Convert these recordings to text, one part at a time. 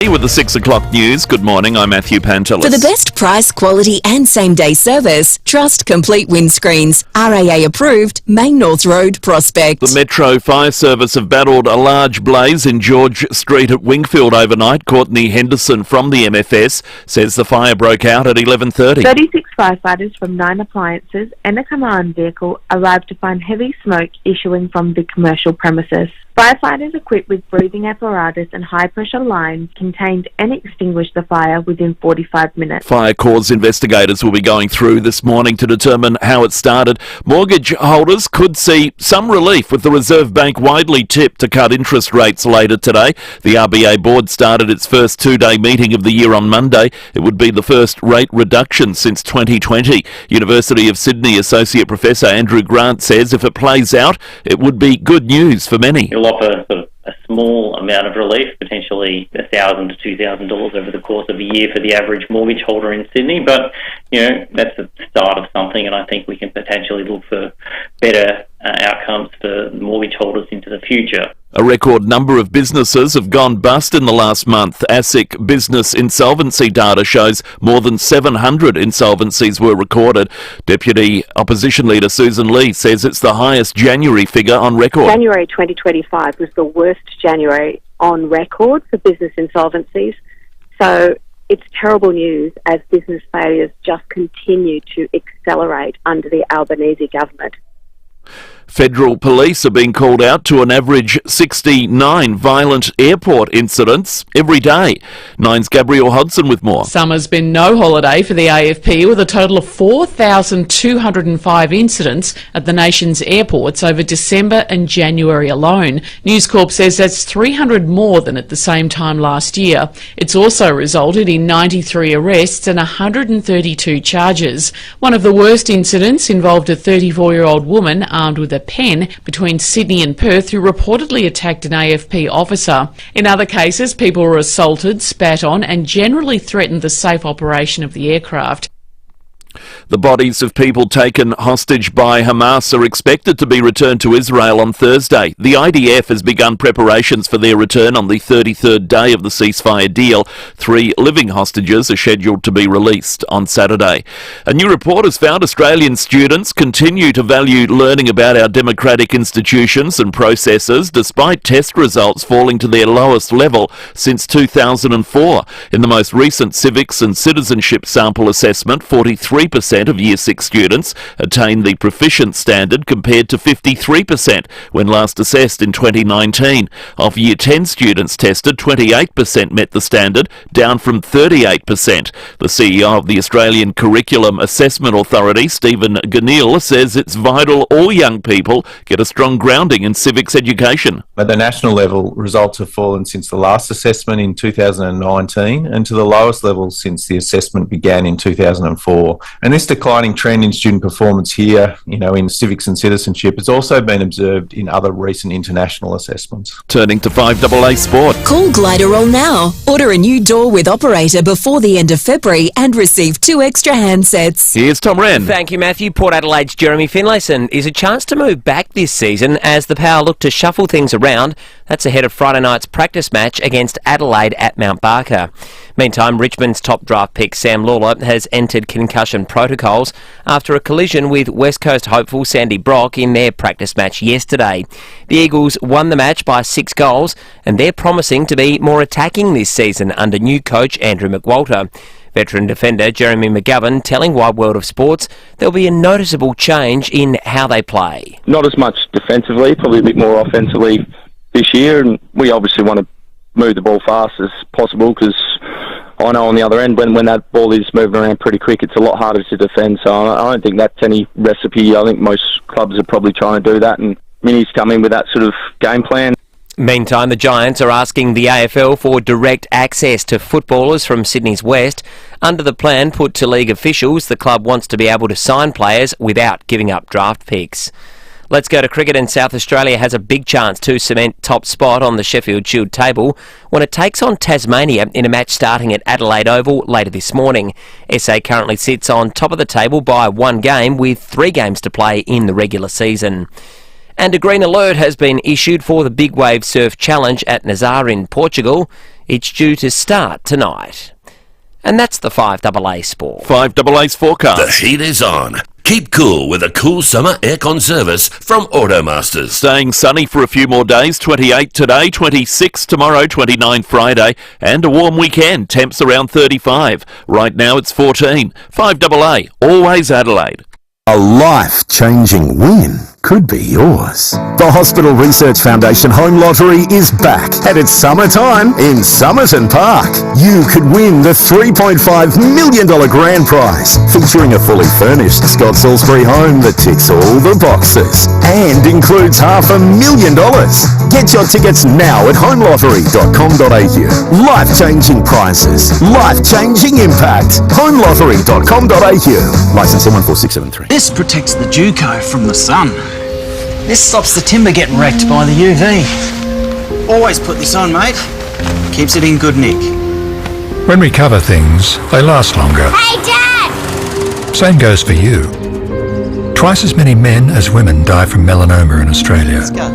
With the 6 o'clock news, good morning, I'm Matthew Pantelis. For the best price, quality and same-day service, trust Complete Windscreens. RAA approved, Main North Road, Prospect. The Metro Fire Service have battled a large blaze in George Street at Wingfield overnight. Courtney Henderson from the MFS says the fire broke out at 11:30. 36 firefighters from 9 appliances and a command vehicle arrived to find heavy smoke issuing from the commercial premises. Firefighters equipped with breathing apparatus and high-pressure lines contained and extinguished the fire within 45 minutes. Fire cause investigators will be going through this morning to determine how it started. Mortgage holders could see some relief with the Reserve Bank widely tipped to cut interest rates later today. The RBA board started its first two-day meeting of the year on Monday. It would be the first rate reduction since 2020. University of Sydney Associate Professor Andrew Grant says if it plays out, it would be good news for many. It'll offer sort of a small amount of relief, potentially $1,000 to $2,000 over the course of a year for the average mortgage holder in Sydney. But, that's the start of something, and I think we can potentially look for better outcomes for mortgage holders into the future. A record number of businesses have gone bust in the last month. ASIC business insolvency data shows more than 700 insolvencies were recorded. Deputy Opposition Leader Susan Lee says it's the highest January figure on record. January 2025 was the worst January on record for business insolvencies. So it's terrible news as business failures just continue to accelerate under the Albanese government. Federal police are being called out to an average 69 violent airport incidents every day. Nine's Gabrielle Hodson with more. Summer's been no holiday for the AFP, with a total of 4,205 incidents at the nation's airports over December and January alone. News Corp says that's 300 more than at the same time last year. It's also resulted in 93 arrests and 132 charges. One of the worst incidents involved a 34-year-old woman armed with a pen between Sydney and Perth who reportedly attacked an AFP officer. In other cases, people were assaulted, spat on and generally threatened the safe operation of the aircraft. The bodies of people taken hostage by Hamas are expected to be returned to Israel on Thursday. The IDF has begun preparations for their return on the 33rd day of the ceasefire deal. 3 living hostages are scheduled to be released on Saturday. A new report has found Australian students continue to value learning about our democratic institutions and processes, despite test results falling to their lowest level since 2004. In the most recent civics and citizenship sample assessment, 43% of Year 6 students attained the proficient standard compared to 53% when last assessed in 2019. Of Year 10 students tested, 28% met the standard, down from 38%. The CEO of the Australian Curriculum Assessment Authority, Stephen Ganil, says it's vital all young people get a strong grounding in civics education. At the national level, results have fallen since the last assessment in 2019 and to the lowest level since the assessment began in 2004. And this declining trend in student performance here, in civics and citizenship, has also been observed in other recent international assessments. Turning to 5AA Sport. Call Gliderol now. Order a new door with operator before the end of February and receive 2 extra handsets. Here's Tom Wren. Thank you, Matthew. Port Adelaide's Jeremy Finlayson is a chance to move back this season as the Power look to shuffle things around. That's ahead of Friday night's practice match against Adelaide at Mount Barker. Meantime, Richmond's top draft pick Sam Lawler has entered concussion protocols after a collision with West Coast hopeful Sandy Brock in their practice match yesterday. The Eagles won the match by 6 goals and they're promising to be more attacking this season under new coach Andrew McWalter. Veteran defender Jeremy McGovern telling Wide World of Sports there'll be a noticeable change in how they play. Not as much defensively, probably a bit more offensively this year, and we obviously want to move the ball fast as possible because I know on the other end when that ball is moving around pretty quick, it's a lot harder to defend. So I don't think that's any recipe. I think most clubs are probably trying to do that, and Mini's come in with that sort of game plan. Meantime, the Giants are asking the AFL for direct access to footballers from Sydney's West. Under the plan put to league officials, the club wants to be able to sign players without giving up draft picks. Let's go to cricket, and South Australia has a big chance to cement top spot on the Sheffield Shield table when it takes on Tasmania in a match starting at Adelaide Oval later this morning. SA currently sits on top of the table by 1 game with 3 games to play in the regular season. And a green alert has been issued for the Big Wave Surf Challenge at Nazar in Portugal. It's due to start tonight. And that's the 5AA Sport. 5AA's forecast. The heat is on. Keep cool with a cool summer aircon service from Automasters. Staying sunny for a few more days. 28 today, 26 tomorrow, 29 Friday, and a warm weekend. Temps around 35. Right now it's 14. 5AA, always Adelaide. A life-changing win could be yours. The Hospital Research Foundation Home Lottery is back, and it's summertime in Somerton Park. You could win the $3.5 million grand prize, featuring a fully furnished Scott Salisbury home that ticks all the boxes and includes $500,000. Get your tickets now at homelottery.com.au. Life-changing prizes, life-changing impact. homelottery.com.au. Licence 146773. This protects the Duco from the sun. This stops the timber getting wrecked by the UV. Always put this on, mate. Keeps it in good nick. When we cover things, they last longer. Hey, Dad! Same goes for you. Twice as many men as women die from melanoma in Australia. Let's go.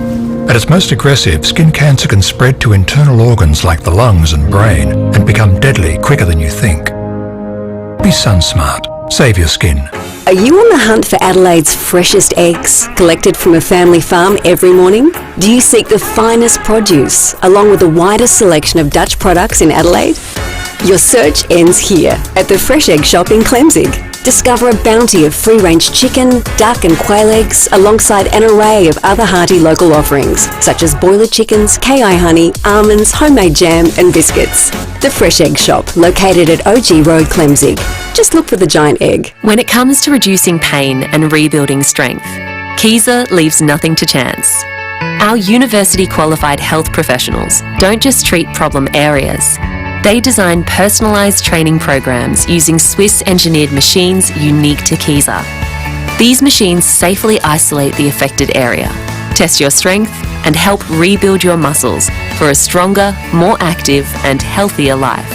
At its most aggressive, skin cancer can spread to internal organs like the lungs and brain and become deadly quicker than you think. Be sun smart. Save your skin. Are you on the hunt for Adelaide's freshest eggs, collected from a family farm every morning? Do you seek the finest produce, along with the widest selection of Dutch products in Adelaide? Your search ends here, at the Fresh Egg Shop in Clemzig. Discover a bounty of free-range chicken, duck and quail eggs, alongside an array of other hearty local offerings, such as boiler chickens, KI honey, almonds, homemade jam and biscuits. The Fresh Egg Shop, located at OG Road, Clemzig. Just look for the giant egg. When it comes to reducing pain and rebuilding strength, Kiesa leaves nothing to chance. Our university-qualified health professionals don't just treat problem areas. They design personalised training programs using Swiss-engineered machines unique to Kiesa. These machines safely isolate the affected area, test your strength, and help rebuild your muscles for a stronger, more active and healthier life.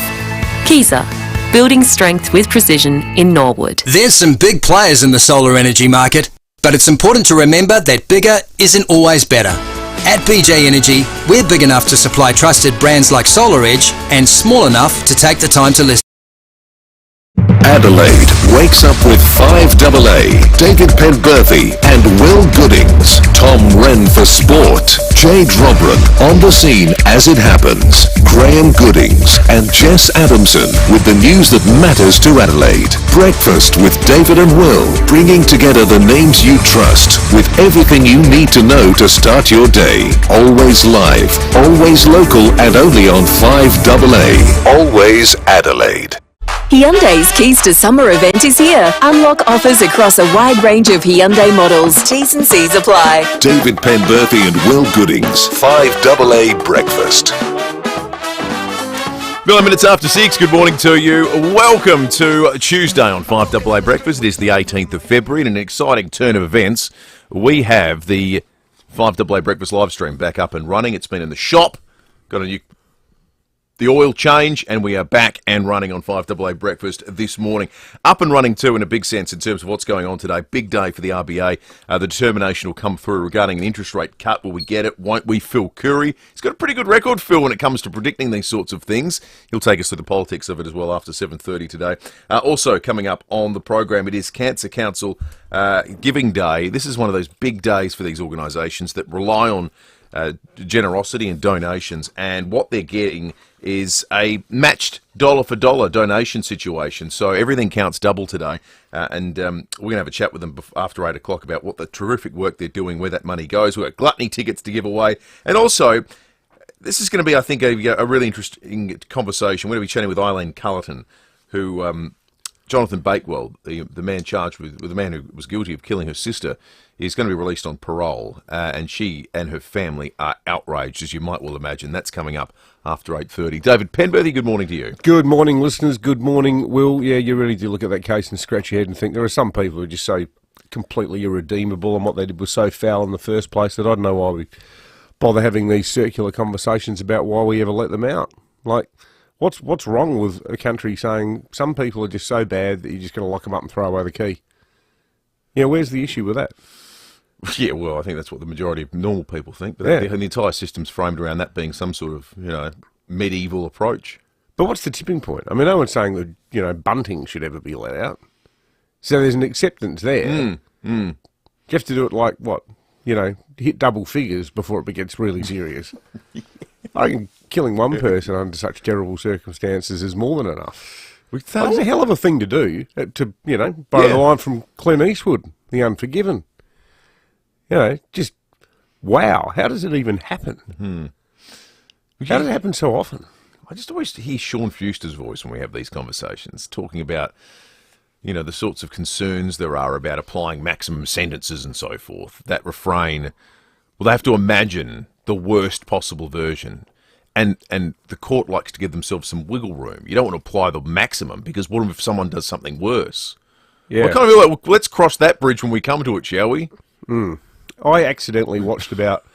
Kiesa, building strength with precision in Norwood. There's some big players in the solar energy market, but it's important to remember that bigger isn't always better. At BJ Energy, we're big enough to supply trusted brands like SolarEdge and small enough to take the time to listen. Adelaide wakes up with 5AA, David Penberthy and Will Goodings, Tom Wren for sport, Jade Robran on the scene as it happens, Graham Goodings and Jess Adamson with the news that matters to Adelaide. Breakfast with David and Will, bringing together the names you trust with everything you need to know to start your day. Always live, always local and only on 5AA. Always Adelaide. Hyundai's Keys to Summer event is here. Unlock offers across a wide range of Hyundai models. T's and C's apply. David Penberthy and Will Goodings, 5AA Breakfast. 9 minutes after 6, good morning to you. Welcome to Tuesday on 5AA Breakfast. It is the 18th of February, and an exciting turn of events. We have the 5AA Breakfast live stream back up and running. It's been in the shop, got the oil change, and we are back and running on 5AA Breakfast this morning. Up and running too in a big sense in terms of what's going on today. Big day for the RBA. The determination will come through regarding an interest rate cut. Will we get it? Won't we? Phil Curry. He's got a pretty good record, Phil, when it comes to predicting these sorts of things. He'll take us through the politics of it as well after 7:30 today. Also coming up on the program, it is Cancer Council Giving Day. This is one of those big days for these organisations that rely on generosity and donations, and what they're getting is a matched dollar-for-dollar donation situation. So everything counts double today, and we're going to have a chat with them after 8 o'clock about what the terrific work they're doing, where that money goes. We've got gluttony tickets to give away, and also this is going to be, I think, a really interesting conversation. We're going to be chatting with Eileen Cullerton, who Jonathan Bakewell, the man charged with the man who was guilty of killing her sister, is going to be released on parole, and she and her family are outraged, as you might well imagine. That's coming up after 8:30. David Penberthy, good morning to you. Good morning, listeners. Good morning, Will. Yeah, you really do look at that case and scratch your head and think there are some people who are just so completely irredeemable, and what they did was so foul in the first place that I don't know why we bother having these circular conversations about why we ever let them out. Like, what's wrong with a country saying some people are just so bad that you're just going to lock them up and throw away the key? You know, where's the issue with that? Yeah, well, I think that's what the majority of normal people think. But yeah. the entire system's framed around that being some sort of, medieval approach. But what's the tipping point? I mean, no one's saying that, you know, bunting should ever be let out. So there's an acceptance there. You have to do it like, what, you know, hit double figures before it gets really serious. I reckon killing one person under such terrible circumstances is more than enough. It's a hell of a thing to do, to, you know, borrow the line from Clint Eastwood, The Unforgiven. You know, just, wow, how does it even happen? How does it happen so often? I just always hear Sean Fuster's voice when we have these conversations, talking about, you know, the sorts of concerns there are about applying maximum sentences and so forth. That refrain, well, they have to imagine the worst possible version. And the court likes to give themselves some wiggle room. You don't want to apply the maximum, because what if someone does something worse? Yeah. Well, kind of like, well, let's cross that bridge when we come to it, shall we? I accidentally watched about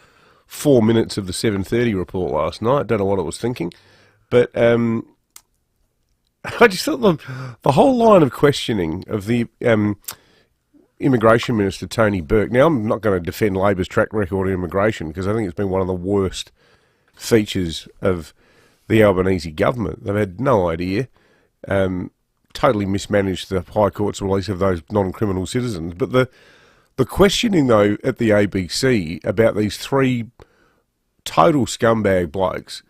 4 minutes of the 7:30 report last night. Don't know what I was thinking. But I just thought the whole line of questioning of the Immigration Minister, Tony Burke. Now, I'm not going to defend Labor's track record in immigration, because I think it's been one of the worst features of the Albanese government. They've had no idea, totally mismanaged the High Court's release of those non-criminal citizens. But the questioning, though, at the ABC about these three total scumbag blokes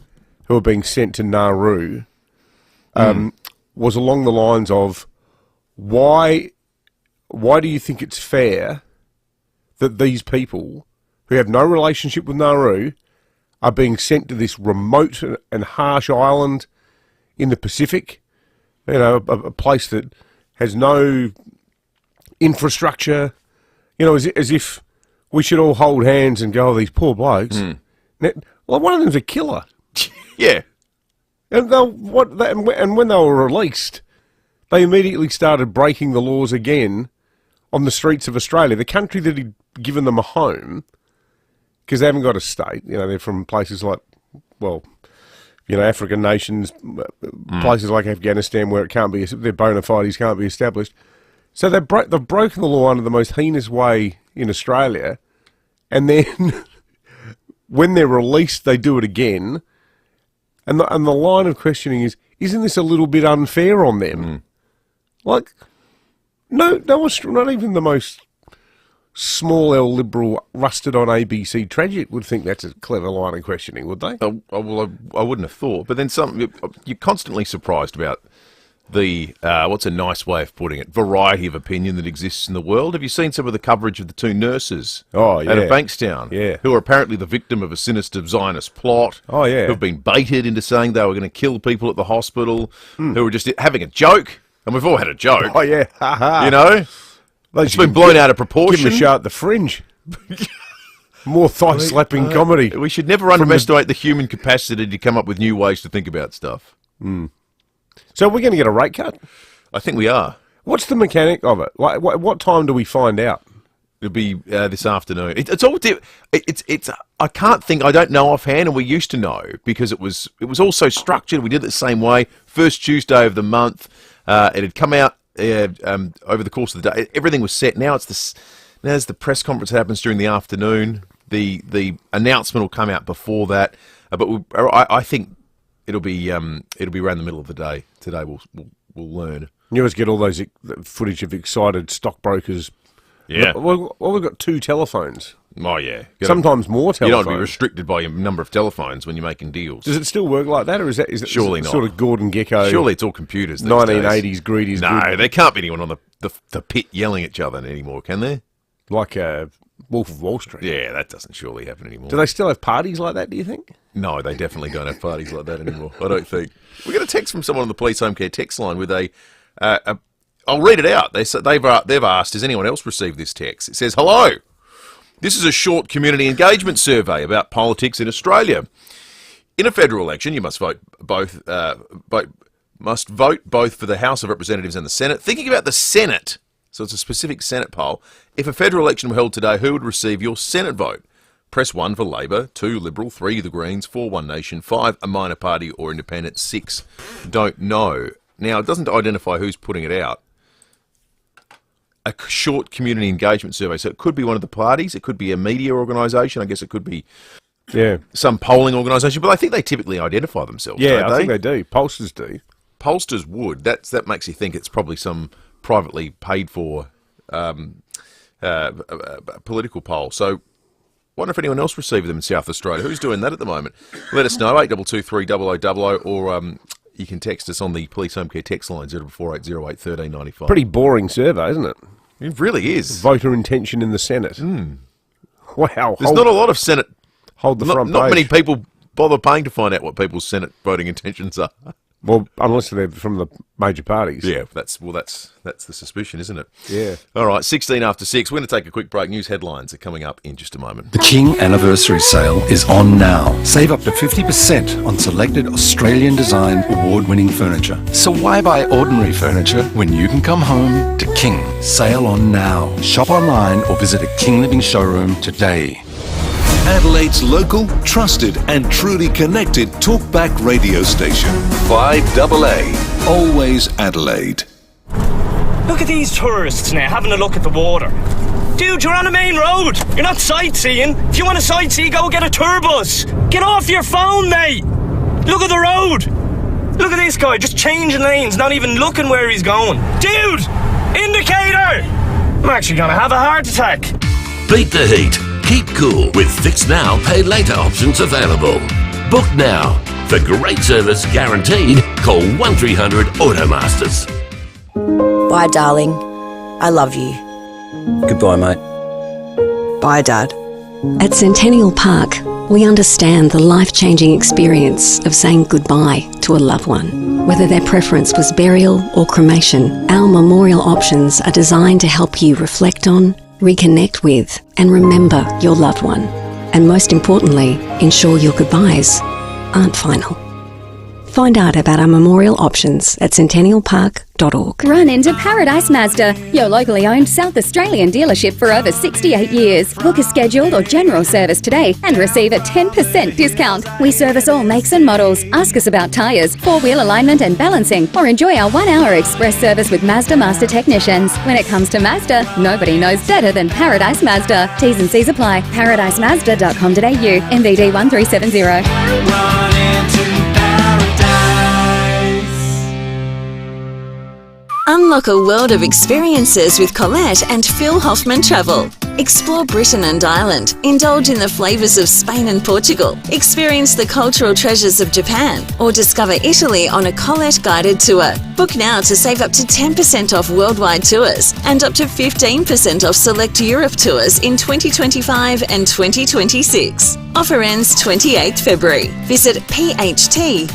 who are being sent to Nauru was along the lines of, why do you think it's fair that these people who have no relationship with Nauru are being sent to this remote and harsh island in the Pacific, you know, a place that has no infrastructure, you know, as if we should all hold hands and go, oh, these poor blokes. Now, well, one of them's a killer. Yeah. And when they were released, they immediately started breaking the laws again on the streets of Australia, the country that had given them a home, because they haven't got a state. You know, they're from places like, well, you know, African nations, places like Afghanistan, where it can't be, their bona fides can't be established. So they've broken the law under the most heinous way in Australia, and then when they're released, they do it again. And the line of questioning is, isn't this a little bit unfair on them? Like, no, not even the most small L liberal, rusted on ABC tragic would think that's a clever line of questioning, would they? Well, I wouldn't have thought. But then you're constantly surprised about the, what's a nice way of putting it, variety of opinion that exists in the world. Have you seen some of the coverage of the two nurses out of Bankstown, who are apparently the victim of a sinister Zionist plot, who've been baited into saying they were going to kill people at the hospital, who were just having a joke, and we've all had a joke. You know? It's been blown out of proportion. Give them a show at the Fringe. More thigh-slapping comedy. We should never underestimate the human capacity to come up with new ways to think about stuff. So we're going to get a rate cut? I think we are. What's the mechanic of it? Like, what time do we find out? It'll be this afternoon. It's all. I can't think. I don't know offhand, and we used to know because it was all so structured. We did it the same way. First Tuesday of the month. It had come out over the course of the day. Everything was set. Now there's the press conference that happens during the afternoon. The announcement will come out before that. But I think it'll be around the middle of the day. Today we'll learn. You always get all those footage of excited stockbrokers. Yeah. Well, we've got two telephones. Oh, yeah. Sometimes more telephones. You don't want to be restricted by your number of telephones when you're making deals. Does it still work like that, or is it Surely not. Sort of Gordon Gekko? Surely it's all computers these 1980s days. greedy. No, there can't be anyone on the pit yelling at each other anymore, can there? Like Wolf of Wall Street. Yeah, that doesn't surely happen anymore. Do they still have parties like that, do you think? No, they definitely don't have parties like that anymore, I don't think. We got a text from someone on the Police Home Care text line with I'll read it out. They've asked, has anyone else received this text? It says, hello. This is a short community engagement survey about politics in Australia. In a federal election, you must vote both for the House of Representatives and the Senate. Thinking about the Senate, so it's a specific Senate poll. If a federal election were held today, who would receive your Senate vote? Press 1 for Labor, 2 Liberal, 3 the Greens, 4 One Nation, 5 a minor party or independent, 6 don't know. Now, it doesn't identify who's putting it out. A short community engagement survey. So it could be one of the parties. It could be a media organisation. I guess it could be some polling organisation, but I think they typically identify themselves. Yeah, don't I think they do. Pollsters do. Pollsters would. That makes you think it's probably some privately paid for political poll. So, wonder if anyone else received them in South Australia. Who's doing that at the moment? Let us know, 8223 0000, or you can text us on the Police Home Care text line, 0480 1395. Pretty boring survey, isn't it? It really is. Voter intention in the Senate. Wow. There's not a lot of Senate. Hold the front Not page. many people bother paying to find out what people's Senate voting intentions are. Well, unless they're from the major parties. Yeah, that's the suspicion, isn't it? Yeah. All right, 16 after 6. We're going to take a quick break. News headlines are coming up in just a moment. The King Anniversary Sale is on now. Save up to 50% on selected Australian design award-winning furniture. So why buy ordinary furniture when you can come home to King? Sale on now. Shop online or visit a King Living showroom today. Adelaide's local, trusted and truly connected talkback radio station. 5AA. Always Adelaide. Look at these tourists now having a look at the water. Dude, you're on a main road. You're not sightseeing. If you want to sightsee, go get a tour bus. Get off your phone, mate. Look at the road. Look at this guy just changing lanes, not even looking where he's going. Dude, indicator. I'm actually going to have a heart attack. Beat the heat. Keep cool with Fix Now, Pay Later options available. Book now. For great service guaranteed, call 1300 Automasters. Bye, darling. I love you. Goodbye, mate. Bye, Dad. At Centennial Park, we understand the life-changing experience of saying goodbye to a loved one. Whether their preference was burial or cremation, our memorial options are designed to help you reflect on, reconnect with, and remember your loved one. And most importantly, ensure your goodbyes aren't final. Find out about our memorial options at centennialpark.org. Run into Paradise Mazda, your locally owned South Australian dealership for over 68 years. Book a scheduled or general service today and receive a 10% discount. We service all makes and models. Ask us about tyres, four-wheel alignment and balancing, or enjoy our 1-hour express service with Mazda Master technicians. When it comes to Mazda, nobody knows better than Paradise Mazda. T's and C's apply. ParadiseMazda.com.au, MVD 1370. Unlock a world of experiences with Colette and Phil Hoffman Travel. Explore Britain and Ireland, indulge in the flavours of Spain and Portugal, experience the cultural treasures of Japan, or discover Italy on a Colette guided tour. Book now to save up to 10% off worldwide tours and up to 15% off select Europe tours in 2025 and 2026. Offer ends 28th February. Visit pht.com.au.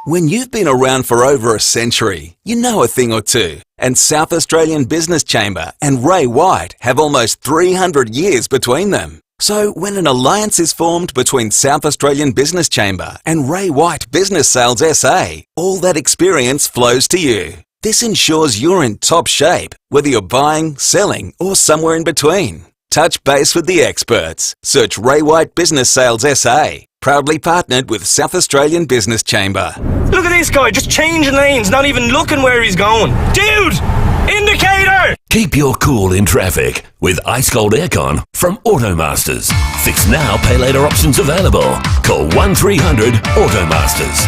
When you've been around for over a century, you know a thing or two. And South Australian Business Chamber and Ray White have almost 300 years between them. So when an alliance is formed between South Australian Business Chamber and Ray White Business Sales SA, all that experience flows to you. This ensures you're in top shape, whether you're buying, selling, or somewhere in between. Touch base with the experts. Search Ray White Business Sales SA. Proudly partnered with South Australian Business Chamber. Look at this guy just changing lanes, not even looking where he's going. Dude, indicator. Keep your cool in traffic with ice cold aircon from Automasters. Fix now, pay later options available. Call 1300 Automasters.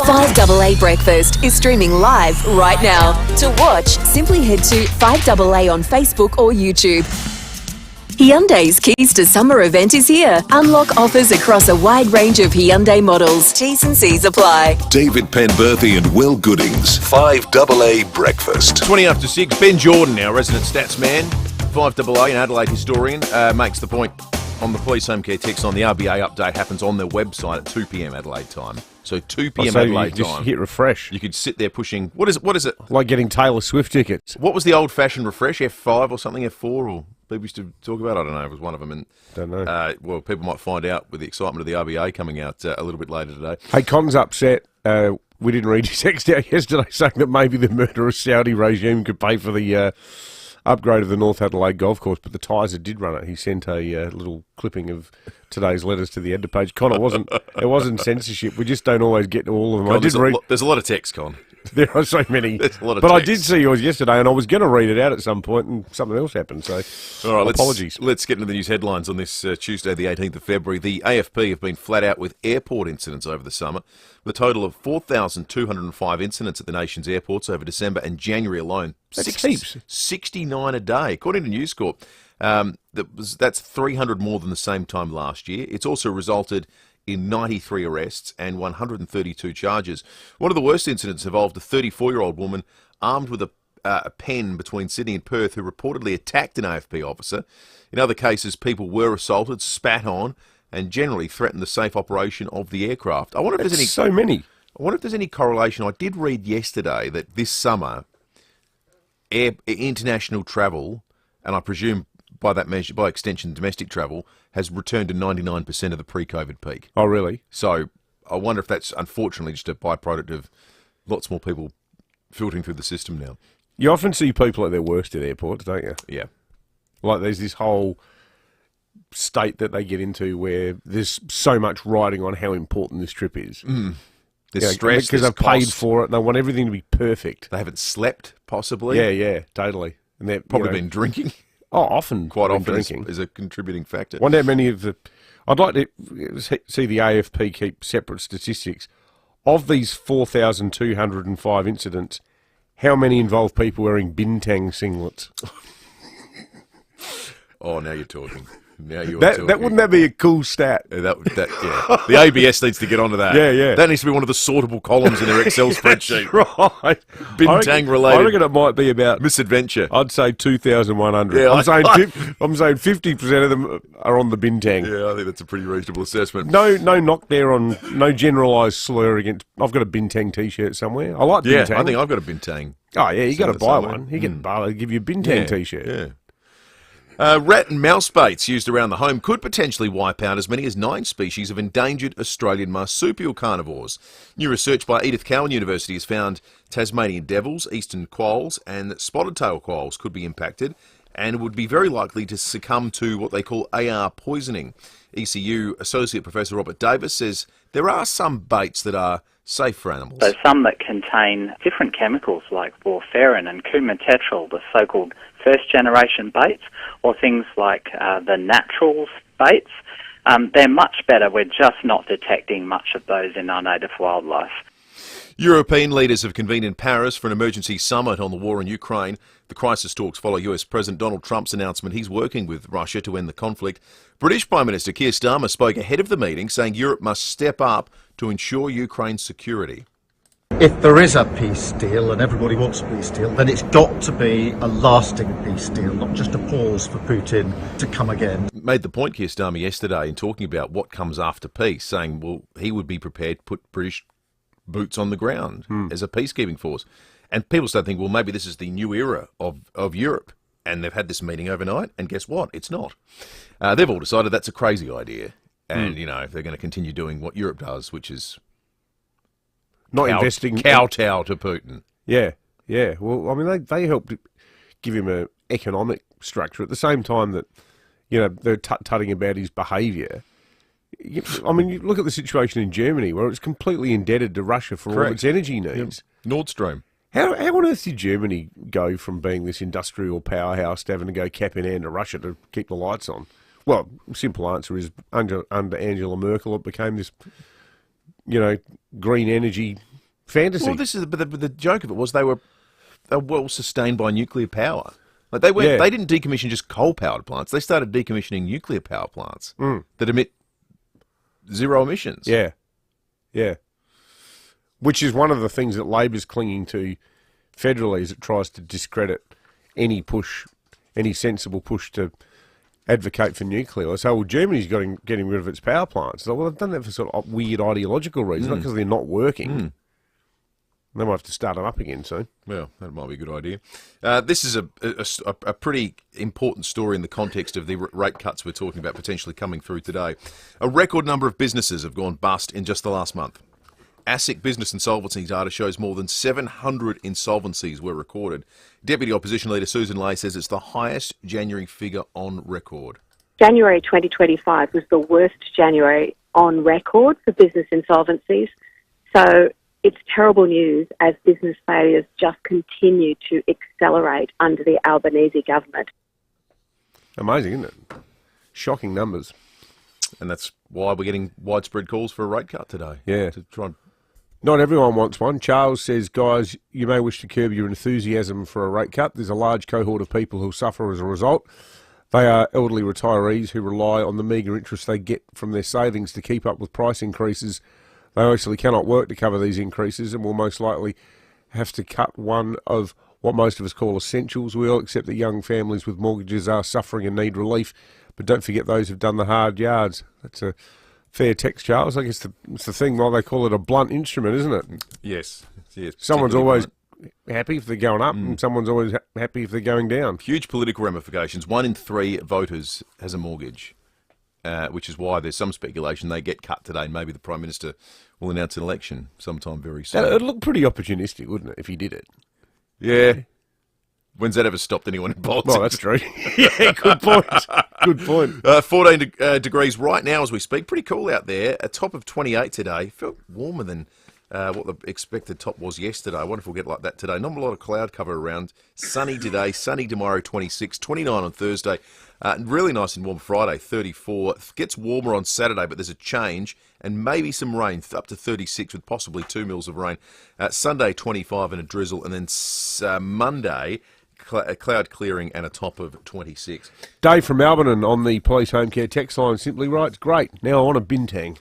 5AA Breakfast is streaming live right now. To watch, simply head to 5AA on Facebook or YouTube. Hyundai's Keys to Summer event is here. Unlock offers across a wide range of Hyundai models. T's and C's apply. David Penberthy and Will Goodings. 5AA Breakfast. 20 after 6. Ben Jordan, our resident stats man, 5AA and Adelaide historian, makes the point on the Police Home Care text on the RBA update happens on their website at 2 p.m. Adelaide time. So 2 p.m. Adelaide you just time. hit refresh. You could sit there pushing. What is it? Like getting Taylor Swift tickets. What was the old-fashioned refresh? F5 or something? F4 or people used to talk about? I don't know. It was one of them. And don't know. Well, people might find out with the excitement of the RBA coming out a little bit later today. Hey, Con's upset. We didn't read his text out yesterday saying that maybe the murderous Saudi regime could pay for the upgrade of the North Adelaide Golf Course, but the Tizer did run it. He sent a little clipping of today's letters to the editor page. Con, it wasn't censorship. We just don't always get to all of them. Con, there's a lot of text, Con. There are so many. There's a lot of but text. I did see yours yesterday, and I was going to read it out at some point, and something else happened. So, all right, apologies. Let's get into the news headlines on this Tuesday, the 18th of February. The AFP have been flat out with airport incidents over the summer, with a total of 4,205 incidents at the nation's airports over December and January alone. That's heaps. 69 a day, according to News Corp. That's 300 more than the same time last year. It's also resulted in 93 arrests and 132 charges. One of the worst incidents involved a 34-year-old woman armed with a pen between Sydney and Perth who reportedly attacked an AFP officer. In other cases, people were assaulted, spat on, and generally threatened the safe operation of the aircraft. I wonder if there's any so many. I wonder if there's any correlation. I did read yesterday that this summer, international travel, and I presume by that measure, by extension, domestic travel, has returned to 99% of the pre-COVID peak. Oh, really? So I wonder if that's unfortunately just a byproduct of lots more people filtering through the system now. You often see people at their worst at airports, don't you? Yeah. Like there's this whole state that they get into where there's so much riding on how important this trip is. There's stress, because there's they've paid cost. for it and they want everything to be perfect. They haven't slept, possibly. Yeah, totally. And they've Probably been drinking. Oh, often. Quite been often drinking. is a contributing factor. Wonder how many of the... I'd like to see the AFP keep separate statistics. Of these 4,205 incidents, how many involve people wearing bintang singlets? Oh, now you're talking. Now you're that, talking. wouldn't that be a cool stat? Yeah, yeah. The ABS needs to get onto that. Yeah. That needs to be one of the sortable columns in their Excel spreadsheet. Right. Bintang related. I reckon it might be about misadventure. I'd say 2,100. Yeah, I'm saying 50% of them are on the bintang. Yeah, I think that's a pretty reasonable assessment. No knock there on no generalised slur against. I've got a bintang T-shirt somewhere. I like bintang. Yeah, I think I've got a bintang. Oh yeah, you got to buy somewhere. one. You get they give you a bintang T-shirt. Yeah. Rat and mouse baits used around the home could potentially wipe out as many as 9 species of endangered Australian marsupial carnivores. New research by Edith Cowan University has found Tasmanian devils, eastern quolls and spotted tail quolls could be impacted and would be very likely to succumb to what they call AR poisoning. ECU Associate Professor Robert Davis says there are some baits that are safe for animals. So some that contain different chemicals like warfarin and coumatetrol, the so-called first-generation baits, or things like the naturals baits. They're much better. We're just not detecting much of those in our native wildlife. European leaders have convened in Paris for an emergency summit on the war in Ukraine. The crisis talks follow US President Donald Trump's announcement he's working with Russia to end the conflict. British Prime Minister Keir Starmer spoke ahead of the meeting, saying Europe must step up to ensure Ukraine's security. If there is a peace deal, and everybody wants a peace deal, then it's got to be a lasting peace deal, not just a pause for Putin to come again. Made the point, Keir Starmer, yesterday in talking about what comes after peace, saying, well, he would be prepared to put British boots on the ground as a peacekeeping force. And people start thinking, well, maybe this is the new era of Europe. And they've had this meeting overnight, and guess what? It's not. They've all decided that's a crazy idea. And, you know, they're going to continue doing what Europe does, which is not investing kowtow to Putin. Yeah. Well, I mean, they helped give him an economic structure at the same time that, you know, they're tutting about his behaviour. I mean, you look at the situation in Germany where it's completely indebted to Russia for all of its energy needs. Nord Stream. How on earth did Germany go from being this industrial powerhouse to having to go cap in hand to Russia to keep the lights on? Well, simple answer is under Angela Merkel it became this, you know, green energy fantasy. Well, this is but the joke of it was they were well sustained by nuclear power. Like they didn't decommission just coal powered plants. They started decommissioning nuclear power plants that emit zero emissions. Yeah. Which is one of the things that Labor's clinging to federally as it tries to discredit any sensible push to advocate for nuclear. So, well, Germany's getting rid of its power plants. So, well, they've done that for sort of weird ideological reasons, not because they're not working. They might have to start them up again soon. Well, that might be a good idea. This is a pretty important story in the context of the rate cuts we're talking about potentially coming through today. A record number of businesses have gone bust in just the last month. ASIC business insolvency data shows more than 700 insolvencies were recorded. Deputy Opposition Leader Susan Ley says it's the highest January figure on record. January 2025 was the worst January on record for business insolvencies. So It's terrible news as business failures just continue to accelerate under the Albanese government. Amazing, isn't it? Shocking numbers. And that's why we're getting widespread calls for a rate cut today. Yeah. To try and... Not everyone wants one. Charles says, guys, you may wish to curb your enthusiasm for a rate cut. There's a large cohort of people who suffer as a result. They are elderly retirees who rely on the meagre interest they get from their savings to keep up with price increases. They actually cannot work to cover these increases and will most likely have to cut one of what most of us call essentials. We all accept that young families with mortgages are suffering and need relief, but don't forget those who've done the hard yards. That's a fair text, Charles. I guess it's the thing why they call it a blunt instrument, isn't it? Yes. Someone's always happy if they're going up, and someone's always happy if they're going down. Huge political ramifications. 1 in 3 voters has a mortgage, which is why there's some speculation they get cut today, and maybe the Prime Minister will announce an election sometime very soon. It'd look pretty opportunistic, wouldn't it, if he did it? Yeah. When's that ever stopped anyone in politics? Well, that's true. Yeah, good point. Good point. 14 degrees right now as we speak. Pretty cool out there. A top of 28 today. Felt warmer than what the expected top was yesterday. I wonder if we'll get like that today. Not a lot of cloud cover around. Sunny today, sunny tomorrow, 26, 29 on Thursday. Really nice and warm Friday, 34. Gets warmer on Saturday, but there's a change and maybe some rain, up to 36 with possibly 2 mils of rain. Sunday, 25 and a drizzle. And then Monday, cloud clearing and a top of 26. Dave from Albinon on the police home care text line simply writes, great, now I want a bintang.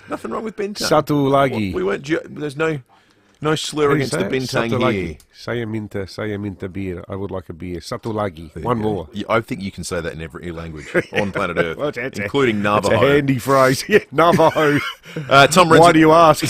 Nothing wrong with bintang. Satu lagi. We weren't. There's no slur against the bintang here. Saya minta beer. I would like a beer. Satu lagi. One more. Yeah, I think you can say that in every language on planet Earth, well, including Navajo. That's a handy phrase. Yeah, Navajo. Tom Renz. Why do you ask?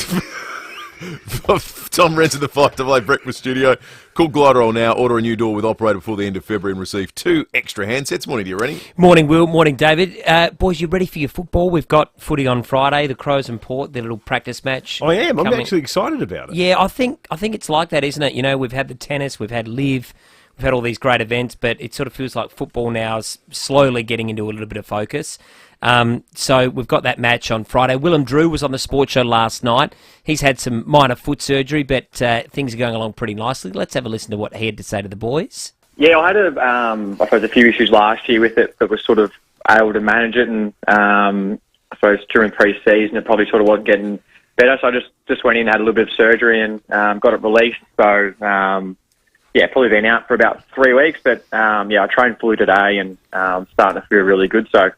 Tom Renz in the 5AA Breakfast Studio. Call Gliderol now. Order a new door with operator before the end of February and receive 2 extra handsets. Morning to you, Rennie. Morning, Will. Morning, David. Boys, you ready for your football? We've got footy on Friday, the Crows and Port, their little practice match. I am. I'm actually excited about it. Yeah, I think it's like that, isn't it? You know, we've had the tennis, we've had live, we've had all these great events, but it sort of feels like football now is slowly getting into a little bit of focus. So we've got that match on Friday. Willem Drew was on the sports show last night. He's had some minor foot surgery, but things are going along pretty nicely. Let's have a listen to what he had to say to the boys. Yeah, I had I suppose a few issues last year with it, but was sort of able to manage it, and I suppose during pre-season it probably sort of wasn't getting better, so I just went in, had a little bit of surgery and got it released. So yeah, probably been out for about 3 weeks, but yeah, I trained fully today and starting to feel really good. So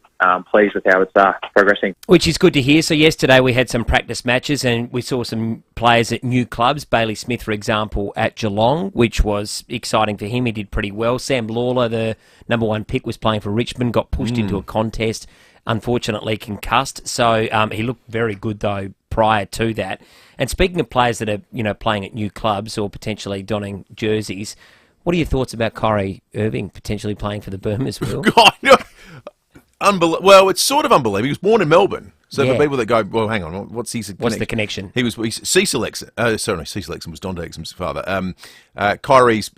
pleased with how it's progressing. Which is good to hear. So yesterday we had some practice matches and we saw some players at new clubs. Bailey Smith, for example, at Geelong, which was exciting for him. He did pretty well. Sam Lawler, the number 1 pick, was playing for Richmond, got pushed into a contest, unfortunately concussed. So he looked very good, though, prior to that. And speaking of players that are, playing at new clubs or potentially donning jerseys, what are your thoughts about Kyrie Irving potentially playing for the Boomers, Will? God, no. Well, it's sort of unbelievable. He was born in Melbourne. So for people that go, well, hang on, what's the connection? Cecil Exum was Don Exum's father. Kyrie's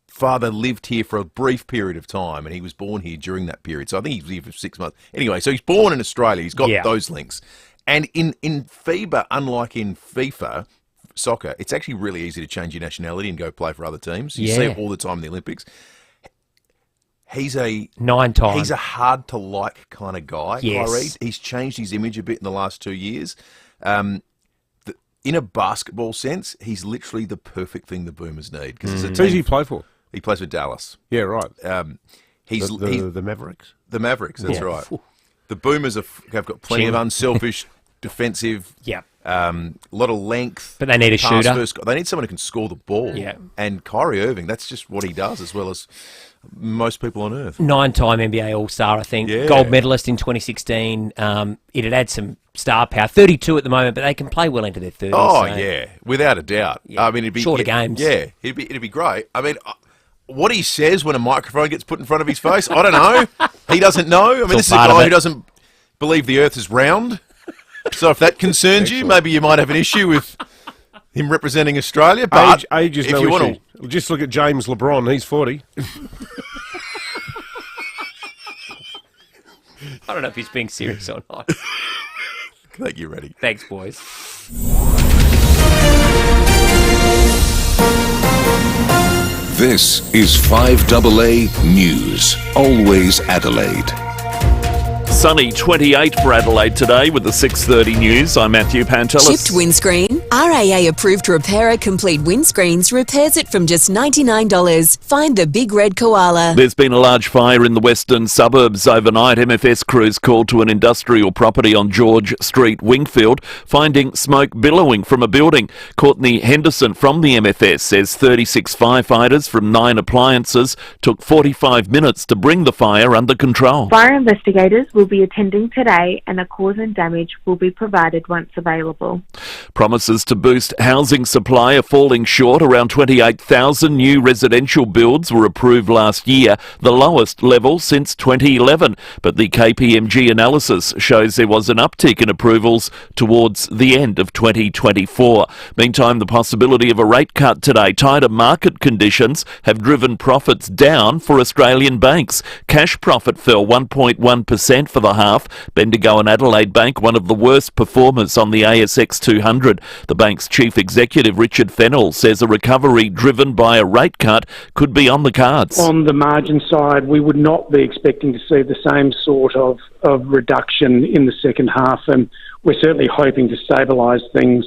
father lived here for a brief period of time, and he was born here during that period. So I think he was here for 6 months. Anyway, so he's born in Australia. He's got those links. And in FIVEAA, unlike in FIFA soccer, it's actually really easy to change your nationality and go play for other teams. You see it all the time in the Olympics. He's a 9-time. He's a hard to like kind of guy. Yes. Kyrie. He's changed his image a bit in the last 2 years. In a basketball sense, he's literally the perfect thing the Boomers need. Who does he play for? He plays for Dallas. Yeah, right. He's the Mavericks. The Mavericks. That's right. The Boomers have got plenty of unselfish, defensive. A lot of length. But they need a shooter. They need someone who can score the ball. Yeah. And Kyrie Irving, that's just what he does, as well as most people on earth. 9-time NBA All-Star, I think. Yeah. Gold medalist in 2016. It had had some star power. 32 at the moment, but they can play well into their 30s. Oh, yeah. Without a doubt. Yeah. I mean, it'd be shorter games. Yeah. It'd be great. I mean, what he says when a microphone gets put in front of his face, I don't know. He doesn't know. I mean, this is a guy who doesn't believe the earth is round. So if that concerns you, maybe you might have an issue with him representing Australia. But age is no issue. Just look at James LeBron. He's 40. I don't know if he's being serious or not. Thank you, Reddy. Thanks, boys. This is 5AA News. Always Adelaide. Sunny 28 for Adelaide today with the 6:30 news. I'm Matthew Pantelis. Chipped windscreen. RAA approved repairer Complete Windscreens repairs it from just $99. Find the big red koala. There's been a large fire in the western suburbs overnight. MFS crews called to an industrial property on George Street, Wingfield, finding smoke billowing from a building. Courtney Henderson from the MFS says 36 firefighters from 9 appliances took 45 minutes to bring the fire under control. Fire investigators will be attending today and a cause and damage will be provided once available. Promises to boost housing supply are falling short. Around 28,000 new residential builds were approved last year, the lowest level since 2011. But the KPMG analysis shows there was an uptick in approvals towards the end of 2024. Meantime, the possibility of a rate cut today. Tighter market conditions have driven profits down for Australian banks. Cash profit fell 1.1% for the half. Bendigo and Adelaide Bank, one of the worst performers on the ASX 200. The bank's chief executive, Richard Fennell, says a recovery driven by a rate cut could be on the cards. On the margin side, we would not be expecting to see the same sort of reduction in the second half, and we're certainly hoping to stabilise things.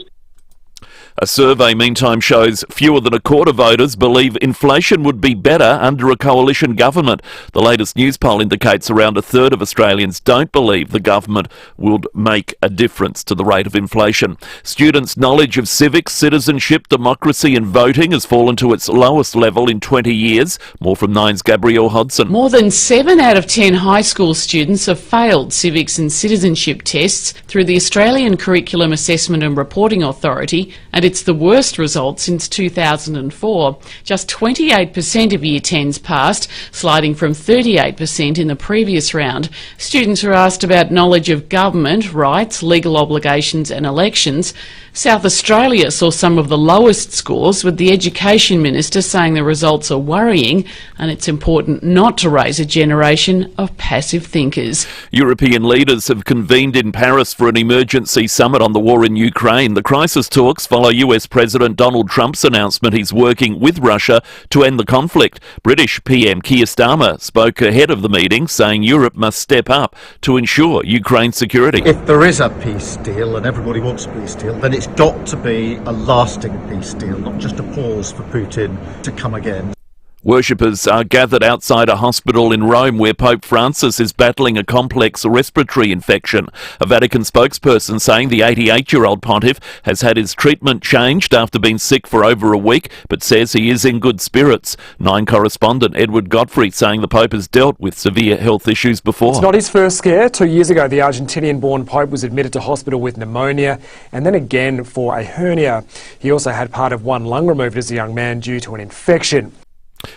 A survey, meantime, shows fewer than a quarter voters believe inflation would be better under a coalition government. The latest news poll indicates around a third of Australians don't believe the government would make a difference to the rate of inflation. Students' knowledge of civics, citizenship, democracy and voting has fallen to its lowest level in 20 years. More from Nine's Gabrielle Hodson. More than 7 out of 10 high school students have failed civics and citizenship tests through the Australian Curriculum Assessment and Reporting Authority, and it's the worst result since 2004. Just 28% of Year 10s passed, sliding from 38% in the previous round. Students are asked about knowledge of government, rights, legal obligations and elections. South Australia saw some of the lowest scores, with the Education Minister saying the results are worrying and it's important not to raise a generation of passive thinkers. European leaders have convened in Paris for an emergency summit on the war in Ukraine. The crisis talks follow US President Donald Trump's announcement he's working with Russia to end the conflict. British PM Keir Starmer spoke ahead of the meeting, saying Europe must step up to ensure Ukraine's security. If there is a peace deal, and everybody wants a peace deal, then it's got to be a lasting peace deal, not just a pause for Putin to come again. Worshippers are gathered outside a hospital in Rome where Pope Francis is battling a complex respiratory infection. A Vatican spokesperson saying the 88-year-old pontiff has had his treatment changed after being sick for over a week, but says he is in good spirits. Nine correspondent Edward Godfrey saying the Pope has dealt with severe health issues before. It's not his first scare. 2 years ago, the Argentinian-born Pope was admitted to hospital with pneumonia and then again for a hernia. He also had part of one lung removed as a young man due to an infection.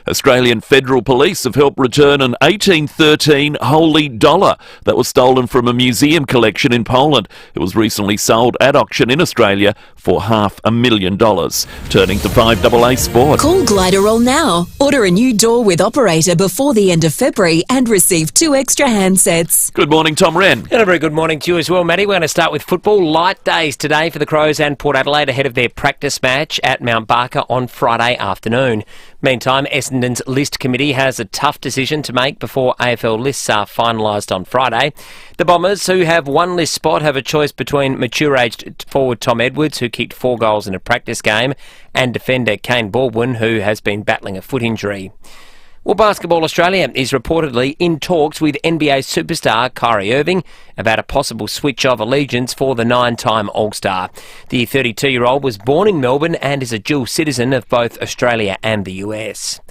Australian Federal Police have helped return an 1813 holy dollar that was stolen from a museum collection in Poland. It was recently sold at auction in Australia for $500,000. Turning to 5AA Sport. Call Gliderol now. Order a new door with operator before the end of February and receive 2 extra handsets. Good morning, Tom Wren. And a very good morning to you as well, Matty. We're going to start with football. Light days today for the Crows and Port Adelaide ahead of their practice match at Mount Barker on Friday afternoon. Meantime, Essendon's list committee has a tough decision to make before AFL lists are finalised on Friday. The Bombers, who have one list spot, have a choice between mature-aged forward Tom Edwards, who kicked 4 goals in a practice game, and defender Kane Baldwin, who has been battling a foot injury. Well, Basketball Australia is reportedly in talks with NBA superstar Kyrie Irving about a possible switch of allegiance for the 9-time All-Star. The 32-year-old was born in Melbourne and is a dual citizen of both Australia and the US.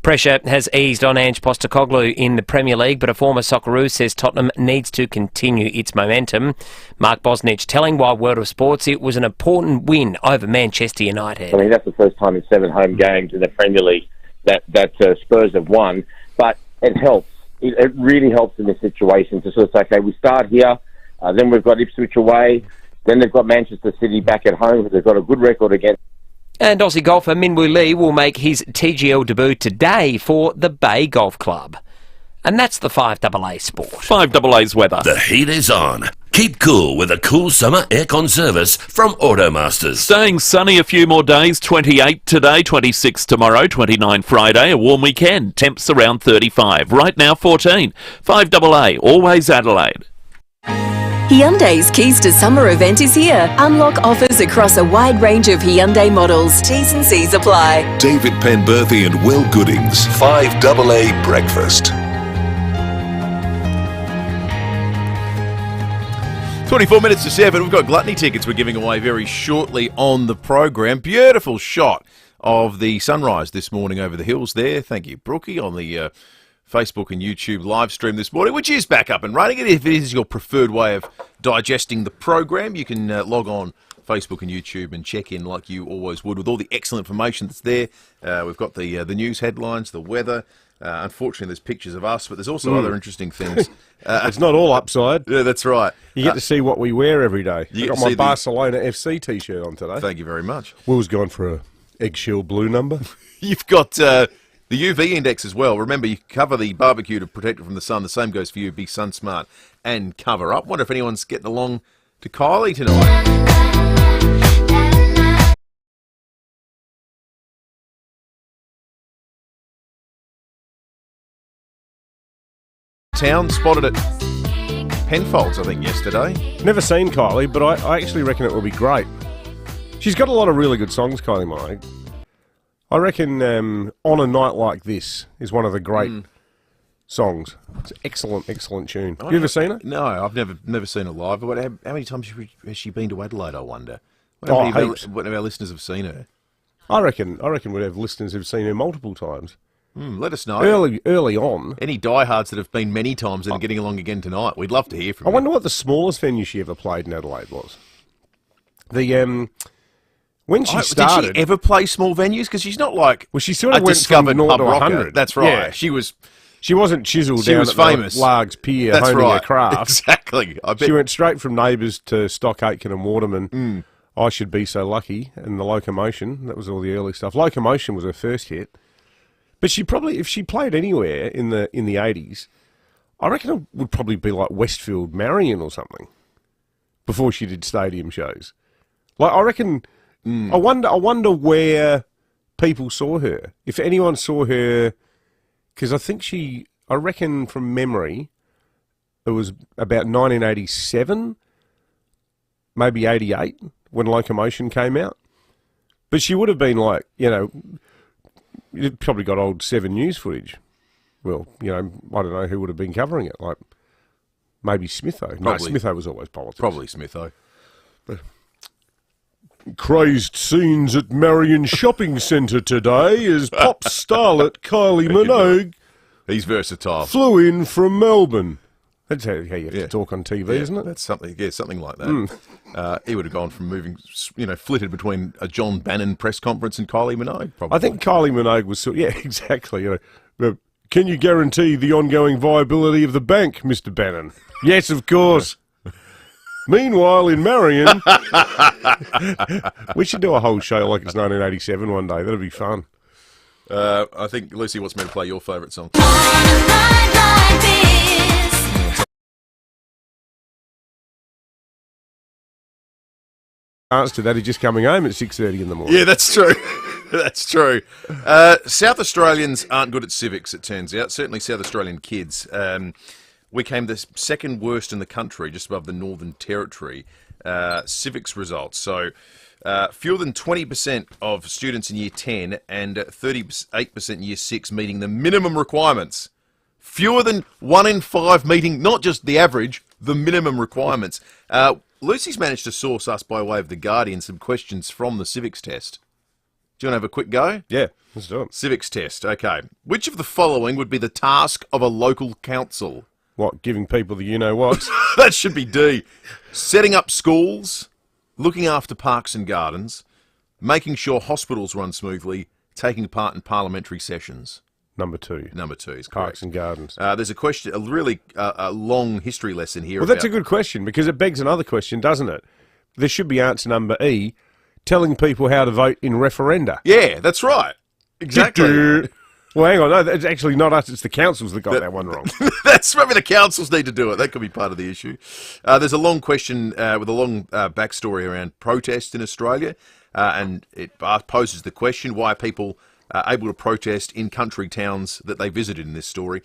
Pressure has eased on Ange Postecoglou in the Premier League, but a former Socceroo says Tottenham needs to continue its momentum. Mark Bosnich telling Wide World of Sports it was an important win over Manchester United. I mean, that's the first time in 7 home games in the Premier League that Spurs have won, but it helps. It really helps in this situation to sort of say, okay, we start here, then we've got Ipswich away, then they've got Manchester City back at home, because they've got a good record against. And Aussie golfer Minwoo Lee will make his TGL debut today for the Bay Golf Club. And that's the 5AA Sport. 5AA's weather. The heat is on. Keep cool with a cool summer aircon service from Automasters. Staying sunny a few more days, 28 today, 26 tomorrow, 29 Friday, a warm weekend, temps around 35. Right now 14. 5AA, always Adelaide. Hyundai's Keys to Summer event is here. Unlock offers across a wide range of Hyundai models. T's and C's apply. David Penberthy and Will Goodings, 5AA Breakfast. 24 minutes to 7. We've got gluttony tickets we're giving away very shortly on the program. Beautiful shot of the sunrise this morning over the hills there. Thank you, Brookie, on the Facebook and YouTube live stream this morning, which is back up and running. And if it is your preferred way of digesting the program, you can log on Facebook and YouTube and check in like you always would with all the excellent information that's there. We've got the news headlines, the weather. Unfortunately, there's pictures of us, but there's also other interesting things. It's not all upside. Yeah, that's right. You get to see what we wear every day. You I got get to my see Barcelona FC T-shirt on today. Thank you very much. Will's gone for a eggshell blue number. You've got the UV index as well. Remember, you cover the barbecue to protect it from the sun. The same goes for you. Be sun smart and cover up. Wonder if anyone's getting along to Kylie tonight. Town spotted at Penfolds, I think, yesterday. Never seen Kylie, but I actually reckon it will be great. She's got a lot of really good songs, Kylie Minogue. I reckon On a Night Like This is one of the great songs. It's an excellent, excellent tune. Have you ever seen her? No, I've never seen her live. But how many times has she been to Adelaide, I wonder? What of our listeners have seen her? I reckon we'd have listeners who've seen her multiple times. Let us know. Early on. Any diehards that have been many times and are getting along again tonight. We'd love to hear from you. I wonder what the smallest venue she ever played in Adelaide was. When she started... Did she ever play small venues? Because she's not like she sort of went from 0 to 100. That's right. Yeah. She wasn't chiseled down was at famous. the Largs Pier That's honing right. her craft. Exactly. I bet. She went straight from Neighbours to Stock Aitken and Waterman. I Should Be So Lucky and the Locomotion. That was all the early stuff. Locomotion was her first hit. But she probably, if she played anywhere in the 80s, I reckon it would probably be like Westfield Marion or something before she did stadium shows. Like I reckon, I wonder where people saw her. If anyone saw her, because I reckon from memory, it was about 1987, maybe 88 when Locomotion came out. But she would have been like, you'd probably got old 7 News footage. Well, I don't know who would have been covering it. Like, maybe Smitho. No, Smitho was always politics. Probably Smitho. Crazed scenes at Marion Shopping Centre today as pop starlet Kylie Minogue... He's versatile. ...flew in from Melbourne. That's how you have to talk on TV, isn't it? That's something. Yeah, something like that. He would have gone from moving, flitted between a John Bannon press conference and Kylie Minogue. Probably. I think Kylie Minogue was exactly. Can you guarantee the ongoing viability of the bank, Mr. Bannon? Yes, of course. Meanwhile, in Marion, we should do a whole show like it's 1987 one day. That'd be fun. I think Lucy wants me to play your favourite song. Answer to that, he's just coming home at 6:30 in the morning. Yeah, that's true. That's true. South Australians aren't good at civics, it turns out. Certainly South Australian kids. We came the second worst in the country, just above the Northern Territory, civics results. So fewer than 20% of students in Year 10 and 38% in Year 6 meeting the minimum requirements. Fewer than 1 in 5 meeting, not just the average, the minimum requirements. Lucy's managed to source us, by way of The Guardian, some questions from the civics test. Do you want to have a quick go? Yeah, let's do it. Civics test, okay. Which of the following would be the task of a local council? What, giving people the you-know-what? That should be D. Setting up schools, looking after parks and gardens, making sure hospitals run smoothly, taking part in parliamentary sessions. Number 2. Number 2 is correct. Parks and gardens. There's a question, a really long history lesson here. Well, that's a good question, because it begs another question, doesn't it? There should be answer number E, telling people how to vote in referenda. Yeah, that's right. Exactly. Well, hang on. No, it's actually not us. It's the councils that got that one wrong. That's maybe the councils need to do it. That could be part of the issue. There's a long question with a long backstory around protests in Australia, and it poses the question: why are people able to protest in country towns that they visited in this story?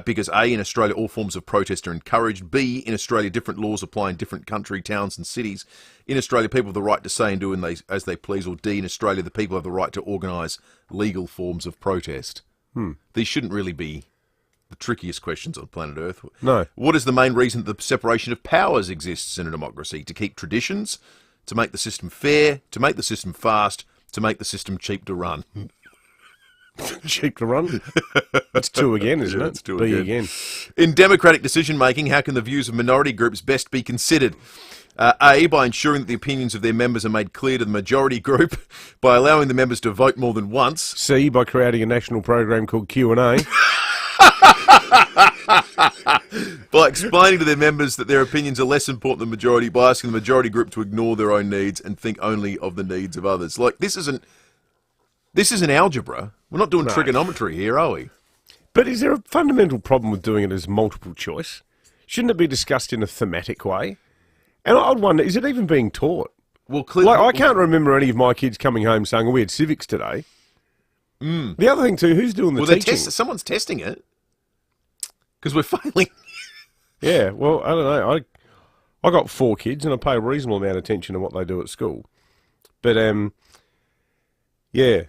Because A, in Australia, all forms of protest are encouraged. B, in Australia, different laws apply in different country towns and cities. In Australia, people have the right to say and do as they please. Or D, in Australia, the people have the right to organise legal forms of protest. These shouldn't really be the trickiest questions on planet Earth. No. What is the main reason that the separation of powers exists in a democracy? To keep traditions, to make the system fair, to make the system fast, to make the system cheap to run. Cheap to run? It's two again, isn't it? It's two B again. In democratic decision-making, how can the views of minority groups best be considered? A, by ensuring that the opinions of their members are made clear to the majority group, by allowing the members to vote more than once. C, by creating a national program called Q&A. By explaining to their members that their opinions are less important than majority, by asking the majority group to ignore their own needs and think only of the needs of others. Like, this isn't algebra. We're not doing trigonometry here, are we? But is there a fundamental problem with doing it as multiple choice? Shouldn't it be discussed in a thematic way? And I'd wonder, is it even being taught? Well, clearly, I can't remember any of my kids coming home saying, we had civics today. The other thing too, who's doing the teaching? Someone's testing it. Because we're failing. Yeah, well, I don't know. I got 4 kids and I pay a reasonable amount of attention to what they do at school. But, yeah.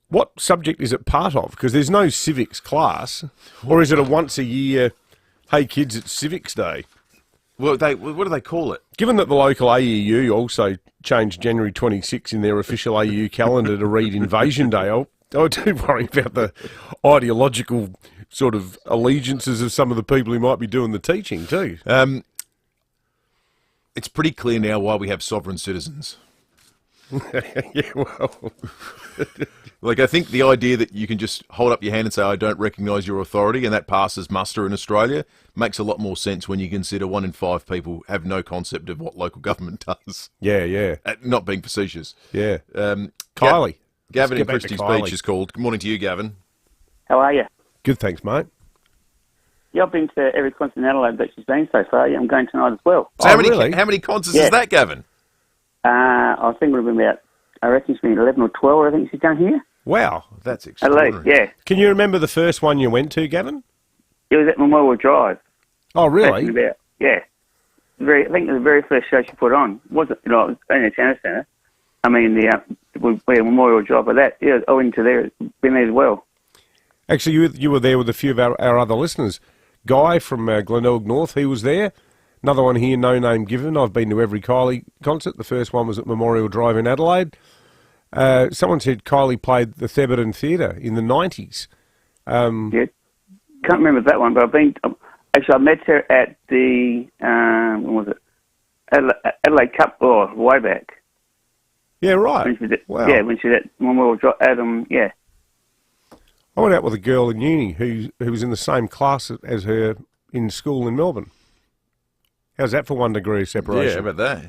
What subject is it part of? Because there's no civics class. Or is it a once a year, hey kids, it's civics day? Well, what do they call it? Given that the local AEU also changed January 26 in their official AEU calendar to read Invasion Day, I do worry about the ideological sort of allegiances of some of the people who might be doing the teaching too. It's pretty clear now why we have sovereign citizens. Yeah, well... Like, I think the idea that you can just hold up your hand and say, I don't recognise your authority, and that passes muster in Australia, makes a lot more sense when you consider 1 in 5 people have no concept of what local government does. Yeah. Not being facetious. Yeah. Kylie. Gavin in Christie's Beach is called. Good morning to you, Gavin. How are you? Good, thanks, mate. Yeah, I've been to every concert in Adelaide that she's been so far. Yeah, I'm going tonight as well. So how many concerts is that, Gavin? I think it would have been about, I reckon it's been 11 or 12, I think she's done here. Wow. That's extraordinary. At least, yeah. Can you remember the first one you went to, Gavin? It was at Memorial Drive. Oh, really? Yeah. I think it was the very first show she put on. It wasn't, it was in the Tennis Centre. I mean, Memorial Drive, but that, yeah, I went to there, been there as well. Actually, you were there with a few of our other listeners. Guy from Glenelg North, he was there. Another one here, no name given. I've been to every Kylie concert. The first one was at Memorial Drive in Adelaide. Someone said Kylie played the Thebarton Theatre in the 90s. Yeah, can't remember that one, but I've been... Actually, I met her at the... when was it? Adelaide Cup, way back. Yeah, right. Wow. Yeah, when she was at Memorial Drive, yeah. I went out with a girl in uni who was in the same class as her in school in Melbourne. How's that for 1 degree of separation? Yeah, how about that?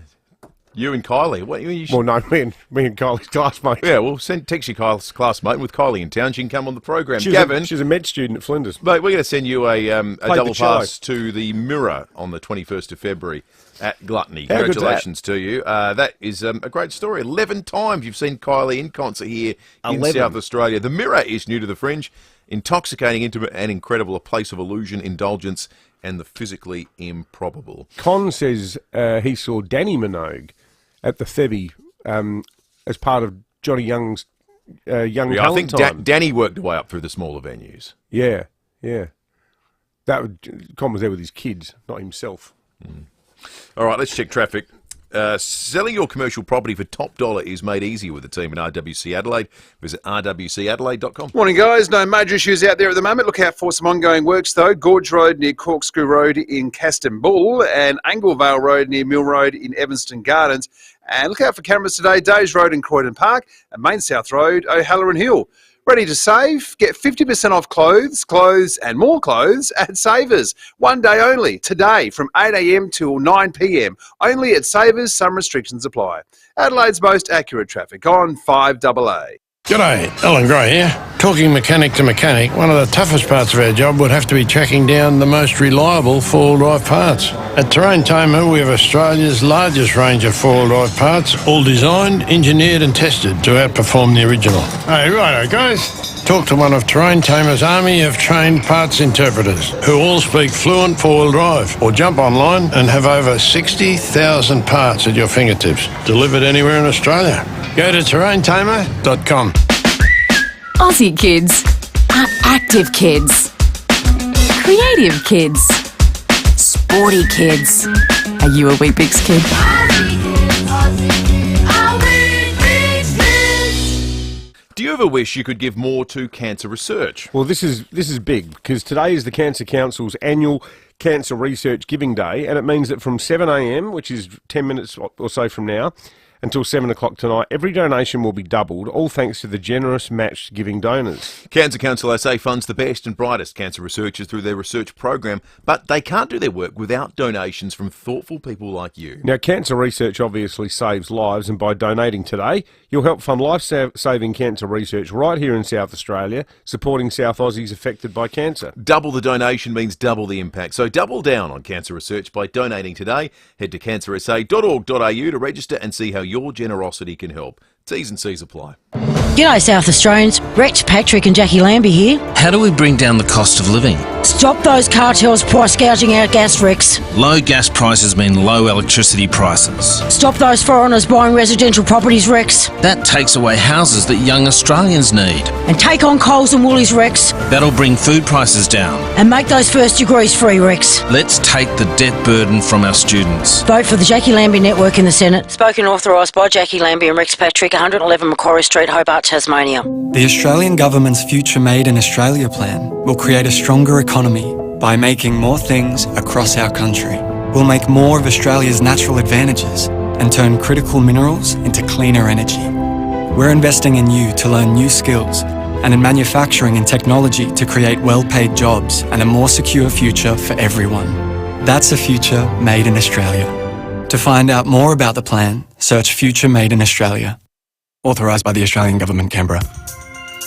You and Kylie. What, well, no, me and Kylie's classmate. Yeah, well, text your classmate, and with Kylie in town, she can come on the program. She's Gavin, she's a med student at Flinders. Mate, we're going to send you a double pass to the Mirror on the 21st of February at Gluttony. How Congratulations to you. That is a great story. 11 times you've seen Kylie in concert here in South Australia. The Mirror is new to the Fringe. Intoxicating, intimate and incredible, a place of illusion, indulgence and the physically improbable. Con says he saw Danny Minogue at the Thebby as part of Johnny Young's Young Talent I think Time. Danny worked his way up through the smaller venues. Yeah. Con was there with his kids, not himself. All right, let's check traffic. Selling your commercial property for top dollar is made easier with the team at RWC Adelaide. Visit rwcadelaide.com. Morning, guys. No major issues out there at the moment. Look out for some ongoing works, though. Gorge Road near Corkscrew Road in Caston Bull and Anglevale Road near Mill Road in Evanston Gardens. And look out for cameras today. Days Road in Croydon Park and Main South Road, O'Halloran Hill. Ready to save? Get 50% off clothes and more clothes at Savers. 1 day only, today from 8 a.m. till 9 p.m. Only at Savers, some restrictions apply. Adelaide's most accurate traffic on 5AA. G'day, Alan Gray here. Talking mechanic to mechanic, one of the toughest parts of our job would have to be tracking down the most reliable four-wheel drive parts. At Terrain Tamer, we have Australia's largest range of four-wheel drive parts, all designed, engineered and tested to outperform the original. Hey, righto guys. Talk to one of Terrain Tamer's army of trained parts interpreters who all speak fluent four-wheel drive, or jump online and have over 60,000 parts at your fingertips, delivered anywhere in Australia. Go to terraintamer.com. Aussie kids are active kids, creative kids, sporty kids. Are you a Weet-Bix kid? Do you ever wish you could give more to cancer research? Well, this is big because today is the Cancer Council's annual Cancer Research Giving Day, and it means that from 7 a.m, which is 10 minutes or so from now, until 7 o'clock tonight, every donation will be doubled, all thanks to the generous matched giving donors. Cancer Council SA funds the best and brightest cancer researchers through their research program, but they can't do their work without donations from thoughtful people like you. Now, cancer research obviously saves lives, and by donating today, you'll help fund life-saving cancer research right here in South Australia, supporting South Aussies affected by cancer. Double the donation means double the impact, so double down on cancer research by donating today. Head to cancersa.org.au to register and see how your generosity can help. T's and C's apply. G'day South Australians, Rex Patrick and Jackie Lambie here. How do we bring down the cost of living? Stop those cartels price gouging our gas, Rex. Low gas prices mean low electricity prices. Stop those foreigners buying residential properties, Rex. That takes away houses that young Australians need. And take on Coles and Woolies, Rex. That'll bring food prices down. And make those first degrees free, Rex. Let's take the debt burden from our students. Vote for the Jackie Lambie Network in the Senate. Spoken and authorised by Jackie Lambie and Rex Patrick, 111 Macquarie Street, Hobart, Tasmania. The Australian Government's Future Made in Australia plan will create a stronger economy by making more things across our country. We'll make more of Australia's natural advantages and turn critical minerals into cleaner energy. We're investing in you to learn new skills and in manufacturing and technology to create well-paid jobs and a more secure future for everyone. That's a future made in Australia. To find out more about the plan, search Future Made in Australia. Authorised by the Australian Government, Canberra.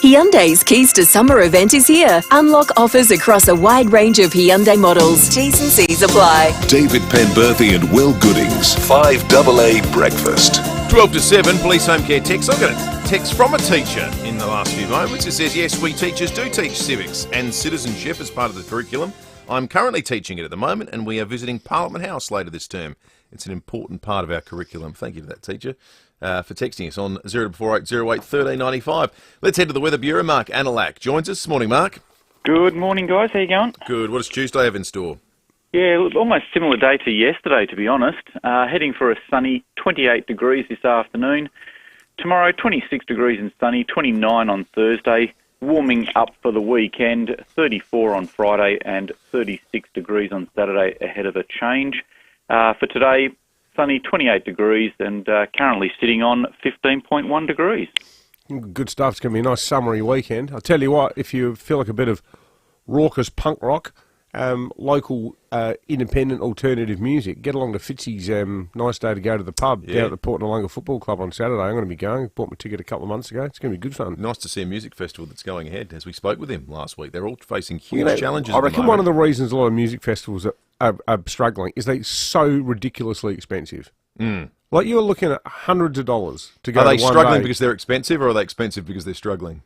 Hyundai's Keys to Summer event is here. Unlock offers across a wide range of Hyundai models. T's and C's apply. David Penberthy and Will Goodings, 5AA Breakfast. 12 to 7, Police Home Care text. I've got a text from a teacher in the last few moments. It says, yes, we teachers do teach civics and citizenship as part of the curriculum. I'm currently teaching it at the moment, and we are visiting Parliament House later this term. It's an important part of our curriculum. Thank you to that teacher for texting us on 0480 08 1395. Let's head to the Weather Bureau. Mark Anilak joins us. Morning, Mark. Good morning, guys. How you going? Good. What does Tuesday have in store? Yeah, almost similar day to yesterday, to be honest. Heading for a sunny 28 degrees this afternoon. Tomorrow, 26 degrees and sunny, 29 on Thursday. Warming up for the weekend, 34 on Friday and 36 degrees on Saturday ahead of a change. For today, sunny 28 degrees and currently sitting on 15.1 degrees. Good stuff. It's going to be a nice summery weekend. I'll tell you what, if you feel like a bit of raucous punk rock, local independent alternative music, get along to Fitzy's. Nice day to go to the pub down at the Port Noarlunga Football Club on Saturday. I'm going to be going. Bought my ticket a couple of months ago. It's going to be good fun. Nice to see a music festival that's going ahead, as we spoke with him last week. They're all facing huge challenges. I reckon one of the reasons a lot of music festivals are struggling is they're so ridiculously expensive. Like, you're looking at hundreds of dollars to go to one day. Are they struggling because they're expensive, or are they expensive because they're struggling?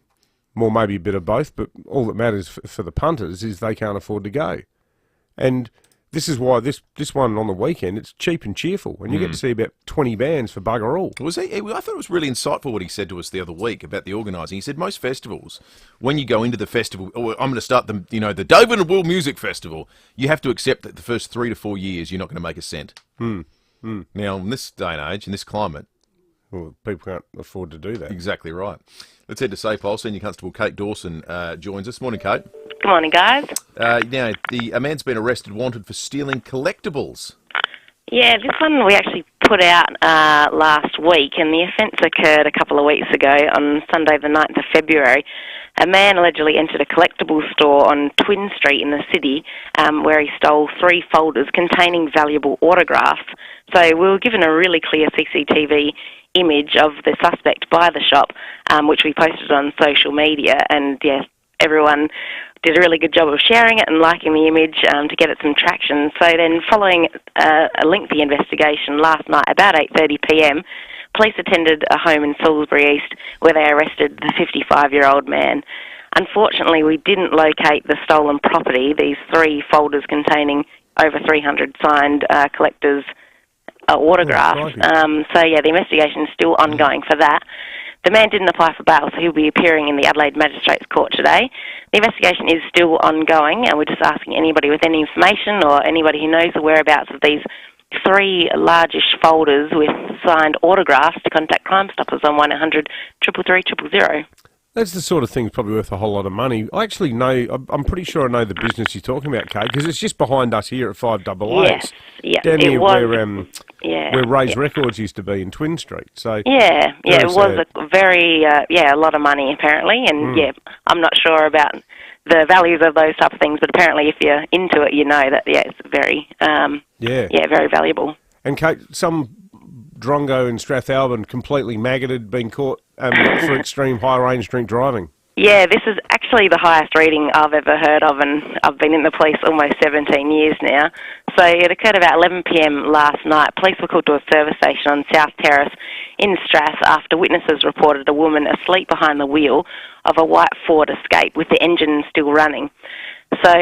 Well, maybe a bit of both, but all that matters for the punters is they can't afford to go. And this is why this one on the weekend, it's cheap and cheerful, and you get to see about 20 bands for bugger all. I thought it was really insightful what he said to us the other week about the organising. He said most festivals, when you go into the festival, I'm going to start the David and Will Music Festival, you have to accept that the first 3 to 4 years you're not going to make a cent. Now, in this day and age, in this climate, well, people can't afford to do that. Exactly right. Let's head to Safepole. Senior Constable Kate Dawson joins us. Morning, Kate. Good morning, guys. Now, a man's been arrested wanted for stealing collectibles. Yeah, this one we actually put out last week, and the offence occurred a couple of weeks ago on Sunday the 9th of February. A man allegedly entered a collectibles store on Twin Street in the city where he stole 3 folders containing valuable autographs. So we were given a really clear CCTV image of the suspect by the shop, which we posted on social media, and yes, everyone did a really good job of sharing it and liking the image to get it some traction. So then, following a lengthy investigation last night, about 8:30 p.m, police attended a home in Salisbury East where they arrested the 55-year-old man. Unfortunately, we didn't locate the stolen property, these 3 folders containing over 300 signed collectors' autographs. So, yeah, the investigation is still ongoing for that. The man didn't apply for bail, so he'll be appearing in the Adelaide Magistrates Court today. The investigation is still ongoing, and we're just asking anybody with any information or anybody who knows the whereabouts of these 3 largish folders with signed autographs to contact Crime Stoppers on 1-800 333 000. That's the sort of thing probably worth a whole lot of money. I actually know, I'm pretty sure I know the business you're talking about, Kate, because it's just behind us here at 5AA. Yes, yeah, down it here was, where Ray's Records used to be in Twin Street. So yeah, it was sad. a very, a lot of money apparently, and I'm not sure about the values of those type of things, but apparently if you're into it, you know that, it's very, very valuable. And Kate, some drongo in Strathalbyn completely maggoted, been caught for extreme high-range drink driving. Yeah, this is actually the highest reading I've ever heard of, and I've been in the police almost 17 years now. So it occurred about 11 p.m. last night. Police were called to a service station on South Terrace in Strath after witnesses reported a woman asleep behind the wheel of a white Ford Escape with the engine still running. So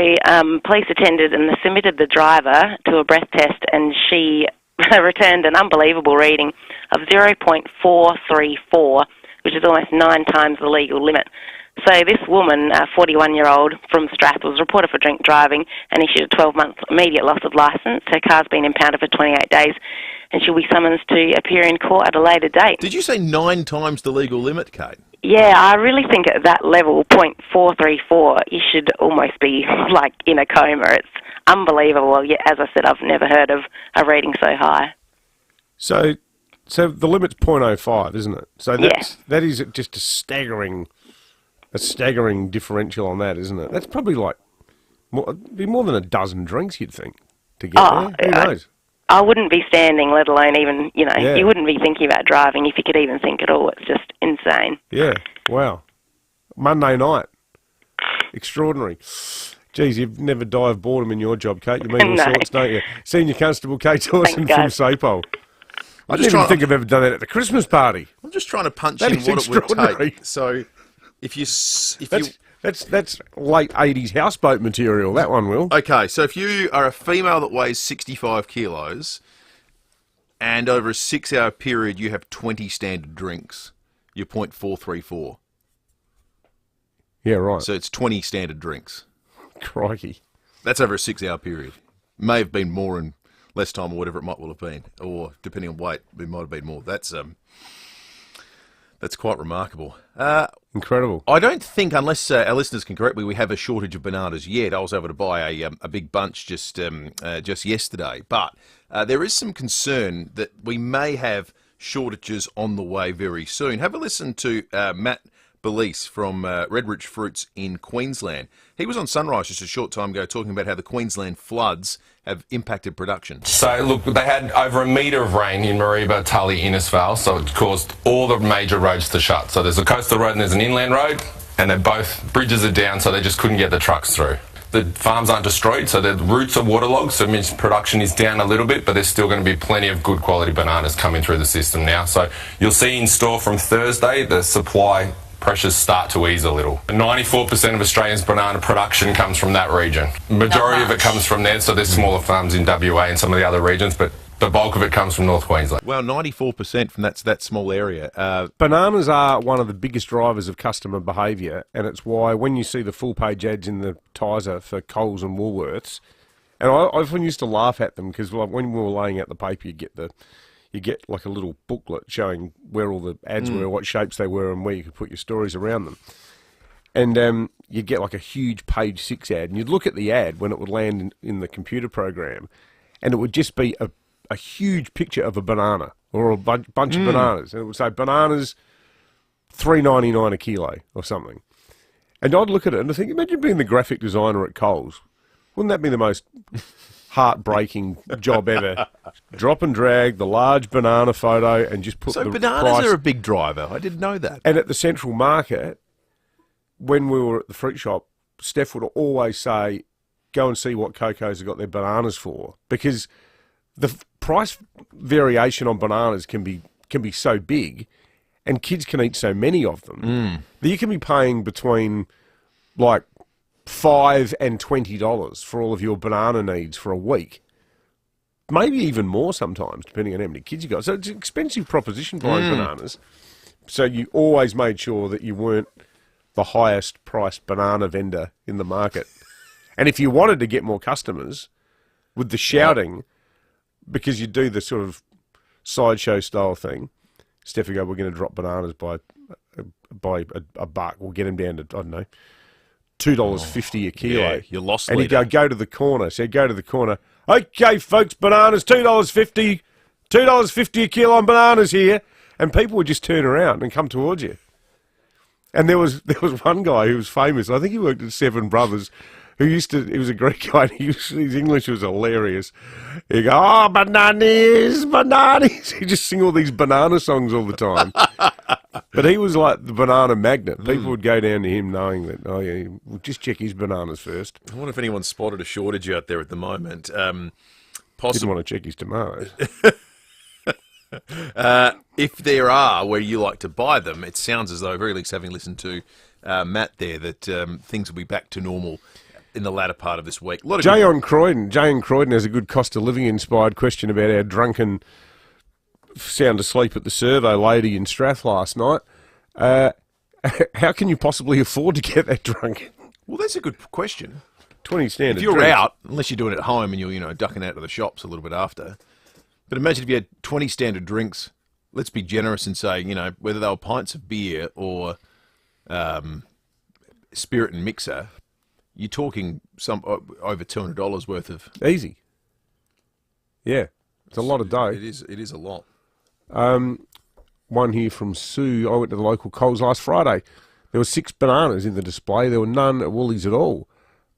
police attended and submitted the driver to a breath test, and she returned an unbelievable reading of 0.434, which is almost 9 times the legal limit. So this woman, a 41-year-old from Strath, was reported for drink driving and issued a 12-month immediate loss of licence. Her car's been impounded for 28 days and she'll be summoned to appear in court at a later date. Did you say 9 times the legal limit, Kate? Yeah, I really think at that level, 0.434, you should almost be like in a coma. It's unbelievable. Yeah, as I said, I've never heard of a reading so high. So the limit's 0.05, isn't it? So that is just a staggering differential on that, isn't it? That's probably like it'd be more than a dozen drinks, you'd think, to get there. Who knows? I wouldn't be standing, let alone even, you wouldn't be thinking about driving if you could even think at all. It's just insane. Yeah, wow. Monday night. Extraordinary. Geez, you've never die of boredom in your job, Kate. You mean all sorts, don't you? Senior Constable Kate Dawson from SAPOL. I didn't even think I've ever done that at the Christmas party. I'm just trying to punch in what it would take. So if you That's late 80s houseboat material, that one, Will. Okay, so if you are a female that weighs 65 kilos and over a 6-hour period you have 20 standard drinks, you're 0.434. Yeah, right. So it's 20 standard drinks. Crikey. That's over a 6-hour period. May have been more in less time or whatever it might well have been. Or depending on weight, it might have been more. That's quite remarkable. Incredible. I don't think, unless our listeners can correct me, we have a shortage of bananas yet. I was able to buy a big bunch just yesterday. But there is some concern that we may have shortages on the way very soon. Have a listen to Matt Belize from Redridge Fruits in Queensland. He was on Sunrise just a short time ago talking about how the Queensland floods have impacted production. So, look, they had over a metre of rain in Mareeba, Tully, Innisfail, so it caused all the major roads to shut. So there's a coastal road and there's an inland road, and they're both, bridges are down, so they just couldn't get the trucks through. The farms aren't destroyed, so the roots are waterlogged, so it means production is down a little bit, but there's still going to be plenty of good quality bananas coming through the system now. So you'll see in store from Thursday, the supply pressures start to ease a little. 94% of Australia's banana production comes from that region. Majority of it comes from there, so there's smaller farms in WA and some of the other regions, but the bulk of it comes from North Queensland. Well, 94% from that small area. Bananas are one of the biggest drivers of customer behaviour, and it's why when you see the full-page ads in the Tizer for Coles and Woolworths, and I often used to laugh at them because when we were laying out the paper, you get like a little booklet showing where all the ads were, what shapes they were, and where you could put your stories around them. And you'd get like a huge page 6 ad, and you'd look at the ad when it would land in the computer program, and it would just be a huge picture of a banana or a bunch of bananas. And it would say, bananas, $3.99 a kilo or something. And I'd look at it and I think, imagine being the graphic designer at Coles. Wouldn't that be the most heartbreaking job ever. Drop and drag the large banana photo and just put So the bananas price. are a big driver. I didn't know that. And at the Central Market, when we were at the fruit shop, Steph would always say, go and see what Coco's have got their bananas for, because the price variation on bananas can be so big, and kids can eat so many of them that you can be paying between like $5 and $20 for all of your banana needs for a week. Maybe even more sometimes, depending on how many kids you got. So it's an expensive proposition buying bananas. So you always made sure that you weren't the highest priced banana vendor in the market. And if you wanted to get more customers with the shouting, because you do the sort of sideshow style thing, Steph would go, we're going to drop bananas by a buck. We'll get them down to, I don't know, $2.50 a kilo. Yeah, you're lost and he'd leader. go to the corner. So he'd go to the corner. Okay, folks, bananas, $2.50. $2.50 a kilo on bananas here. And people would just turn around and come towards you. And there was one guy who was famous. I think he worked at Seven Brothers, he was a Greek guy, and his English was hilarious. He'd go, oh, bananas, bananas. He'd just sing all these banana songs all the time. But he was like the banana magnet. People would go down to him knowing that, oh, yeah, we'll just check his bananas first. I wonder if anyone's spotted a shortage out there at the moment. Didn't want to check his tomatoes. If there are where you like to buy them, it sounds as though, very least having listened to Matt there, that things will be back to normal in the latter part of this week. Jay in Croydon has a good cost of living inspired question about our drunken sound asleep at the servo lady in Strath last night. How can you possibly afford to get that drunk? Well, that's a good question. 20 standard. If you're drinks. out, unless you're doing it at home and you're ducking out to the shops a little bit after. But imagine if you had 20 standard drinks. Let's be generous and say, whether they were pints of beer or spirit and mixer, you're talking over $200 worth of... Easy. Yeah. It's a lot of dough. It is a lot. One here from Sue. I went to the local Coles last Friday. There were 6 bananas in the display. There were none at Woolies at all.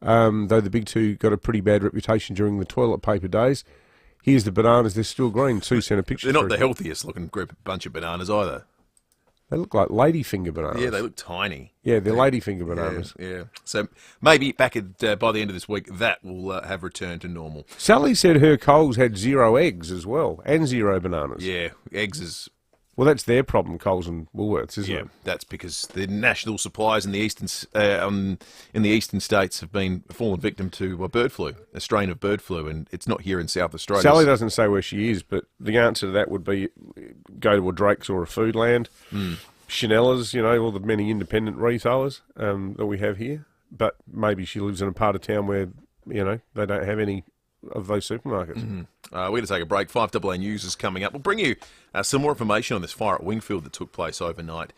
Though the big two got a pretty bad reputation during the toilet paper days. Here's the bananas. They're still green. Sue sent a picture. They're not the healthiest looking bunch of bananas either. They look like ladyfinger bananas. Yeah, they look tiny. Yeah, they're ladyfinger bananas. Yeah. So maybe by the end of this week, that will have returned to normal. Sally said her Coles had 0 eggs as well, and 0 bananas. Yeah, eggs is... Well, that's their problem, Coles and Woolworths, isn't it? That's because the national suppliers in the eastern states have been fallen victim to bird flu, a strain of bird flu, and it's not here in South Australia. Sally doesn't say where she is, but the answer to that would be go to a Drake's or a Foodland, Chanella's, all the many independent retailers that we have here. But maybe she lives in a part of town where, they don't have any of those supermarkets. We're going to take a break. 5AA News is coming up. We'll bring you some more information on this fire at Wingfield that took place overnight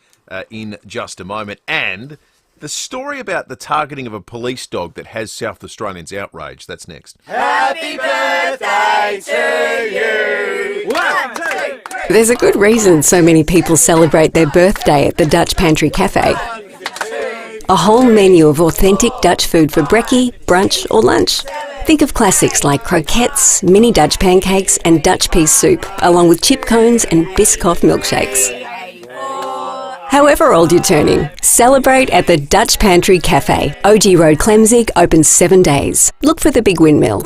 in just a moment. And the story about the targeting of a police dog that has South Australians outraged. That's next. Happy birthday to you! 1, 2, 3. There's a good reason so many people celebrate their birthday at the Dutch Pantry Cafe. A whole menu of authentic Dutch food for brekkie, brunch or lunch. Think of classics like croquettes, mini Dutch pancakes and Dutch pea soup, along with chip cones and Biscoff milkshakes. However old you're turning, celebrate at the Dutch Pantry Cafe. OG Road, Clemzig, open 7 days. Look for the big windmill.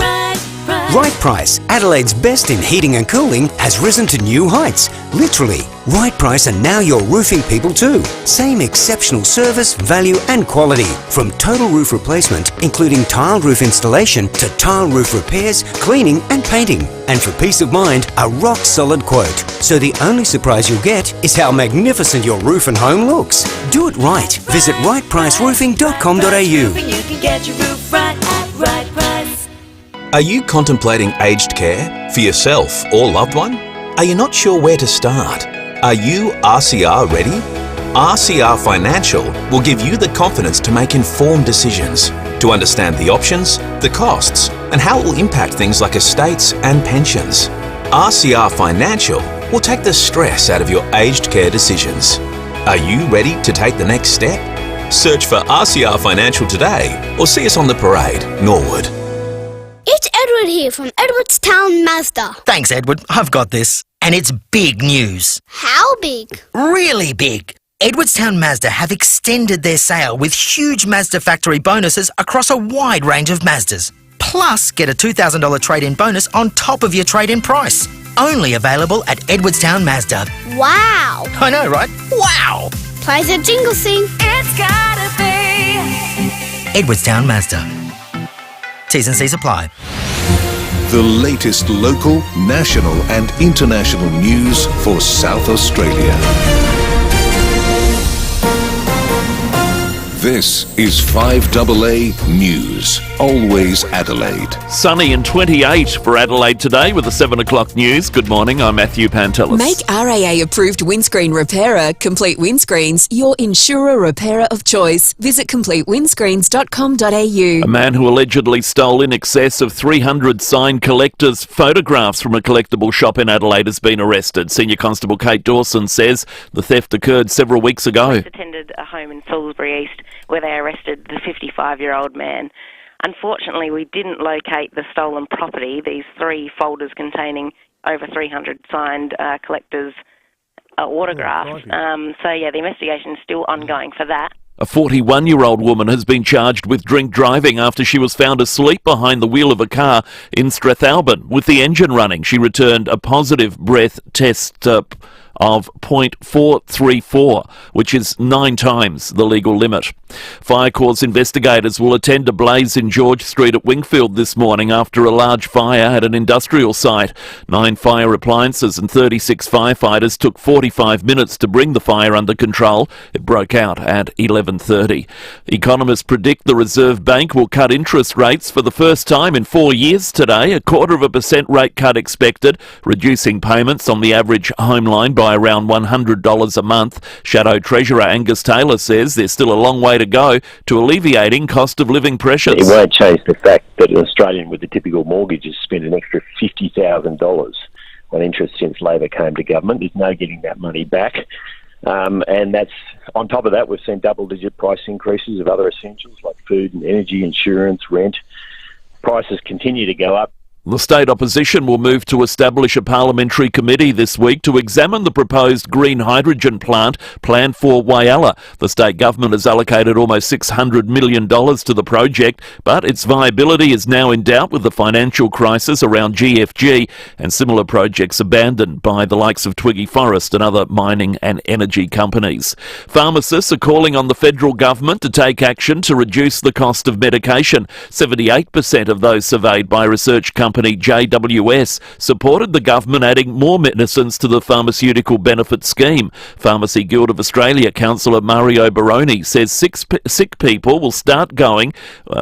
Right Price, Adelaide's best in heating and cooling, has risen to new heights. Literally, Right Price are now your roofing people too. Same exceptional service, value and quality. From total roof replacement, including tile roof installation, to tile roof repairs, cleaning and painting. And for peace of mind, a rock solid quote. So the only surprise you'll get is how magnificent your roof and home looks. Do it right. Visit rightpriceroofing.com.au. You can get your roof right at Right Price. Are you contemplating aged care for yourself or loved one? Are you not sure where to start? Are you RCR ready? RCR Financial will give you the confidence to make informed decisions, to understand the options, the costs, and how it will impact things like estates and pensions. RCR Financial will take the stress out of your aged care decisions. Are you ready to take the next step? Search for RCR Financial today or see us on the parade, Norwood. It's Edward Edward here from Edwardstown Mazda. Thanks, Edward. I've got this. And it's big news. How big? Really big. Edwardstown Mazda have extended their sale with huge Mazda factory bonuses across a wide range of Mazdas. Plus, get a $2,000 trade-in bonus on top of your trade-in price. Only available at Edwardstown Mazda. Wow. I know, right? Wow. Plays a jingle sing. It's gotta be Edwardstown Mazda. T's and C's apply. The latest local, national and international news for South Australia. This is 5AA News. Always Adelaide. Sunny and 28 for Adelaide today with the 7 o'clock news. Good morning, I'm Matthew Pantelis. Make RAA approved windscreen repairer Complete Windscreens your insurer repairer of choice. Visit completewindscreens.com.au. A man who allegedly stole in excess of 300 signed collectors' photographs from a collectible shop in Adelaide has been arrested. Senior Constable Kate Dawson says the theft occurred several weeks ago. Police attended a home in Salisbury East where they arrested the 55-year-old man. Unfortunately, we didn't locate the stolen property, these 3 folders containing over 300 signed collectors' autographs. The investigation is still ongoing for that. A 41-year-old woman has been charged with drink driving after she was found asleep behind the wheel of a car in Strathalbyn. With the engine running, she returned a positive breath test of 0.434, which is 9 times the legal limit. Fire Corps investigators will attend a blaze in George Street at Wingfield this morning after a large fire at an industrial site. 9 fire appliances and 36 firefighters took 45 minutes to bring the fire under control. It broke out at 11:30. Economists predict the Reserve Bank will cut interest rates for the first time in 4 years today. 0.25% rate cut expected, reducing payments on the average home line by around $100 a month. Shadow Treasurer Angus Taylor says there's still a long way to go to alleviating cost of living pressures. It won't change the fact that an Australian with a typical mortgage has spent an extra $50,000 on interest since Labor came to government. There's no getting that money back. And that's on top of that, we've seen double-digit price increases of other essentials like food and energy, insurance, rent. Prices continue to go up. The state opposition will move to establish a parliamentary committee this week to examine the proposed green hydrogen plant planned for Whyalla. The state government has allocated almost $600 million to the project, but its viability is now in doubt with the financial crisis around GFG and similar projects abandoned by the likes of Twiggy Forrest and other mining and energy companies. Pharmacists are calling on the federal government to take action to reduce the cost of medication. 78% of those surveyed by research company JWS supported the government adding more medicines to the pharmaceutical benefit scheme. Pharmacy Guild of Australia councillor Mario Baroni says sick people will start going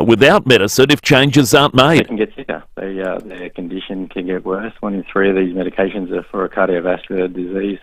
without medicine if changes aren't made. They can get sicker. Their condition can get worse. 1 in 3 of these medications are for a cardiovascular disease.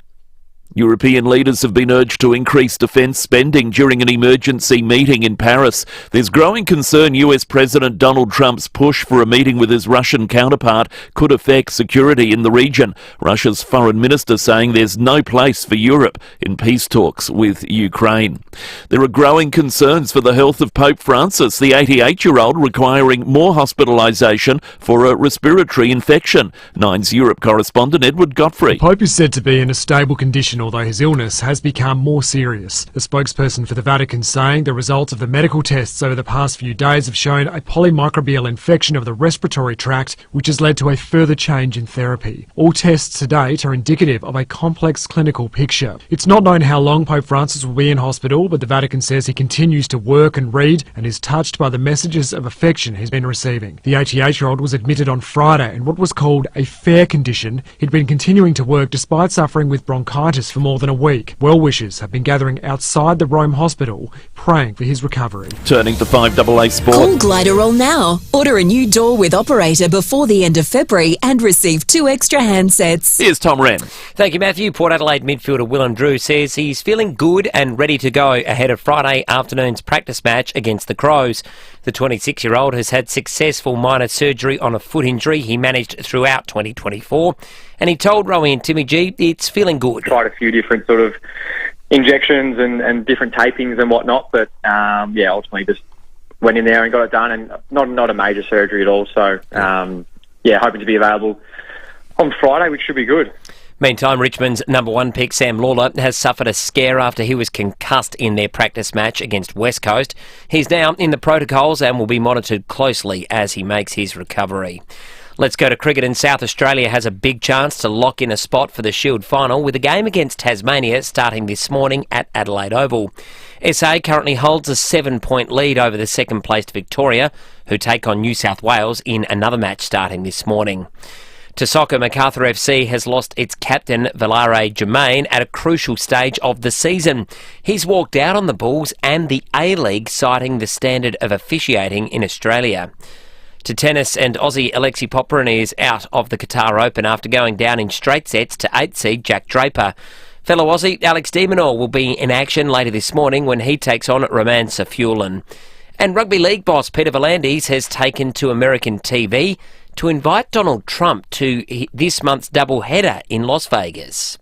European leaders have been urged to increase defence spending during an emergency meeting in Paris. There's growing concern US President Donald Trump's push for a meeting with his Russian counterpart could affect security in the region. Russia's foreign minister saying there's no place for Europe in peace talks with Ukraine. There are growing concerns for the health of Pope Francis, the 88-year-old requiring more hospitalisation for a respiratory infection. Nine's Europe correspondent Edward Godfrey. The Pope is said to be in a stable condition, although his illness has become more serious. A spokesperson for the Vatican saying the results of the medical tests over the past few days have shown a polymicrobial infection of the respiratory tract, which has led to a further change in therapy. All tests to date are indicative of a complex clinical picture. It's not known how long Pope Francis will be in hospital, but the Vatican says he continues to work and read and is touched by the messages of affection he's been receiving. The 88-year-old was admitted on Friday in what was called a fair condition. He'd been continuing to work despite suffering with bronchitis for more than a week. Well-wishers have been gathering outside the Rome hospital, praying for his recovery. Turning to 5AA Sport. Call Gliderol now. Order a new door with operator before the end of February and receive 2 extra handsets. Here's Tom Wren. Thank you, Matthew. Port Adelaide midfielder Willem Drew says he's feeling good and ready to go ahead of Friday afternoon's practice match against the Crows. The 26-year-old has had successful minor surgery on a foot injury he managed throughout 2024, and he told Rowie and Timmy G it's feeling good. Tried a few different sort of injections and different tapings and whatnot, but ultimately just went in there and got it done, and not a major surgery at all. So yeah, hoping to be available on Friday, which should be good. Meantime, Richmond's number 1 pick, Sam Lawler, has suffered a scare after he was concussed in their practice match against West Coast. He's now in the protocols and will be monitored closely as he makes his recovery. Let's go to cricket, and South Australia has a big chance to lock in a spot for the Shield final with a game against Tasmania starting this morning at Adelaide Oval. SA currently holds a 7-point lead over the second-placed Victoria, who take on New South Wales in another match starting this morning. To soccer, Macarthur FC has lost its captain, Valare Germain, at a crucial stage of the season. He's walked out on the Bulls and the A-League, citing the standard of officiating in Australia. To tennis, and Aussie Alexei Popyrin is out of the Qatar Open after going down in straight sets to 8th seed Jack Draper. Fellow Aussie Alex de Minaur will be in action later this morning when he takes on Roman Safiullin. And rugby league boss Peter V'landys has taken to American TV to invite Donald Trump to this month's double-header in Las Vegas.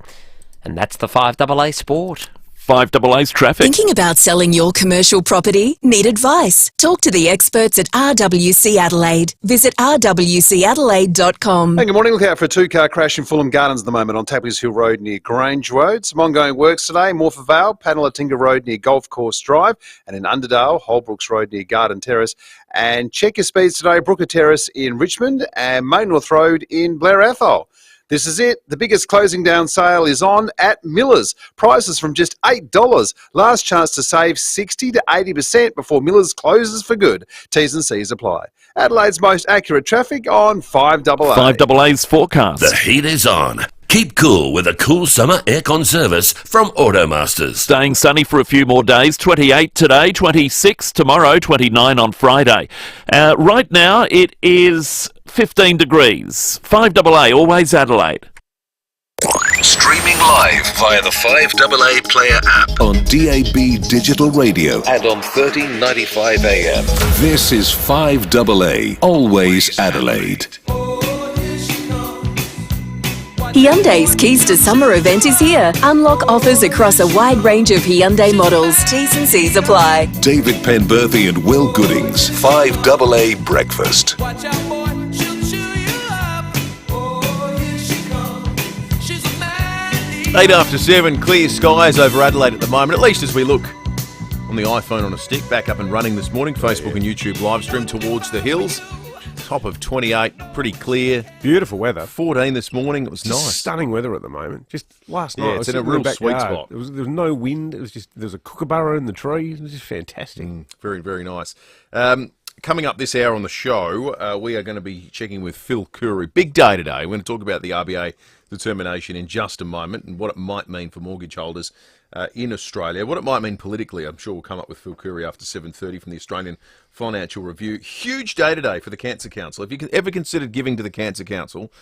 And that's the 5AA Sport. 5AA's traffic. Thinking about selling your commercial property? Need advice? Talk to the experts at RWC Adelaide. Visit rwcadelaide.com. Hey, good morning. Look out for a two-car crash in Fulham Gardens at the moment on Tapley's Hill Road near Grange Road. Some ongoing works today. Morpher Vale, Panalatinga Road near Golf Course Drive, and in Underdale, Holbrooks Road near Garden Terrace. And check your speeds today, Brooker Terrace in Richmond and Maynworth Road in Blair Athol. This is it. The biggest closing down sale is on at Miller's. Prices from just $8. Last chance to save 60 to 80% before Miller's closes for good. T's and C's apply. Adelaide's most accurate traffic on 5AA. 5AA's forecast. The heat is on. Keep cool with a cool summer aircon service from Automasters. Staying sunny for a few more days. 28 today, 26 tomorrow, 29 on Friday. Right now it is 15 degrees. 5AA, always Adelaide. Streaming live via the 5AA Player app on DAB Digital Radio and on 1395 AM. This is 5AA, always Adelaide. Hyundai's Keys to Summer event is here. Unlock offers across a wide range of Hyundai models. T's and C's apply. David Penberthy and Will Goodings, 5AA Breakfast. 7:08, clear skies over Adelaide at the moment, at least as we look on the iPhone on a stick. Back up and running this morning, Facebook and YouTube live stream towards the hills. Top of 28, pretty clear. Beautiful weather. 14 this morning, it was Just nice. stunning weather at the moment. Just last night, Yeah, I it's was in a sitting real the sweet backyard. spot. There was no wind. It was just, there was a kookaburra in the trees. It was just fantastic. Very, very nice. Coming up this hour on the show, we are going to be checking with Phil Curry. Big day today. We're going to talk about the RBA determination in just a moment and what it might mean for mortgage holders in Australia. What it might mean politically, I'm sure we'll come up with Phil Curry after 7:30 from the Australian Financial Review. Huge day today for the Cancer Council. If you ever considered giving to the Cancer Council,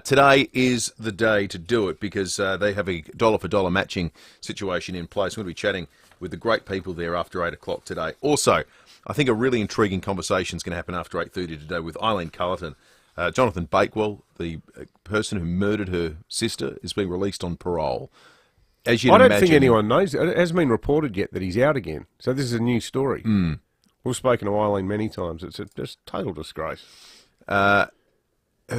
today is the day to do it because they have a dollar-for-dollar matching situation in place. We're going to be chatting with the great people there after 8 o'clock today. Also, I think a really intriguing conversation is going to happen after 8:30 today with Eileen Cullerton. Jonathan Bakewell, the person who murdered her sister, is being released on parole. As you'd I don't imagine, think anyone knows. It hasn't been reported yet that he's out again. So this is a new story. We've spoken to Eileen many times. It's just total disgrace. Her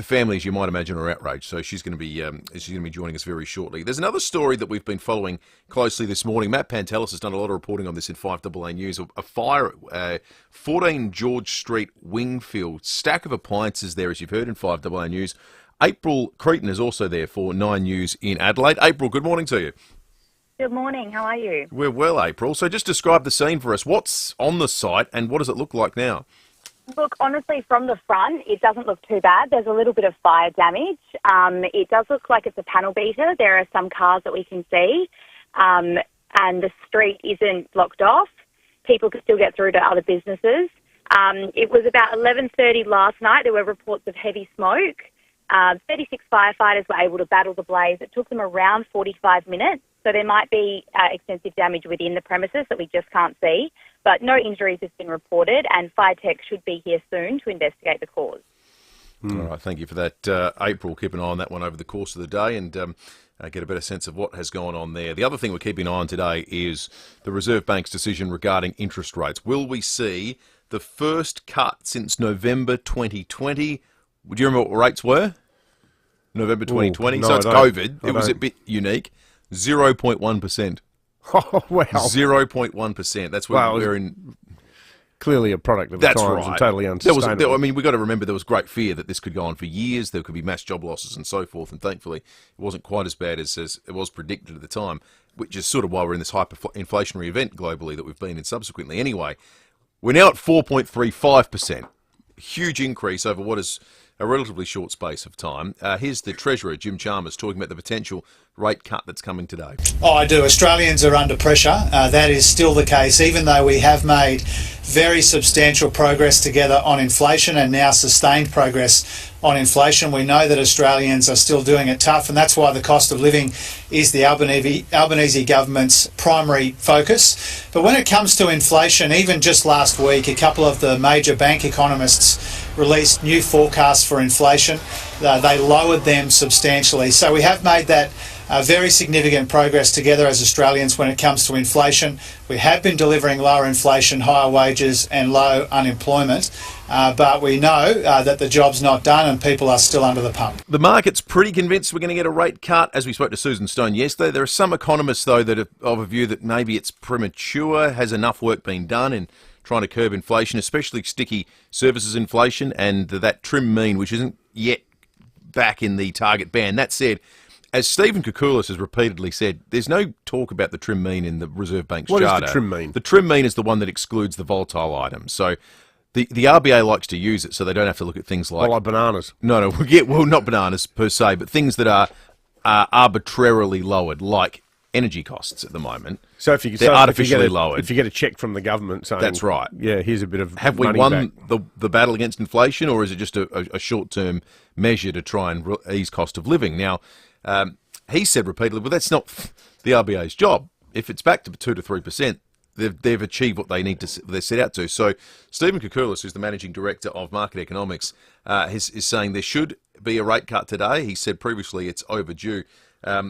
family, as you might imagine, are outraged. So she's going to be joining us very shortly. There's another story that we've been following closely this morning. Matt Pantelis has done a lot of reporting on this in 5AA News. A fire at 14 George Street, Wingfield. Stack of appliances there, as you've heard in 5AA News. April Cretan is also there for 9 News in Adelaide. April, good morning to you. Good morning. How are you? We're well, April. So just describe the scene for us. What's on the site and what does it look like now? Look, honestly, from the front, it doesn't look too bad. There's a little bit of fire damage. It does look like it's a panel beater. There are some cars that we can see, and the street isn't blocked off. People can still get through to other businesses. It was about 11:30 last night. There were reports of heavy smoke. 36 firefighters were able to battle the blaze. It took them around 45 minutes. So there might be extensive damage within the premises that we just can't see, but no injuries have been reported, and Fire Tech should be here soon to investigate the cause. All right, thank you for that, April. Keep an eye on that one over the course of the day and get a better sense of what has gone on there. The other thing we're keeping an eye on today is the Reserve Bank's decision regarding interest rates. Will we see the first cut since November 2020? Would you remember what rates were? November 2020. no, So it's I don't. COVID. I It was a don't. bit unique. 0.1%. Oh, wow. 0.1%. That's where Well, we're in. Clearly a product of the That's times right. and totally unsustainable. I mean, we've got to remember there was great fear that this could go on for years. There could be mass job losses and so forth. And thankfully, it wasn't quite as bad as it was predicted at the time, which is sort of why we're in this hyperinflationary event globally that we've been in subsequently. Anyway, we're now at 4.35%. Huge increase over what is a relatively short space of time. Here's the Treasurer, Jim Chalmers, talking about the potential rate cut that's coming today. Oh, I do. Australians are under pressure. That is still the case, even though we have made very substantial progress together on inflation and now sustained progress on inflation. We know that Australians are still doing it tough, and that's why the cost of living is the Albanese government's primary focus. But when it comes to inflation, even just last week, a couple of the major bank economists released new forecasts for inflation. They lowered them substantially. So we have made that very significant progress together as Australians when it comes to inflation. We have been delivering lower inflation, higher wages and low unemployment, but we know that the job's not done and people are still under the pump. The market's pretty convinced we're going to get a rate cut. As we spoke to Susan Stone yesterday, there are some economists, though, that are of a view that maybe it's premature. Has enough work been done in trying to curb inflation, especially sticky services inflation and that trim mean, which isn't yet back in the target band. That said, as Stephen Koukoulas has repeatedly said, there's no talk about the trim mean in the Reserve Bank's charter. What is the trim mean? The trim mean is the one that excludes the volatile items. So the RBA likes to use it so they don't have to look at things like... like bananas. No, well, not bananas per se, but things that are arbitrarily lowered, like energy costs at the moment. So if you they're artificially lowered. If you get a check from the government saying... That's right. Yeah, here's a bit of Have we money won back. the battle against inflation, or is it just a short-term measure to try and ease cost of living? Now, he said repeatedly, well, that's not the RBA's job. If it's back to 2 to 3%, they've achieved what they need to. They're set out to. So Stephen Koukoulas, who's the managing director of Market Economics, is saying there should be a rate cut today. He said previously it's overdue.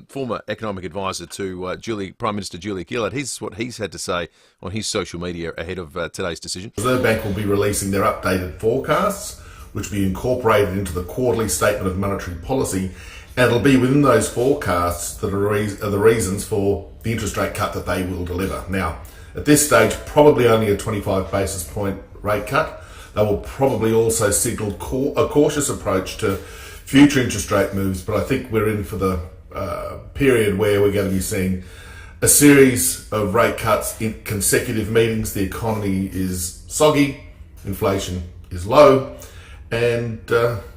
Former economic advisor to Prime Minister Julia Gillard. Here's what he's had to say on his social media ahead of today's decision. The Reserve Bank will be releasing their updated forecasts, which will be incorporated into the quarterly statement of monetary policy, and it'll be within those forecasts that are the reasons for the interest rate cut that they will deliver. Now, at this stage, probably only a 25 basis point rate cut. They will probably also signal a cautious approach to future interest rate moves, but I think we're in for the period where we're going to be seeing a series of rate cuts in consecutive meetings. The economy is soggy, inflation is low, and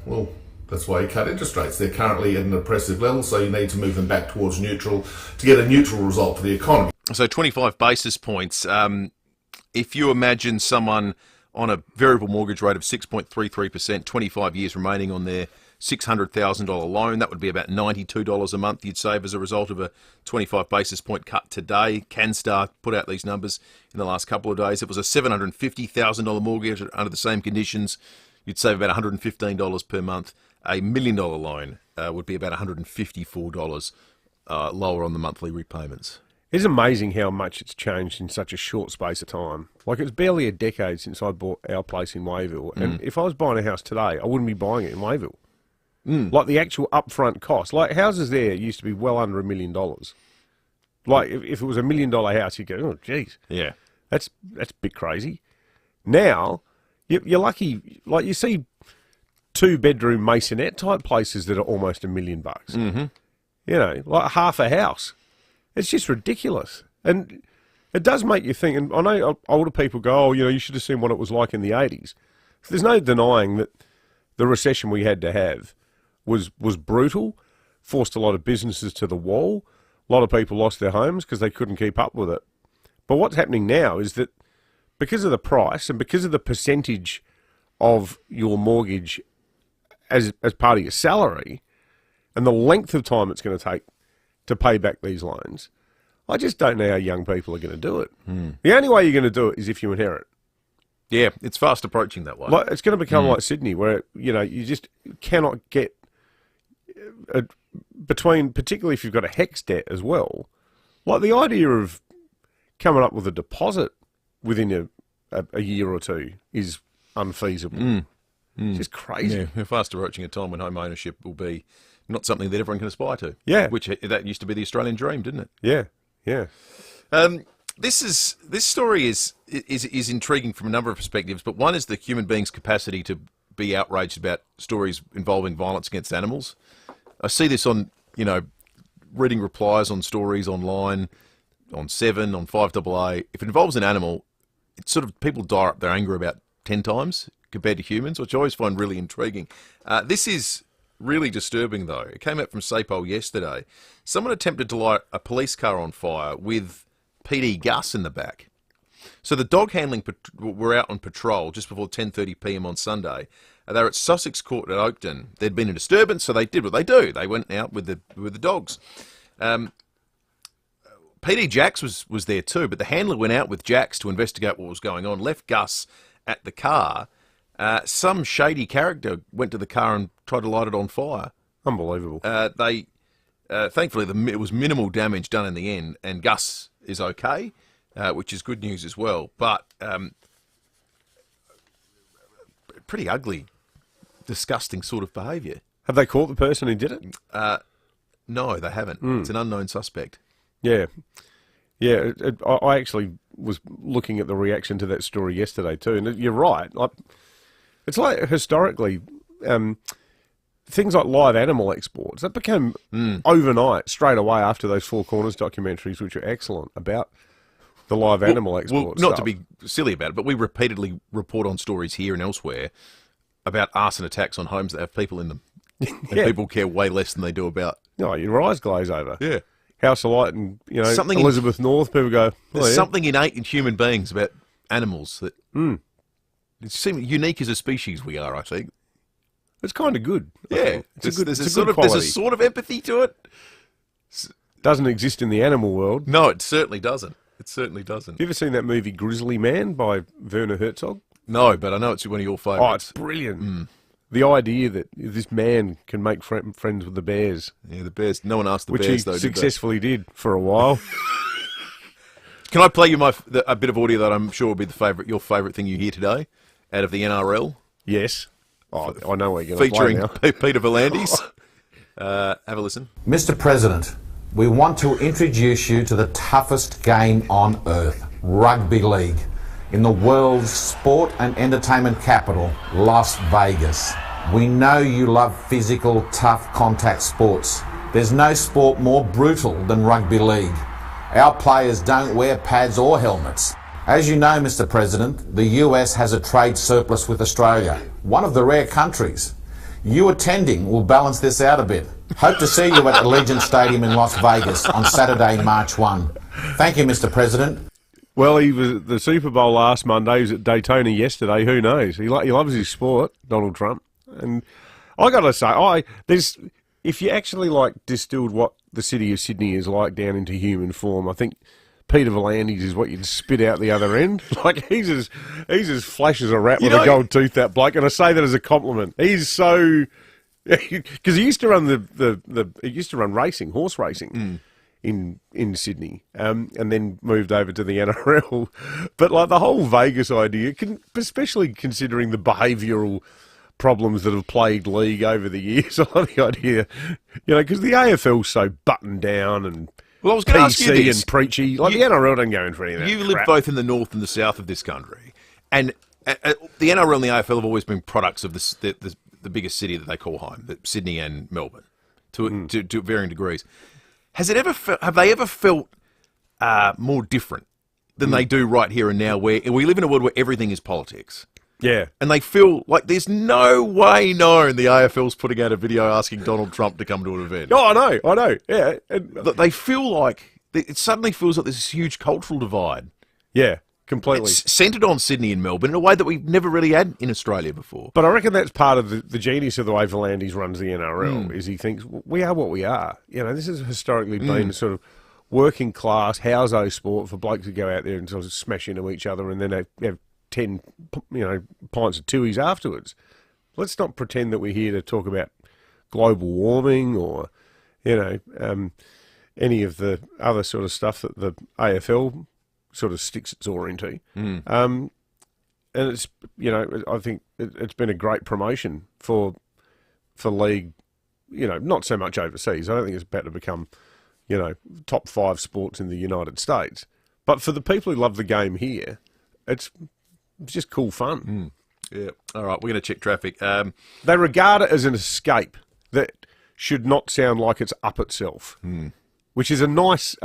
well, that's why you cut interest rates. They're currently at an oppressive level, so you need to move them back towards neutral to get a neutral result for the economy. So 25 basis points. If you imagine someone on a variable mortgage rate of 6.33%, 25 years remaining on their $600,000 loan, that would be about $92 a month you'd save as a result of a 25 basis point cut today. CanStar put out these numbers in the last couple of days. It was a $750,000 mortgage under the same conditions. You'd save about $115 per month. A $1 million loan would be about $154 lower on the monthly repayments. It's amazing how much it's changed in such a short space of time. Like, it's barely a decade since I bought our place in Wayville, and if I was buying a house today, I wouldn't be buying it in Wayville. Like, the actual upfront cost. Like, houses there used to be well under $1 million. Like, if it was $1 million house, you'd go, oh, geez. Yeah. That's a bit crazy. Now, you're lucky. Like, you see 2-bedroom masonette type places that are almost $1 million. Mm-hmm. You know, like half a house. It's just ridiculous. And it does make you think, and I know older people go, oh, you know, you should have seen what it was like in the 80s. There's no denying that the recession we had to have was brutal, forced a lot of businesses to the wall. A lot of people lost their homes because they couldn't keep up with it. But what's happening now is that because of the price and because of the percentage of your mortgage as part of your salary and the length of time it's going to take to pay back these loans, I just don't know how young people are going to do it. The only way you're going to do it is if you inherit. Yeah, it's fast approaching that way. Like, it's going to become like Sydney, where, you know, you just cannot get between, particularly if you've got a HEX debt as well. Like, the idea of coming up with a deposit within a year or two is unfeasible. It's just crazy. Yeah, we're fast approaching a time when home ownership will be not something that everyone can aspire to. Yeah. Which that used to be the Australian dream, didn't it? Yeah, yeah. This story is intriguing from a number of perspectives, but one is the human being's capacity to be outraged about stories involving violence against animals. I see this on, reading replies on stories online, on 7, on 5AA. If it involves an animal, it's sort of people dire up their anger about 10 times compared to humans, which I always find really intriguing. This is really disturbing, though. It came out from SAPOL yesterday. Someone attempted to light a police car on fire with PD Gus in the back. So the dog handling were out on patrol just before 10:30 p.m. on Sunday. They were at Sussex Court at Oakton. There'd been a disturbance, so they did what they do. They went out with the dogs. PD Jax was there too, but the handler went out with Jax to investigate what was going on, left Gus at the car. Some shady character went to the car and tried to light it on fire. Unbelievable. Thankfully, it was minimal damage done in the end, and Gus is okay, which is good news as well. But pretty ugly, disgusting sort of behaviour. Have they caught the person who did it? No, they haven't. It's an unknown suspect. Yeah. Yeah, I actually was looking at the reaction to that story yesterday too, and you're right. It's like historically, things like live animal exports, that became overnight, straight away after those Four Corners documentaries, which are excellent, about the live animal exports. Not to be silly about it, but we repeatedly report on stories here and elsewhere about arson attacks on homes that have people in them. And people care way less than they do about... No, your eyes glaze over. Yeah. House of Light and, Elizabeth North, people go... There's something innate in human beings about animals that... seem unique as a species we are, I think. It's kind of good. Yeah. There's a sort of empathy to it. Doesn't exist in the animal world. No, it certainly doesn't. It certainly doesn't. Have you ever seen that movie Grizzly Man by Werner Herzog? No, but I know it's one of your favourites. Oh, it's brilliant. The idea that this man can make friends with the bears. Yeah, the bears. No one asked the which bears, he though, successfully did for a while. Can I play you a bit of audio that I'm sure will be your favourite thing you hear today out of the NRL? Yes. Oh, I know what you're going to play now. Featuring Peter V'landys. Have a listen. Mr. President, we want to introduce you to the toughest game on earth, rugby league, in the world's sport and entertainment capital, Las Vegas. We know you love physical, tough contact sports. There's no sport more brutal than rugby league. Our players don't wear pads or helmets. As you know, Mr. President, the US has a trade surplus with Australia, one of the rare countries. You attending will balance this out a bit. Hope to see you at Allegiant Stadium in Las Vegas on Saturday, March 1. Thank you, Mr. President. Well, he was at the Super Bowl last Monday. He was at Daytona yesterday. Who knows? He loves his sport, Donald Trump. And I got to say, if you actually distilled what the city of Sydney is like down into human form, I think Peter V'landys is what you'd spit out the other end. He's as flash as a rat with a gold tooth, that bloke. And I say that as a compliment. He's so, because he used to run horse racing. In Sydney, and then moved over to the NRL. But the whole Vegas idea, especially considering the behavioural problems that have plagued league over the years, I love the idea, because the AFL's so buttoned down and I was going to ask you this. and preachy. The NRL don't go in for any of that You live crap. both in the north and the south of this country, and the NRL and the AFL have always been products of the biggest city that they call home, Sydney and Melbourne, to varying degrees. Have they ever felt more different than they do right here and now, where we live in a world where everything is politics? Yeah. And they feel like there's no way known the AFL's putting out a video asking Donald Trump to come to an event. Oh, I know. Yeah. They feel like, it suddenly feels like there's this huge cultural divide. Yeah, completely. It's centred on Sydney and Melbourne in a way that we've never really had in Australia before. But I reckon that's part of the genius of the way V'landys runs the NRL, is he thinks, we are what we are. This has historically been a sort of working class, househo sport for blokes to go out there and sort of smash into each other and then have 10, pints of twoies afterwards. Let's not pretend that we're here to talk about global warming or, any of the other sort of stuff that the AFL sort of sticks its oar into. it's, I think it's been a great promotion for league, not so much overseas. I don't think it's about to become, top 5 sports in the United States. But for the people who love the game here, it's just cool fun. Yeah. All right, we're going to check traffic. They regard it as an escape that should not sound like it's up itself, which is a nice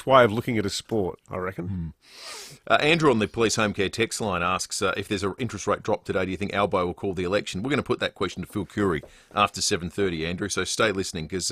way of looking at a sport, I reckon. Andrew on the Police Home Care text line asks if there's an interest rate drop today, do you think Albo will call the election? We're going to put that question to Phil Curry after 7:30, Andrew, so stay listening because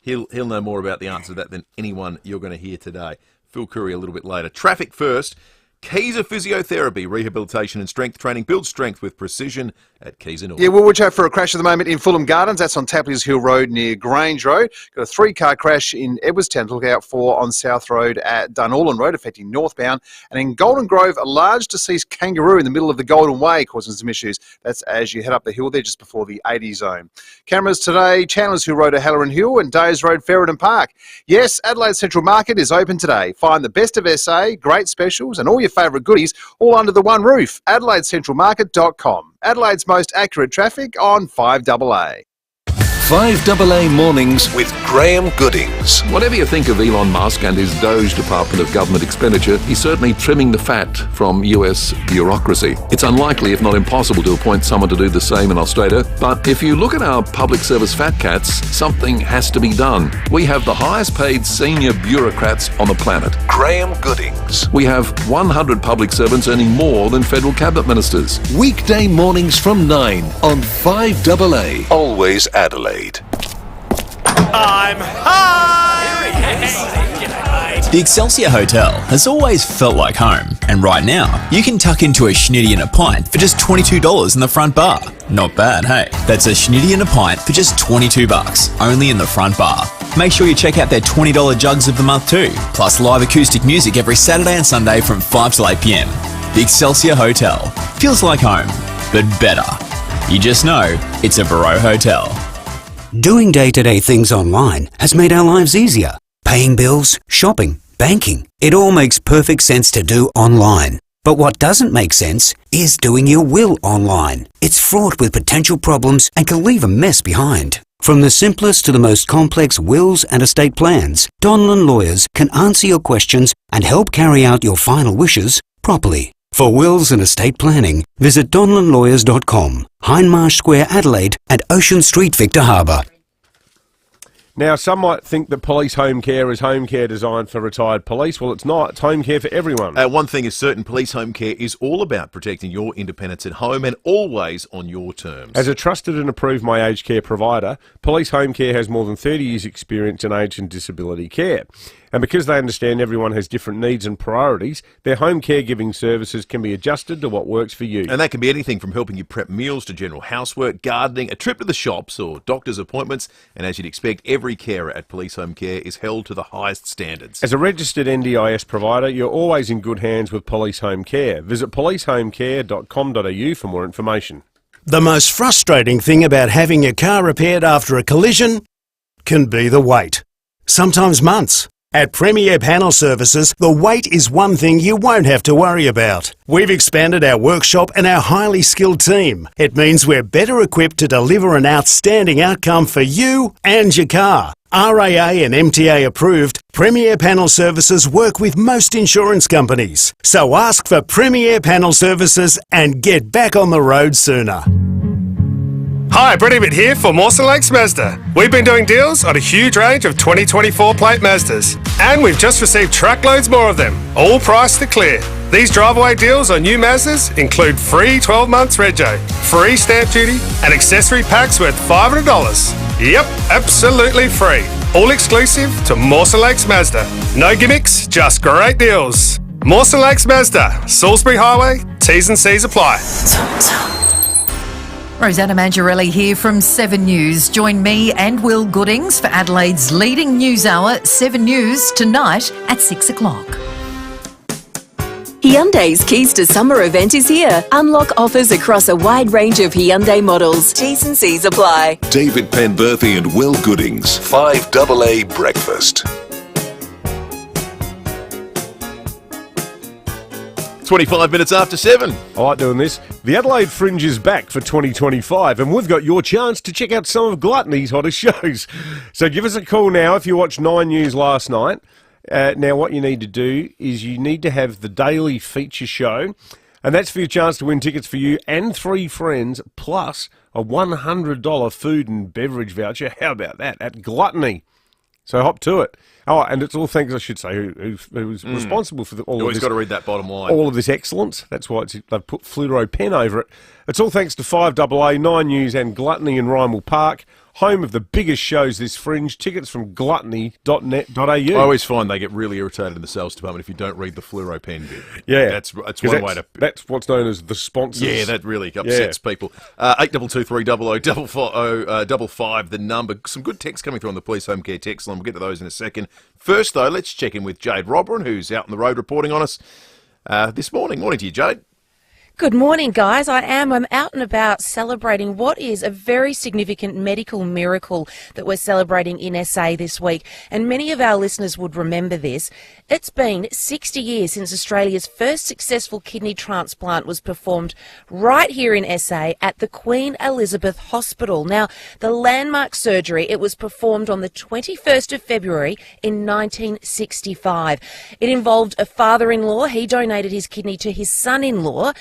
he'll know more about the answer to that than anyone you're going to hear today. Phil Curry a little bit later. Traffic first. Keys of Physiotherapy, Rehabilitation and Strength Training. Build strength with precision at Keys and All. Yeah, we'll watch out for a crash at the moment in Fulham Gardens. That's on Tapley's Hill Road near Grange Road. Got a 3-car crash in Edwardstown to look out for on South Road at Dunallen Road, affecting northbound. And in Golden Grove, a large deceased kangaroo in the middle of the Golden Way causing some issues. That's as you head up the hill there just before the 80 zone. Cameras today, Chandler's Hill Road at Halloran Hill and Days Road, Ferryden Park. Yes, Adelaide Central Market is open today. Find the best of SA, great specials and all your favourite goodies all under the one roof. AdelaideCentralMarket.com. Adelaide's most accurate traffic on 5AA. 5AA Mornings with Graham Goodings. Whatever you think of Elon Musk and his Doge Department of Government Expenditure, he's certainly trimming the fat from US bureaucracy. It's unlikely, if not impossible, to appoint someone to do the same in Australia, but if you look at our public service fat cats, something has to be done. We have the highest paid senior bureaucrats on the planet. Graham Goodings. We have 100 public servants earning more than federal cabinet ministers. Weekday mornings from 9 on 5AA. Always Adelaide. I'm high! The Excelsior Hotel has always felt like home, and right now, you can tuck into a schnitty and a pint for just $22 in the front bar. Not bad, hey? That's a schnitty and a pint for just $22, only in the front bar. Make sure you check out their $20 jugs of the month too, plus live acoustic music every Saturday and Sunday from 5 till 8 p.m. The Excelsior Hotel. Feels like home, but better. You just know it's a Barreau Hotel. Doing day-to-day things online has made our lives easier. Paying bills, shopping, banking. It all makes perfect sense to do online. But what doesn't make sense is doing your will online. It's fraught with potential problems and can leave a mess behind. From the simplest to the most complex wills and estate plans, Donlan Lawyers can answer your questions and help carry out your final wishes properly. For wills and estate planning, visit donlanlawyers.com, Hindmarsh Square, Adelaide, and Ocean Street, Victor Harbour. Now, some might think that police home care is home care designed for retired police. Well, it's not. It's home care for everyone. One thing is certain, police home care is all about protecting your independence at home and always on your terms. As a trusted and approved My Aged Care provider, Police Home Care has more than 30 years' experience in aged and disability care. And because they understand everyone has different needs and priorities, their home caregiving services can be adjusted to what works for you. And that can be anything from helping you prep meals to general housework, gardening, a trip to the shops or doctor's appointments. And as you'd expect, every carer at Police Home Care is held to the highest standards. As a registered NDIS provider, you're always in good hands with Police Home Care. Visit policehomecare.com.au for more information. The most frustrating thing about having your car repaired after a collision can be the wait. Sometimes months. At FIVEAA Panel Services, the wait is one thing you won't have to worry about. We've expanded our workshop and our highly skilled team. It means we're better equipped to deliver an outstanding outcome for you and your car. RAA and MTA approved, FIVEAA Panel Services work with most insurance companies. So ask for FIVEAA Panel Services and get back on the road sooner. Hi, Brett Ebbett here for Mawson Lakes Mazda. We've been doing deals on a huge range of 2024 plate Mazdas, and we've just received truckloads more of them, all priced to clear. These drive-away deals on new Mazdas include free 12 months rego, free stamp duty, and accessory packs worth $500. Yep, absolutely free. All exclusive to Mawson Lakes Mazda. No gimmicks, just great deals. Mawson Lakes Mazda, Salisbury Highway, T's and C's apply. Rosanna Mangiarelli here from 7 News. Join me and Will Goodings for Adelaide's leading news hour, 7 News, tonight at 6 o'clock. Hyundai's Keys to Summer event is here. Unlock offers across a wide range of Hyundai models. T's and C's apply. David Penberthy and Will Goodings, 5AA Breakfast. 25 minutes after 7. I like doing this. The Adelaide Fringe is back for 2025, and we've got your chance to check out some of Gluttony's hottest shows. So give us a call now if you watched 9 News last night. Now, what you need to do is you need to have the daily feature show, and that's for your chance to win tickets for you and 3 friends, plus a $100 food and beverage voucher. How about that? At Gluttony. So hop to it. Oh, and it's all thanks, I should say, who's responsible for all of this. You always got to read that bottom line. All of this excellence. That's why they've put fluoro pen over it. It's all thanks to 5AA, 9 News and Gluttony in Rymel Park, home of the biggest shows this Fringe. Tickets from gluttony.net.au. I always find they get really irritated in the sales department if you don't read the fluoro pen bit. Yeah. That's one way to... That's what's known as the sponsors. Yeah, that really upsets people. 82230055, the number. Some good text coming through on the Police Home Care text line. We'll get to those in a second. First, though, let's check in with Jade Robran, who's out on the road reporting on us this morning. Morning to you, Jade. Good morning, guys. I'm out and about celebrating what is a very significant medical miracle that we're celebrating in SA this week. And many of our listeners would remember this. It's been 60 years since Australia's first successful kidney transplant was performed right here in SA at the Queen Elizabeth Hospital. Now, the landmark surgery, it was performed on the 21st of February in 1965. It involved a father-in-law. He donated his kidney to his son-in-law,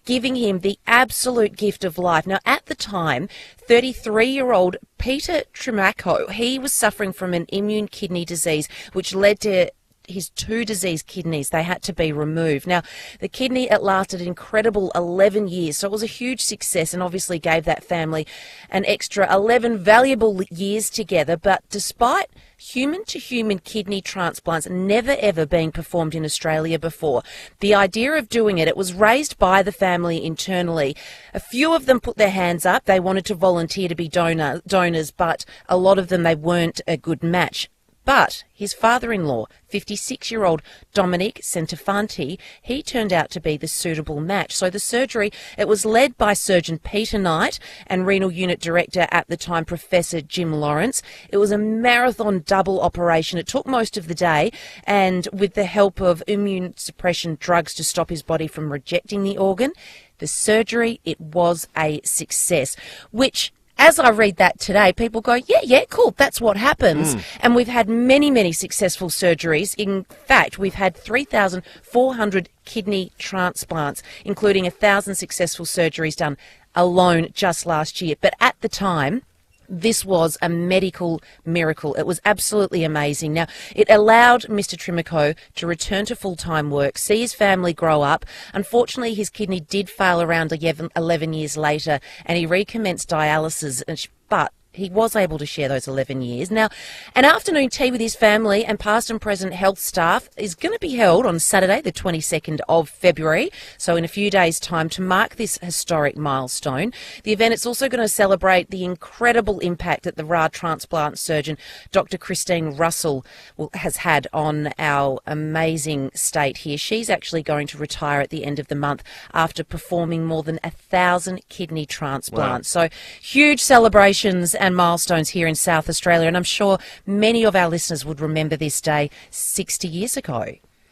giving him the absolute gift of life. Now, at the time, 33-year-old Peter Trimaco, he was suffering from an immune kidney disease, which led to his 2 diseased kidneys. They had to be removed. Now, the kidney, it lasted an incredible 11 years, so it was a huge success and obviously gave that family an extra 11 valuable years together. But despite human-to-human kidney transplants never ever being performed in Australia before, the idea of doing it was raised by the family internally. A few of them put their hands up. They wanted to volunteer to be donors, but a lot of them, they weren't a good match. But his father-in-law, 56-year-old Dominic Centofanti, he turned out to be the suitable match. So the surgery, it was led by Surgeon Peter Knight and Renal Unit Director at the time, Professor Jim Lawrence. It was a marathon double operation. It took most of the day, and with the help of immune suppression drugs to stop his body from rejecting the organ, the surgery, it was a success, which... as I read that today, people go, yeah, cool, that's what happens. And we've had many, many successful surgeries. In fact, we've had 3,400 kidney transplants, including 1,000 successful surgeries done alone just last year. But at the time, this was a medical miracle. It was absolutely amazing. Now, it allowed Mr. Trimaco to return to full-time work, see his family grow up. Unfortunately, his kidney did fail around 11 years later, and he recommenced dialysis, but he was able to share those 11 years. Now, an afternoon tea with his family and past and present health staff is going to be held on Saturday, the 22nd of February, so in a few days' time, to mark this historic milestone. The event is also going to celebrate the incredible impact that the RA transplant surgeon, Dr. Christine Russell, has had on our amazing state here. She's actually going to retire at the end of the month after performing more than 1,000 kidney transplants. Wow. So huge celebrations and milestones here in South Australia, and I'm sure many of our listeners would remember this day 60 years ago.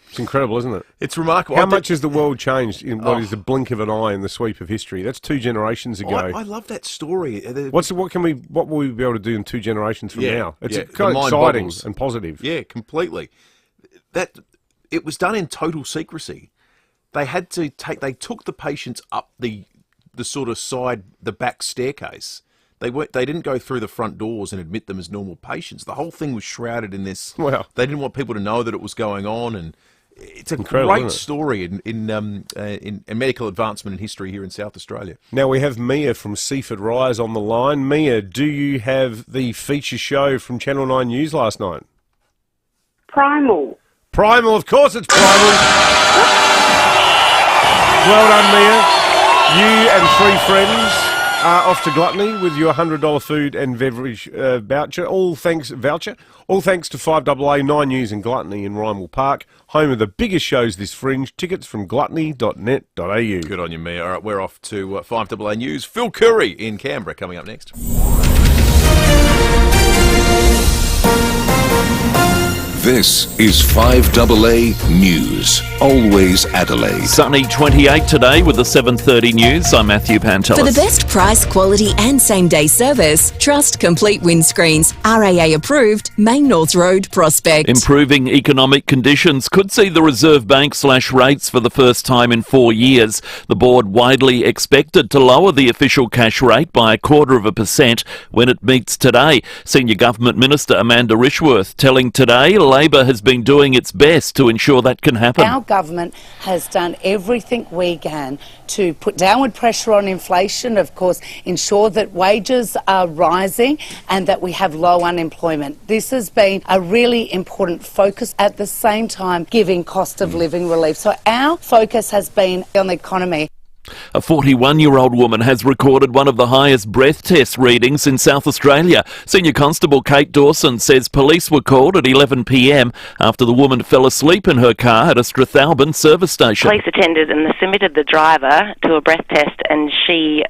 It's incredible, isn't it? It's remarkable. How much has the world changed in what is the blink of an eye in the sweep of history? That's 2 generations ago. I love that story. What will we be able to do in 2 generations from now? It's kind of exciting boggles. and positive. Yeah, completely. It was done in total secrecy. They took the patients up the sort of the back staircase. They didn't go through the front doors and admit them as normal patients. The whole thing was shrouded in this. Wow. They didn't want people to know that it was going on, and it's a great story in medical advancement in history here in South Australia. Now we have Mia from Seaford Rise on the line. Mia, do you have the feature show from Channel 9 News last night? Primal. Primal, of course it's Primal. Well done, Mia. You and 3 friends are off to Gluttony with your $100 food and beverage voucher. All thanks to 5AA, 9 News and Gluttony in Rymel Park, home of the biggest shows this Fringe. Tickets from gluttony.net.au. Good on you, Mia. All right, we're off to 5AA News. Phil Curry in Canberra coming up next. This is 5AA News. Always Adelaide. Sunny 28 today with the 7:30 news. I'm Matthew Pantelis. For the best price, quality and same-day service, trust Complete Windscreens. RAA approved, Main North Road, Prospect. Improving economic conditions could see the Reserve Bank slash rates for the first time in 4 years. The board widely expected to lower the official cash rate by 0.25% when it meets today. Senior Government Minister Amanda Rishworth telling Today Labor has been doing its best to ensure that can happen. Our government has done everything we can to put downward pressure on inflation, of course, ensure that wages are rising and that we have low unemployment. This has been a really important focus, at the same time giving cost of living relief. So our focus has been on the economy. A 41-year-old woman has recorded one of the highest breath test readings in South Australia. Senior Constable Kate Dawson says police were called at 11 p.m. after the woman fell asleep in her car at a Strathalbyn service station. Police attended and submitted the driver to a breath test, and she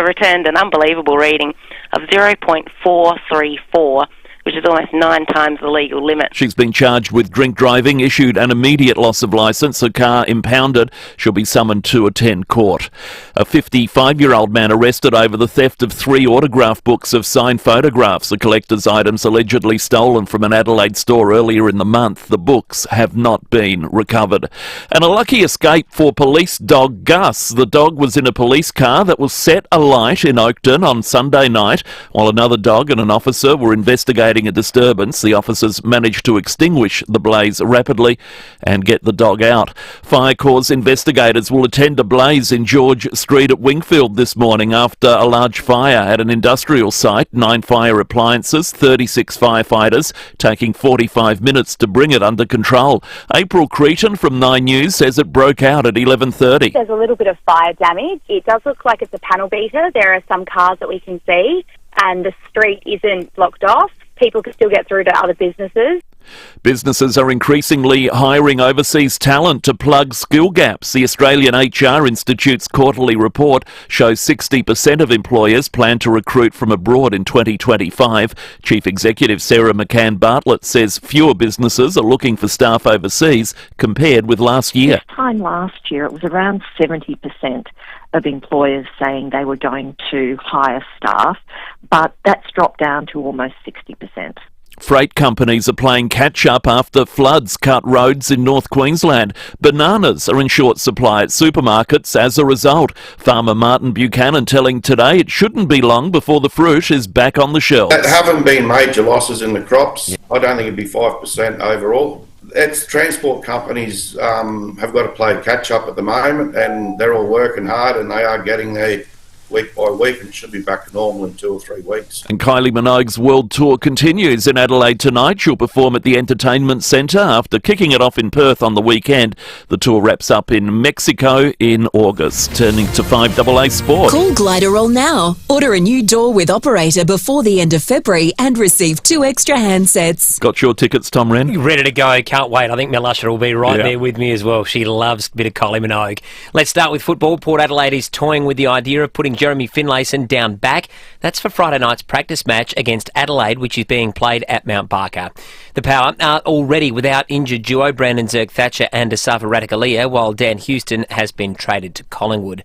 returned an unbelievable reading of 0.434, which is almost 9 times the legal limit. She's been charged with drink driving, issued an immediate loss of licence, her car impounded. She'll be summoned to attend court. A 55-year-old man arrested over the theft of 3 autograph books of signed photographs, the collector's items allegedly stolen from an Adelaide store earlier in the month. The books have not been recovered. And a lucky escape for police dog Gus. The dog was in a police car that was set alight in Oakden on Sunday night, while another dog and an officer were investigating a disturbance. The officers managed to extinguish the blaze rapidly and get the dog out. Fire Corps investigators will attend a blaze in George Street at Wingfield this morning after a large fire at an industrial site. 9 fire appliances, 36 firefighters, taking 45 minutes to bring it under control. April Cretan from 9 News says it broke out at 11:30. There's a little bit of fire damage. It does look like it's a panel beater. There are some cars that we can see, and the street isn't blocked off. People can still get through to other businesses. Businesses are increasingly hiring overseas talent to plug skill gaps. The Australian HR Institute's quarterly report shows 60% of employers plan to recruit from abroad in 2025. Chief Executive Sarah McCann Bartlett says fewer businesses are looking for staff overseas compared with last year. This time last year, it was around 70% of employers saying they were going to hire staff, but that's dropped down to almost 60%. Freight companies are playing catch-up after floods cut roads in North Queensland. Bananas are in short supply at supermarkets as a result. Farmer Martin Buchanan telling Today it shouldn't be long before the fruit is back on the shelves. There haven't been major losses in the crops. I don't think it'd be 5% overall. It's transport companies have got to play catch-up at the moment, and they're all working hard, and they are getting there week by week, and it should be back to normal in 2 or 3 weeks. And Kylie Minogue's world tour continues in Adelaide tonight. She'll perform at the Entertainment Centre after kicking it off in Perth on the weekend. The tour wraps up in Mexico in August. Turning to 5AA Sport. Call Gliderol now. Order a new door with operator before the end of February and receive 2 extra handsets. Got your tickets, Tom Wren? Ready to go. Can't wait. I think Mel Usher will be right there with me as well. She loves a bit of Kylie Minogue. Let's start with football. Port Adelaide is toying with the idea of putting Jeremy Finlayson down back. That's for Friday night's practice match against Adelaide, which is being played at Mount Barker. The Power are already without injured duo Brandon Zerk-Thatcher and Asafa Ratikalia, while Dan Houston has been traded to Collingwood.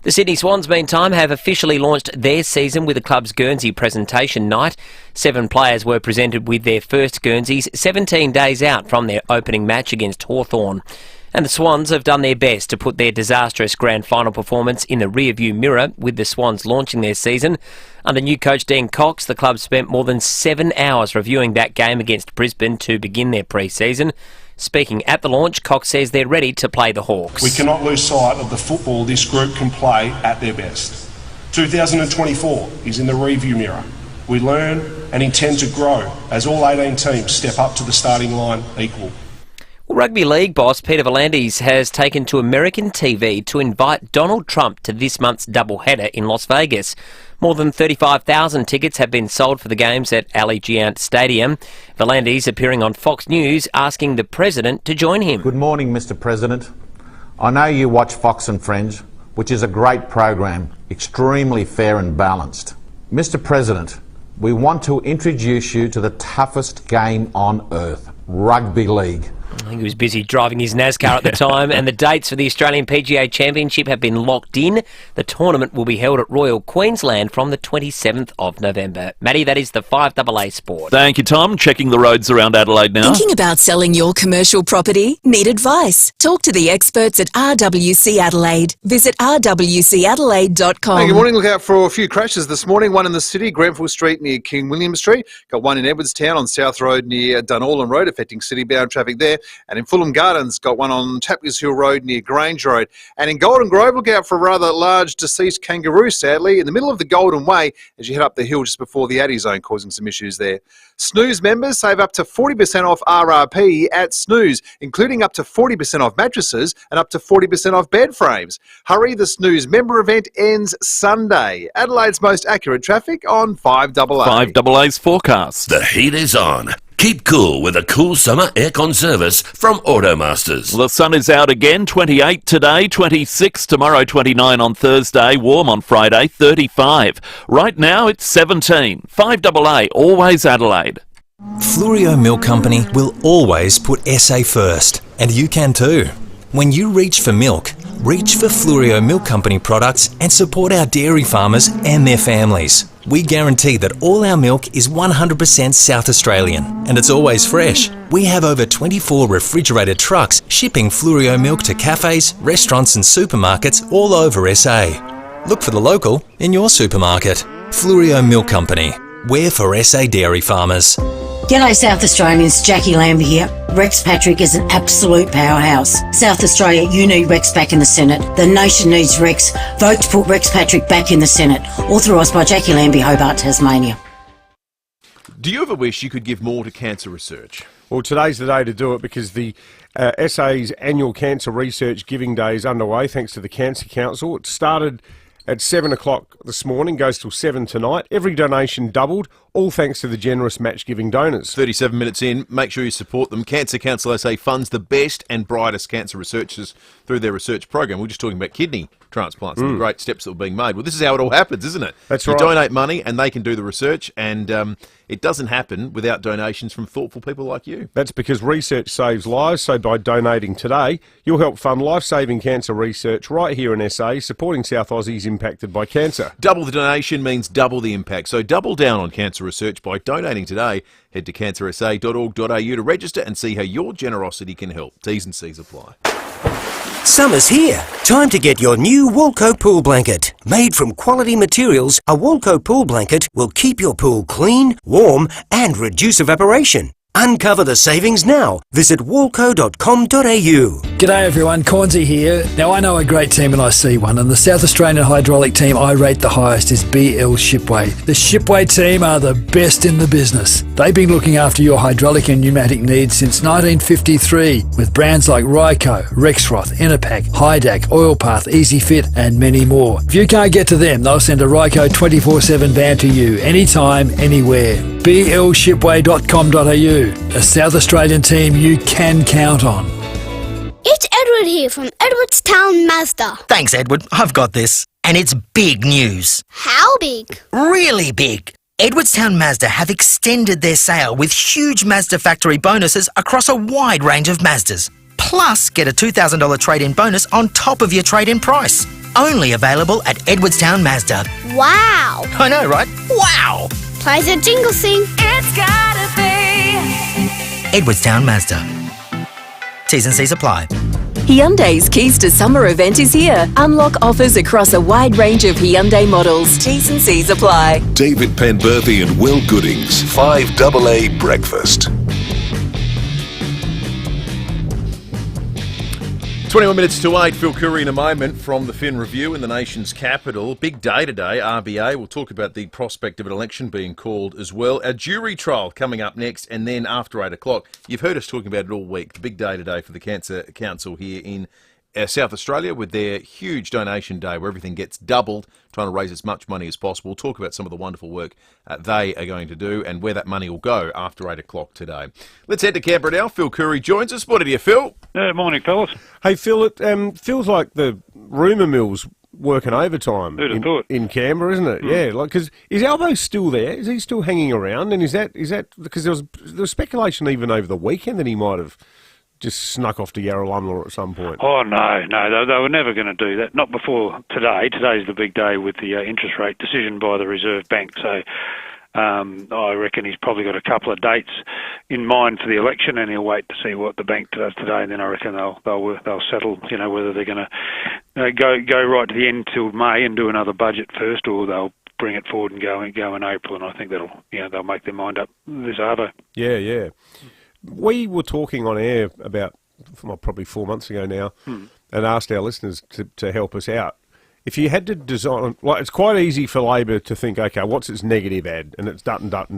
The Sydney Swans, meantime, have officially launched their season with the club's Guernsey presentation night. 7 players were presented with their first Guernseys 17 days out from their opening match against Hawthorn. And the Swans have done their best to put their disastrous grand final performance in the rearview mirror, with the Swans launching their season. Under new coach Dean Cox, the club spent more than 7 hours reviewing that game against Brisbane to begin their pre-season. Speaking at the launch, Cox says they're ready to play the Hawks. We cannot lose sight of the football this group can play at their best. 2024 is in the rearview mirror. We learn and intend to grow as all 18 teams step up to the starting line equal. Rugby League boss Peter V'landys has taken to American TV to invite Donald Trump to this month's doubleheader in Las Vegas. More than 35,000 tickets have been sold for the games at Allegiant Stadium. V'landys appearing on Fox News asking the President to join him. Good morning, Mr. President. I know you watch Fox and Friends, which is a great program, extremely fair and balanced. Mr. President, we want to introduce you to the toughest game on earth, Rugby League. I think he was busy driving his NASCAR at the time, and the dates for the Australian PGA Championship have been locked in. The tournament will be held at Royal Queensland from the 27th of November. Matty, that is the 5AA Sport. Thank you, Tom. Checking the roads around Adelaide now. Thinking about selling your commercial property? Need advice? Talk to the experts at RWC Adelaide. Visit rwcadelaide.com. Hey, good morning. Look out for a few crashes this morning. One in the city, Grenfell Street near King William Street. Got one in Edwardstown on South Road near Dunallen Road, affecting city-bound traffic there. And in Fulham Gardens, got one on Tapley's Hill Road near Grange Road. And in Golden Grove, look out for a rather large deceased kangaroo, sadly, in the middle of the Golden Way as you head up the hill just before the Addy Zone, causing some issues there. Snooze members save up to 40% off RRP at Snooze, including up to 40% off mattresses and up to 40% off bed frames. Hurry, the Snooze member event ends Sunday. Adelaide's most accurate traffic on 5AA. 5AA's forecast. The heat is on. Keep cool with a cool summer aircon service from Automasters. The sun is out again, 28 today, 26 tomorrow, 29 on Thursday, warm on Friday, 35. Right now it's 17. 5AA, always Adelaide. Fluorio Milk Company will always put SA first, and you can too. When you reach for milk, reach for Fluorio Milk Company products and support our dairy farmers and their families. We guarantee that all our milk is 100% South Australian and it's always fresh. We have over 24 refrigerated trucks shipping Fluorio milk to cafes, restaurants and supermarkets all over SA. Look for the local in your supermarket. Fluorio Milk Company. We're for SA dairy farmers. G'day South Australians, Jackie Lambie here. Rex Patrick is an absolute powerhouse. South Australia, you need Rex back in the Senate. The nation needs Rex. Vote to put Rex Patrick back in the Senate. Authorised by Jackie Lambie, Hobart, Tasmania. Do you ever wish you could give more to cancer research? Well, today's the day to do it because the SA's annual Cancer Research Giving Day is underway thanks to the Cancer Council. It started at 7 o'clock this morning, goes till 7 tonight. Every donation doubled, all thanks to the generous match-giving donors. 37 minutes in, make sure you support them. Cancer Council SA funds the best and brightest cancer researchers through their research program. We're just talking about kidney transplants and the great steps that were being made. Well, this is how it all happens, isn't it? That's you right. donate money and they can do the research, and it doesn't happen without donations from thoughtful people like you. That's because research saves lives, so by donating today, you'll help fund life-saving cancer research right here in SA, supporting South Aussies impacted by cancer. Double the donation means double the impact, so double down on cancer research by donating today. Head to cancersa.org.au to register and see how your generosity can help. T's and C's apply. Summer's here. Time to get your new Walco pool blanket. Made from quality materials, a Walco pool blanket will keep your pool clean, warm and reduce evaporation. Uncover the savings now. Visit walco.com.au. G'day everyone, Cornsey here. Now I know a great team and I see one, and the South Australian hydraulic team I rate the highest is BL Shipway. The Shipway team are the best in the business. They've been looking after your hydraulic and pneumatic needs since 1953 with brands like Ryco, Rexroth, Enerpac, Hydac, Oilpath, EasyFit and many more. If you can't get to them, they'll send a Ryco 24/7 van to you anytime, anywhere. blshipway.com.au, a South Australian team you can count on. It's Edward here from Edwardstown Mazda. Thanks, Edward. I've got this. And it's big news. How big? Really big. Edwardstown Mazda have extended their sale with huge Mazda factory bonuses across a wide range of Mazdas. Plus, get a $2,000 trade-in bonus on top of your trade-in price. Only available at Edwardstown Mazda. Wow. I know, right? Wow. Play the jingle sing. It's gotta be Edwardstown Mazda. T's and C's apply. Hyundai's Keys to Summer event is here. Unlock offers across a wide range of Hyundai models. T's and C's apply. David Penberthy and Will Goodings, 5AA Breakfast. 21 minutes to 8, Phil Curry in a moment from the Fin Review in the nation's capital. Big day today, RBA. We'll talk about the prospect of an election being called as well. A jury trial coming up next, and then after 8 o'clock. You've heard us talking about it all week. The big day today for the Cancer Council here in South Australia with their huge donation day where everything gets doubled, trying to raise as much money as possible. We'll talk about some of the wonderful work they are going to do and where that money will go after 8 o'clock today. Let's head to Canberra now. Phil Curry joins us. What do you, Phil? Morning, fellas. Hey, Phil, it feels like the rumour mill's working overtime Who'd have thought? in Canberra, isn't it? Yeah, like because his elbow's still there. Is he still hanging around? And is that because there was speculation even over the weekend that he might have just snuck off to Yarralumla at some point. Oh, no, they were never going to do that. Not before today. Today's the big day with the interest rate decision by the Reserve Bank. So I reckon he's probably got a couple of dates in mind for the election, and he'll wait to see what the bank does today, and then I reckon they'll settle, whether they're going to go right to the end till May and do another budget first, or they'll bring it forward and go in April, and I think they'll make their mind up this arvo. Yeah. We were talking on air about probably 4 months ago now, and asked our listeners to help us out. If you had to design, it's quite easy for Labor to think, okay, what's its negative ad? And it's Dutton, bad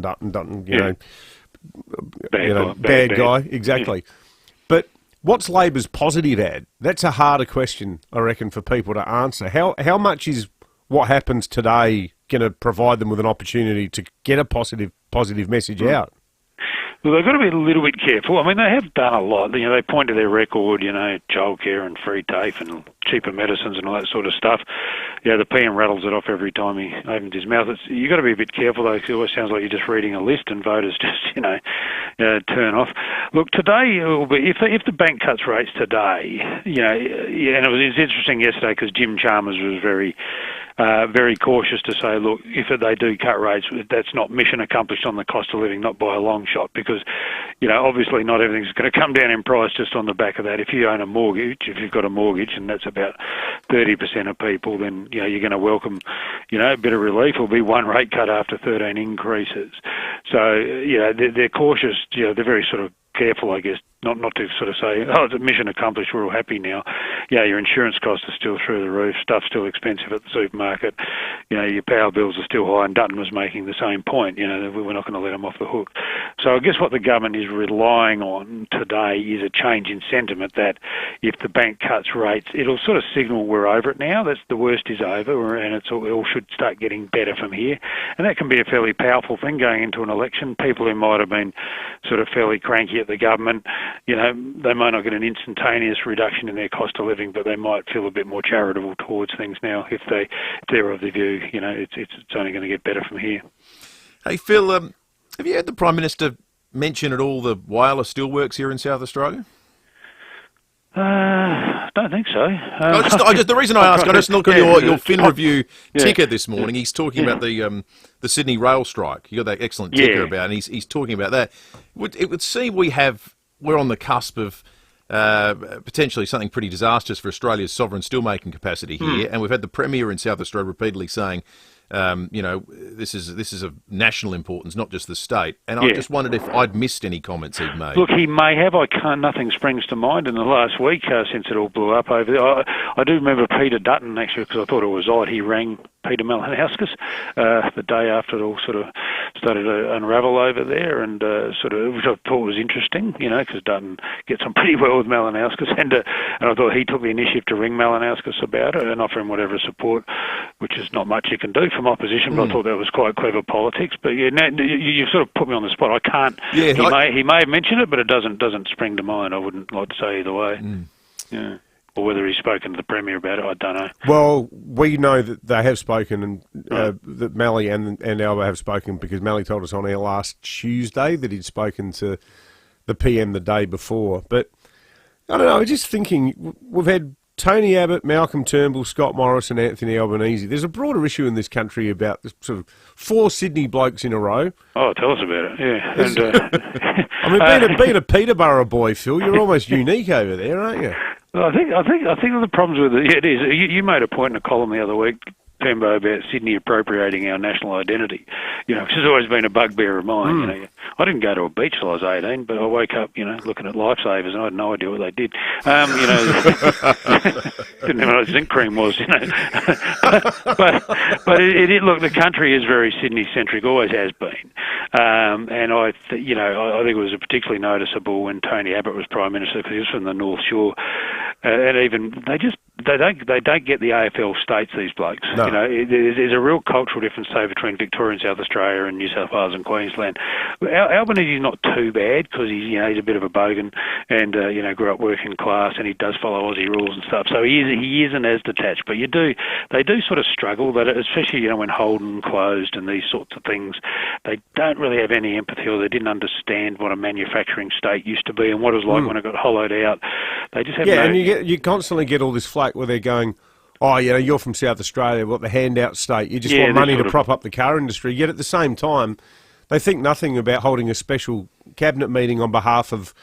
guy, exactly. Yeah. But what's Labor's positive ad? That's a harder question, I reckon, for people to answer. How much is what happens today going to provide them with an opportunity to get a positive message out? Well, they've got to be a little bit careful. I mean, they have done a lot. They point to their record, childcare and free TAFE and cheaper medicines and all that sort of stuff. The PM rattles it off every time he opens his mouth. You've got to be a bit careful, though, because it always sounds like you're just reading a list and voters just, turn off. Look, today, it will be, if the bank cuts rates today, and it was interesting yesterday because Jim Chalmers was very cautious to say, look, if they do cut rates, that's not mission accomplished on the cost of living, not by a long shot, because, obviously not everything's going to come down in price just on the back of that. If you own a mortgage, if you've got a mortgage, and that's about 30% of people, then, you're going to welcome, a bit of relief. Will be one rate cut after 13 increases. So, they're cautious, they're very sort of careful, I guess, not to sort of say, it's a mission accomplished, we're all happy now. Your insurance costs are still through the roof, stuff's still expensive at the supermarket, your power bills are still high, and Dutton was making the same point, we're not going to let them off the hook. So I guess what the government is relying on today is a change in sentiment that if the bank cuts rates, it'll sort of signal we're over it now, that's the worst is over, and it all should start getting better from here. And that can be a fairly powerful thing going into an election. People who might have been sort of fairly cranky at the government, they might not get an instantaneous reduction in their cost of living, but they might feel a bit more charitable towards things now if they're of the view, it's only going to get better from here. Hey, Phil, have you heard the Prime Minister mention at all the wireless steelworks here in South Australia? Don't think so. The reason I ask, I just looked at your Fin Review ticker this morning. He's talking about the Sydney rail strike. You got that excellent ticker about, and he's talking about that. It would seem we're on the cusp of potentially something pretty disastrous for Australia's sovereign steelmaking capacity here, and we've had the Premier in South Australia repeatedly saying, this is of national importance, not just the state. And I just wondered if I'd missed any comments he'd made. Look, he may have. Nothing springs to mind in the last week since it all blew up over there. I do remember Peter Dutton, actually, because I thought it was odd. He rang Peter Malinauskas the day after it all sort of started to unravel over there, and which I thought was interesting, because Dutton gets on pretty well with Malinauskas, and I thought he took the initiative to ring Malinauskas about it and offer him whatever support, which is not much you can do from opposition, but I thought that was quite clever politics. But you sort of put me on the spot. I can't. Yeah, he may have mentioned it, but it doesn't spring to mind. I wouldn't like to say either way. Yeah. Or whether he's spoken to the Premier about it, I don't know. Well, we know that they have spoken, and that Mally and Alba have spoken, because Mally told us on air last Tuesday that he'd spoken to the PM the day before. But I don't know, I'm just thinking, we've had Tony Abbott, Malcolm Turnbull, Scott Morrison, Anthony Albanese. There's a broader issue in this country about this sort of 4 Sydney blokes in a row. Oh, tell us about it, yeah. And, I mean, being a Peterborough boy, Phil, you're almost unique over there, aren't you? Well, I think the problems with it is you made a point in a column the other week, Pembo, about Sydney appropriating our national identity, which has always been a bugbear of mine. I didn't go to a beach till I was 18, but I woke up, looking at lifesavers, and I had no idea what they did. Didn't know what zinc cream was, but look, the country is very Sydney-centric, always has been, and I think it was particularly noticeable when Tony Abbott was Prime Minister, because he was from the North Shore, and even they don't get the AFL states, these blokes. No. No. You know, there's a real cultural difference, say, between Victoria and South Australia and New South Wales and Queensland. Albanese's not too bad because he's a bit of a bogan and grew up working class and he does follow Aussie rules and stuff. So he isn't as detached. But they do sort of struggle, that especially when Holden closed and these sorts of things, they don't really have any empathy, or they didn't understand what a manufacturing state used to be and what it was like when it got hollowed out. They just have and you constantly get all this flack where they're going, oh, you're from South Australia, what the handout state, you just want money to prop up the car industry. Yet at the same time, they think nothing about holding a special cabinet meeting on behalf of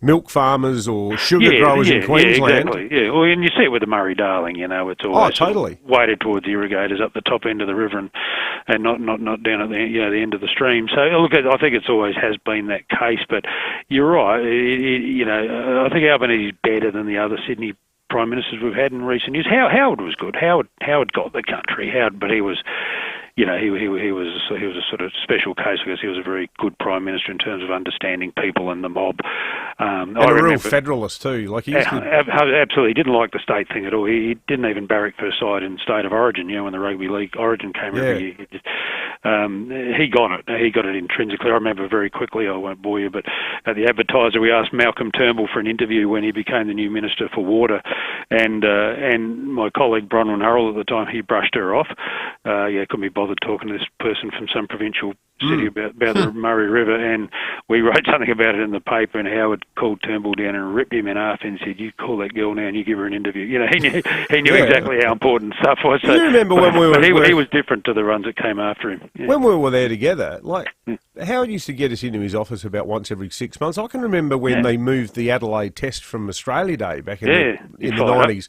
milk farmers or sugar growers in Queensland. Yeah, exactly. Yeah, well, and you see it with the Murray-Darling. It's always totally weighted towards irrigators up the top end of the river and not down at the end of the stream. So look, I think it's always has been that case. But you're right. I think Albanese is better than the other Sydney prime ministers we've had in recent years. Howard was good. Howard got the country. But he was. He was a sort of special case because he was a very good prime minister in terms of understanding people and the mob. And a real federalist too. Like absolutely, he didn't like the state thing at all. He didn't even barrack for a side in State of Origin. When the rugby league Origin came every year, he got it. He got it intrinsically. I remember very quickly. I won't bore you, but at the Advertiser, we asked Malcolm Turnbull for an interview when he became the new Minister for Water, and my colleague Bronwyn Hurrell at the time, he brushed her off. Couldn't be bothered talking to this person from some provincial city about the Murray River, and we wrote something about it in the paper, and Howard called Turnbull down and ripped him in half and said, you call that girl now and you give her an interview. He knew exactly how important stuff was. So, you remember when he was different to the ones that came after him. Yeah. When we were there together, Howard used to get us into his office about once every 6 months. I can remember when they moved the Adelaide Test from Australia Day back in the 90s.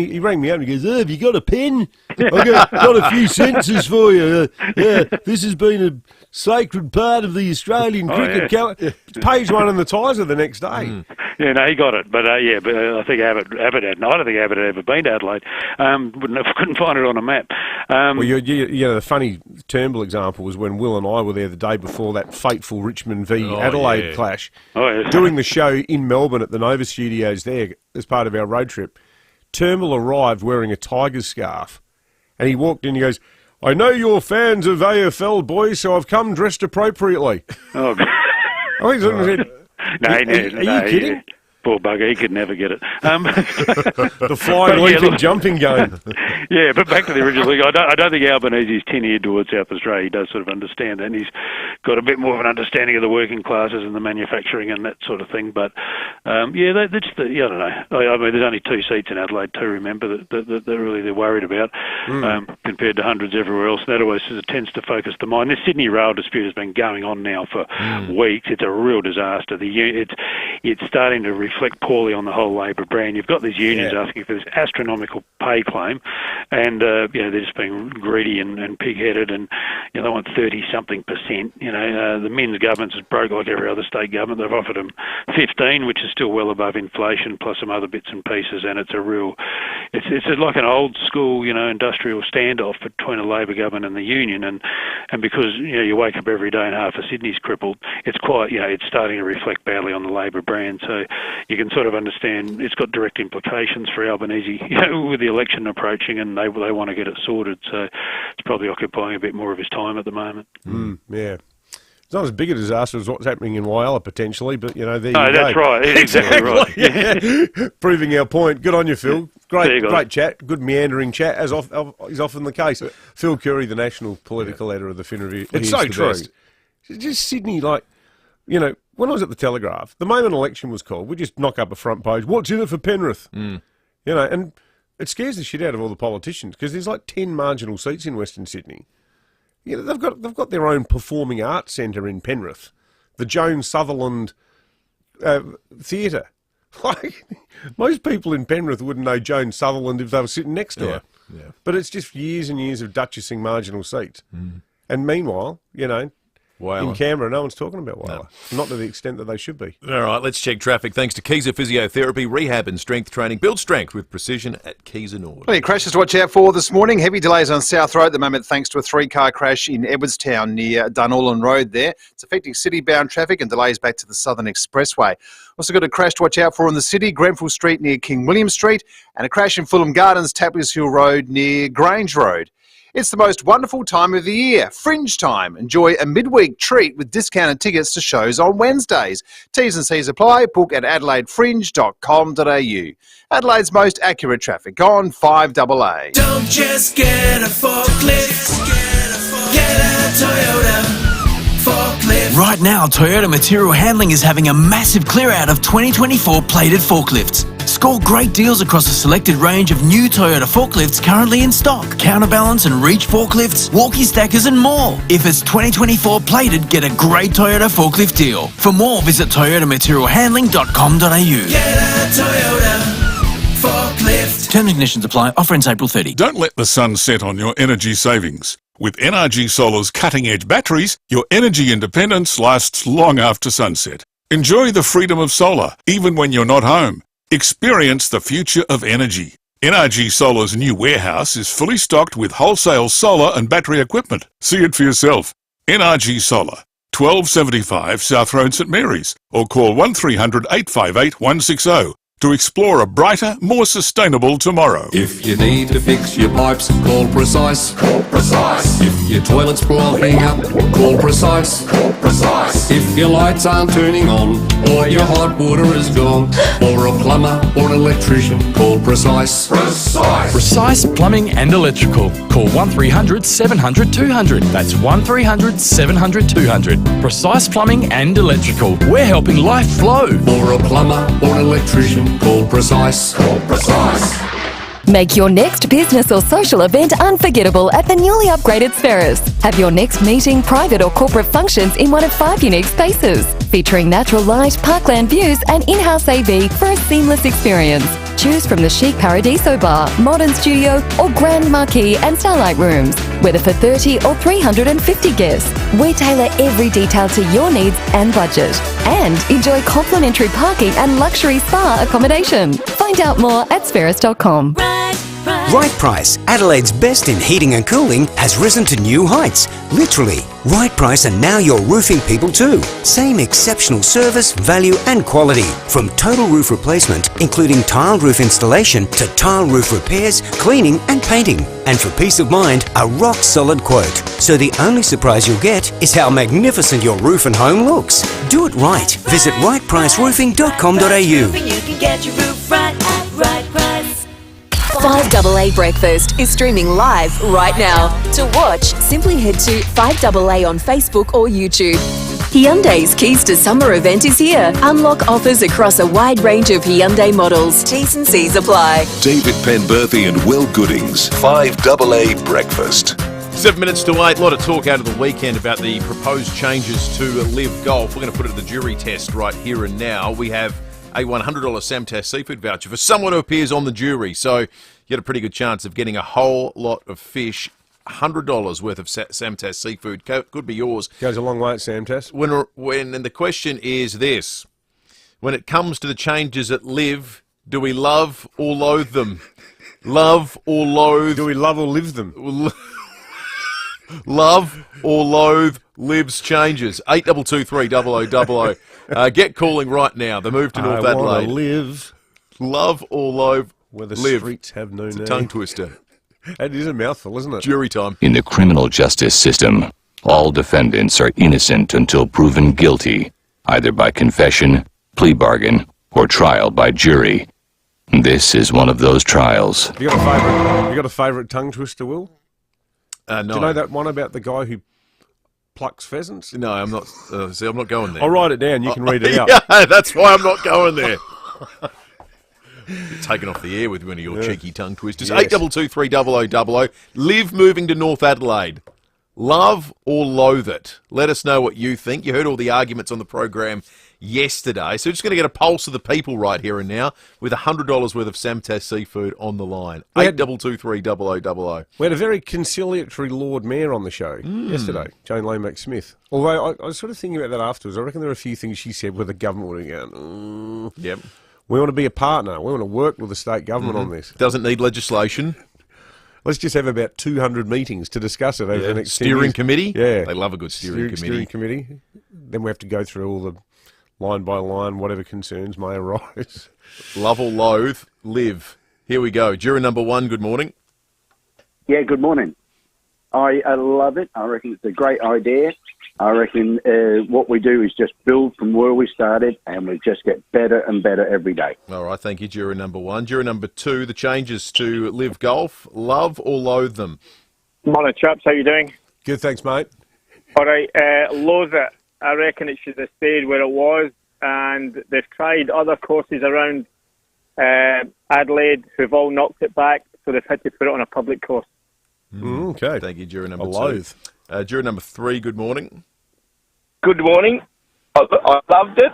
He rang me up and he goes, have you got a pen? I got a few sentences for you. This has been a sacred part of the Australian cricket calendar. Page one in the Tiser the next day. Yeah, no, he got it, but I think Abbott had. I don't think Abbott had ever been to Adelaide. Couldn't find it on a map. The funny Turnbull example was when Will and I were there the day before that fateful Richmond v Adelaide clash. Doing the show in Melbourne at the Nova Studios there as part of our road trip. Turnbull arrived wearing a Tigers scarf, and he walked in. He goes, I know you're fans of AFL, boys, so I've come dressed appropriately. Oh, I think are you kidding? Poor bugger, he could never get it. The flying, leaping, jumping game. Yeah, but back to the original thing. I don't think Albanese's tin-eared towards South Australia. He does sort of understand that, and he's got a bit more of an understanding of the working classes and the manufacturing and that sort of thing. But I don't know. I mean, there's only 2 seats in Adelaide too. Remember that really they're worried about compared to hundreds everywhere else. And that always tends to focus the mind. This Sydney rail dispute has been going on now for weeks. It's a real disaster. It's starting to reflect poorly on the whole Labor brand. You've got these unions asking for this astronomical pay claim, and they're just being greedy and pig-headed, and they want 30-something%. The Minns government is broke like every other state government. They've offered them 15, which is still well above inflation, plus some other bits and pieces, and it's like an old school, industrial standoff between a Labor government and the union, and because you wake up every day and half of Sydney's crippled, it's quite it's starting to reflect badly on the Labor brand. So you can sort of understand it's got direct implications for Albanese, with the election approaching, and they want to get it sorted. So it's probably occupying a bit more of his time at the moment. Yeah. It's not as big a disaster as what's happening in Whyalla potentially, but there you go. That's right. Exactly right. Yeah. Proving our point. Good on you, Phil. Great chat. Good meandering chat, as is often the case. Phil Curry, the national political editor of the Fin Review. It's so true. Best. Just Sydney, when I was at the Telegraph, the moment an election was called, we just knock up a front page. What's in it for Penrith? And it scares the shit out of all the politicians because there's 10 marginal seats in Western Sydney. They've got their own performing arts centre in Penrith, the Joan Sutherland Theatre. Most people in Penrith wouldn't know Joan Sutherland if they were sitting next to her. Yeah. But it's just years and years of duchessing marginal seats. And meanwhile, In Canberra, no one's talking about Whyalla. Not to the extent that they should be. All right, let's check traffic. Thanks to Keezer Physiotherapy, Rehab and Strength Training. Build strength with precision at Keezer Nord. Plenty of crashes to watch out for this morning. Heavy delays on South Road at the moment thanks to a 3-car crash in Edwardstown near Dunollen Road there. It's affecting city-bound traffic and delays back to the Southern Expressway. Also got a crash to watch out for in the city, Grenfell Street near King William Street, and a crash in Fulham Gardens, Tapley's Hill Road near Grange Road. It's the most wonderful time of the year, Fringe time. Enjoy a midweek treat with discounted tickets to shows on Wednesdays. T's and C's apply. Book at adelaidefringe.com.au. Adelaide's most accurate traffic on 5AA. Don't just get a forklift, get a Toyota forklift. Right now, Toyota Material Handling is having a massive clear out of 2024 plated forklifts. Score great deals across a selected range of new Toyota forklifts currently in stock. Counterbalance and reach forklifts, walkie stackers and more. If it's 2024 plated, get a great Toyota forklift deal. For more, visit toyotamaterialhandling.com.au. Get a Toyota forklift. Terms and conditions apply. Offer ends April 30. Don't let the sun set on your energy savings. With NRG Solar's cutting-edge batteries, your energy independence lasts long after sunset. Enjoy the freedom of solar, even when you're not home. Experience the future of energy. NRG Solar's new warehouse is fully stocked with wholesale solar and battery equipment. See it for yourself. NRG Solar, 1275 South Road, St Mary's, or call 1300 858 160 to explore a brighter, more sustainable tomorrow. If you need to fix your pipes, call Precise. Call Precise. If your toilet's blocking up, call Precise. Call Precise. If your lights aren't turning on, or your hot water is gone, or a plumber or an electrician, call Precise. Precise. Precise Plumbing and Electrical. Call 1300 700 200. That's 1300 700 200. Precise Plumbing and Electrical. We're helping life flow. Or a plumber or an electrician, call Precise. Call Precise. Make your next business or social event unforgettable at the newly upgraded Spheris. Have your next meeting, private or corporate functions in one of 5 unique spaces, featuring natural light, parkland views and in-house AV for a seamless experience. Choose from the chic Paradiso Bar, modern studio or grand marquee and starlight rooms, whether for 30 or 350 guests. We tailor every detail to your needs and budget. And enjoy complimentary parking and luxury spa accommodation. Find out more at spheris.com. Right Price, Adelaide's best in heating and cooling, has risen to new heights. Literally, Right Price are now your roofing people too. Same exceptional service, value and quality. From total roof replacement, including tiled roof installation, to tile roof repairs, cleaning and painting. And for peace of mind, a rock-solid quote. So the only surprise you'll get is how magnificent your roof and home looks. Do it right. Visit rightpriceroofing.com.au. You can get your roof right at Right Price. 5AA Breakfast is streaming live right now. To watch, simply head to 5AA on Facebook or YouTube. Hyundai's Keys to Summer event is here. Unlock offers across a wide range of Hyundai models. T's and C's apply. David Penberthy and Will Goodings, 5AA Breakfast. 7 minutes to 8. A lot of talk out of the weekend about the proposed changes to Live Golf. We're going to put it to the jury test right here and now. We have a $100 Samtas seafood voucher for someone who appears on the jury. So you get a pretty good chance of getting a whole lot of fish. $100 worth of Samtas seafood could be yours. Goes a long way at Samtas. And the question is this: when it comes to the changes at Live, do we love or loathe them? Love or loathe? Do we love or live them? Love or loathe Liv's changes. 8223 0000. Get calling right now. The move to North Adelaide. I want to live. Love or loathe where the Live. streets have no name. It's a tongue twister. It is a mouthful, isn't it? Jury time. In the criminal justice system, all defendants are innocent until proven guilty, either by confession, plea bargain, or trial by jury. This is one of those trials. You got a favourite tongue twister, Will? No. Do you know that one about the guy who plucks pheasants? No, I'm not. I'm not going there. I'll write it down. You can read it out. Yeah, that's why I'm not going there. You're taken off the air with one of your cheeky tongue twisters. Yes. 8223 0000. Live moving to North Adelaide. Love or loathe it? Let us know what you think. You heard all the arguments on the program yesterday, so we're just going to get a pulse of the people right here and now with $100 worth of Samtas seafood on the line. 8223 We had a very conciliatory Lord Mayor on the show yesterday, Jane Lomax Smith. Although I was sort of thinking about that afterwards. I reckon there were a few things she said where the government would have gone, Yep. We want to be a partner. We want to work with the state government on this. Doesn't need legislation. Let's just have about 200 meetings to discuss it over the next 10 steering years. committee. Yeah, They love a good steering committee. Steering committee. Then we have to go through all the line by line, whatever concerns may arise. Love or loathe, live. Here we go. Juror number 1, good morning. Yeah, good morning. I love it. I reckon it's a great idea. I reckon what we do is just build from where we started, and we just get better and better every day. All right, thank you, juror number 1. Juror number 2, the changes to live golf, love or loathe them? Morning, chaps. How you doing? Good, thanks, mate. All right, loathe it. I reckon it should have stayed where it was, and they've tried other courses around Adelaide who've all knocked it back, so they've had to put it on a public course. Okay. Thank you, juror number 2. Loathe. Juror number 3, good morning. Good morning. I loved it,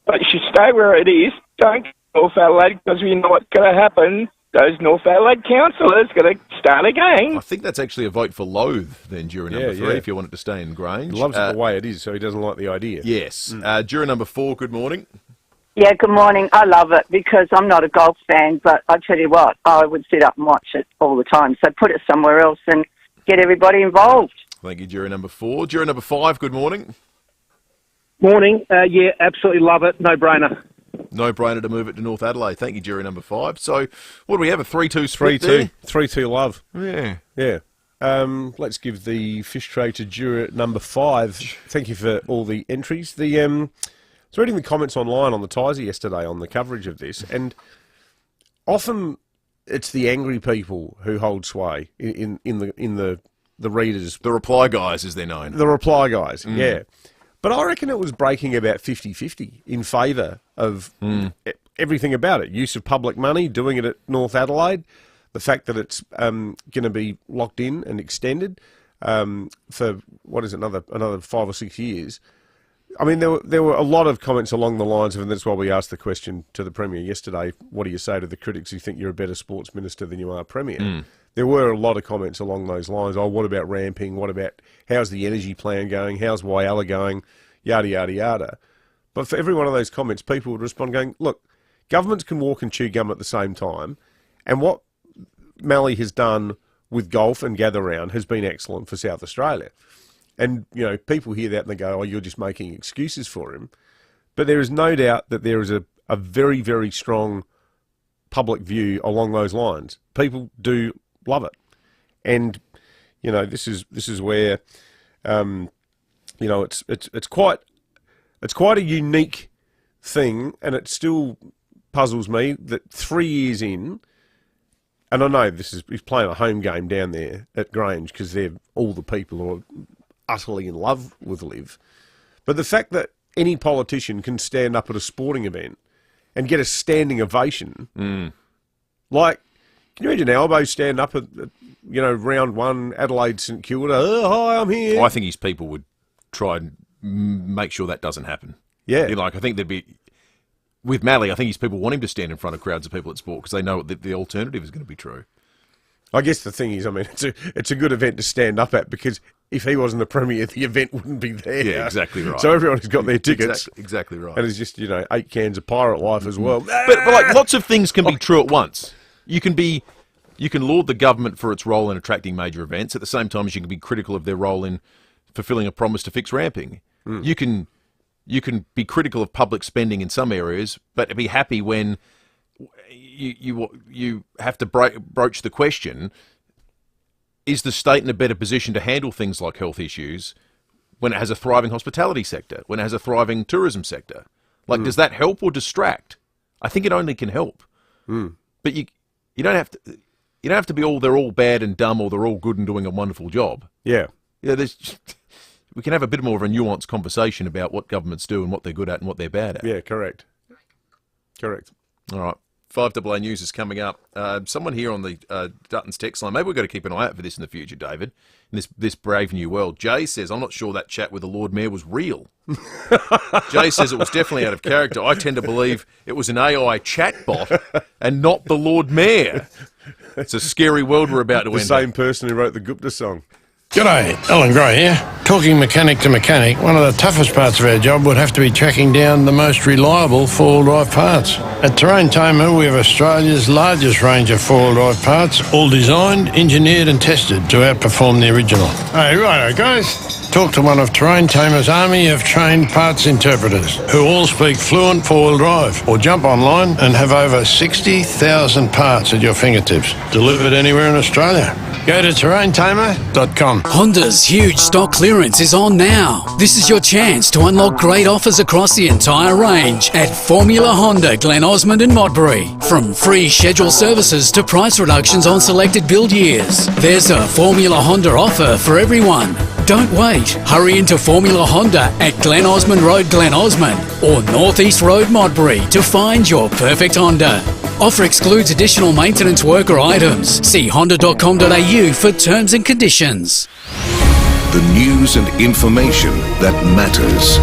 but it should stay where it is. Don't go North Adelaide, because we know what's going to happen. Those North Adelaide councillors going to start again. I think that's actually a vote for loathe then, juror number 3, if you want it to stay in Grange. He loves it the way it is, so he doesn't like the idea. Yes. Juror number 4, good morning. Yeah, good morning. I love it because I'm not a golf fan, but I tell you what, I would sit up and watch it all the time. So put it somewhere else and get everybody involved. Thank you, juror number 4. Juror number 5, good morning. Morning. Yeah, absolutely love it. No brainer. No brainer to move it to North Adelaide. Thank you, jury number 5. So, what do we have? A 3-2 split there? 3-2 love. Yeah. Yeah. Let's give the fish tray to juror number 5. Thank you for all the entries. I was reading the comments online on the Tizer yesterday on the coverage of this, and often it's the angry people who hold sway in the readers. The reply guys, as they're known. The reply guys, yeah. But I reckon it was breaking about 50-50 in favour of everything about it. Use of public money, doing it at North Adelaide, the fact that it's going to be locked in and extended for, what is it, another 5 or 6 years. I mean, there were a lot of comments along the lines of, and that's why we asked the question to the Premier yesterday, what do you say to the critics who think you're a better sports minister than you are Premier? There were a lot of comments along those lines. Oh, what about ramping? What about how's the energy plan going? How's Wyalla going? Yada, yada, yada. But for every one of those comments, people would respond going, look, governments can walk and chew gum at the same time. And what Mally has done with golf and gather round has been excellent for South Australia. And, you know, people hear that and they go, oh, you're just making excuses for him. But there is no doubt that there is a very, very strong public view along those lines. People do love it. And, you know, this is where, you know, it's quite a unique thing, and it still puzzles me that 3 years in, and I know he's playing a home game down there at Grange because they're all the people who are utterly in love with Liv. But the fact that any politician can stand up at a sporting event and get a standing ovation, like, can you imagine Albo stand up at round 1, Adelaide St Kilda, oh, hi, I'm here. I think his people would try and make sure that doesn't happen. Yeah. Like, I think there'd be, with Mally, I think his people want him to stand in front of crowds of people at sport because they know that the alternative is going to be true. I guess the thing is, I mean, it's a good event to stand up at because if he wasn't the Premier, the event wouldn't be there. Yeah, exactly right. So everyone has got their tickets. Exactly right. And it's just, 8 cans of Pirate Life as well. But like, lots of things can be true at once. You can laud the government for its role in attracting major events at the same time as you can be critical of their role in fulfilling a promise to fix ramping. You can be critical of public spending in some areas, but be happy when you have to broach the question: is the state in a better position to handle things like health issues when it has a thriving hospitality sector, when it has a thriving tourism sector? Like, does that help or distract? I think it only can help. But you don't have to. You don't have to be they're all bad and dumb, or they're all good and doing a wonderful job. Yeah. We can have a bit more of a nuanced conversation about what governments do and what they're good at and what they're bad at. Yeah, correct. Correct. All right. 5AA News is coming up. Someone here on the Dutton's text line, maybe we've got to keep an eye out for this in the future, David, in this brave new world. Jay says, I'm not sure that chat with the Lord Mayor was real. Jay says it was definitely out of character. I tend to believe it was an AI chatbot and not the Lord Mayor. It's a scary world we're about to The enter. same person who wrote the Gupta song. G'day, Alan Gray here. Talking mechanic to mechanic, one of the toughest parts of our job would have to be tracking down the most reliable four-wheel drive parts. At Terrain Tamer, we have Australia's largest range of four-wheel drive parts, all designed, engineered and tested to outperform the original. Hey, righto guys. Talk to one of Terrain Tamer's army of trained parts interpreters who all speak fluent four-wheel drive, or jump online and have over 60,000 parts at your fingertips, delivered anywhere in Australia. Go to terraintamer.com. Honda's huge stock clearance is on now. This is your chance to unlock great offers across the entire range at Formula Honda, Glen Osmond and Modbury. From free scheduled services to price reductions on selected build years. There's a Formula Honda offer for everyone. Don't wait. Hurry into Formula Honda at Glen Osmond Road, Glen Osmond or North East Road, Modbury to find your perfect Honda. Offer excludes additional maintenance work or items. See honda.com.au for terms and conditions. The news and information that matters.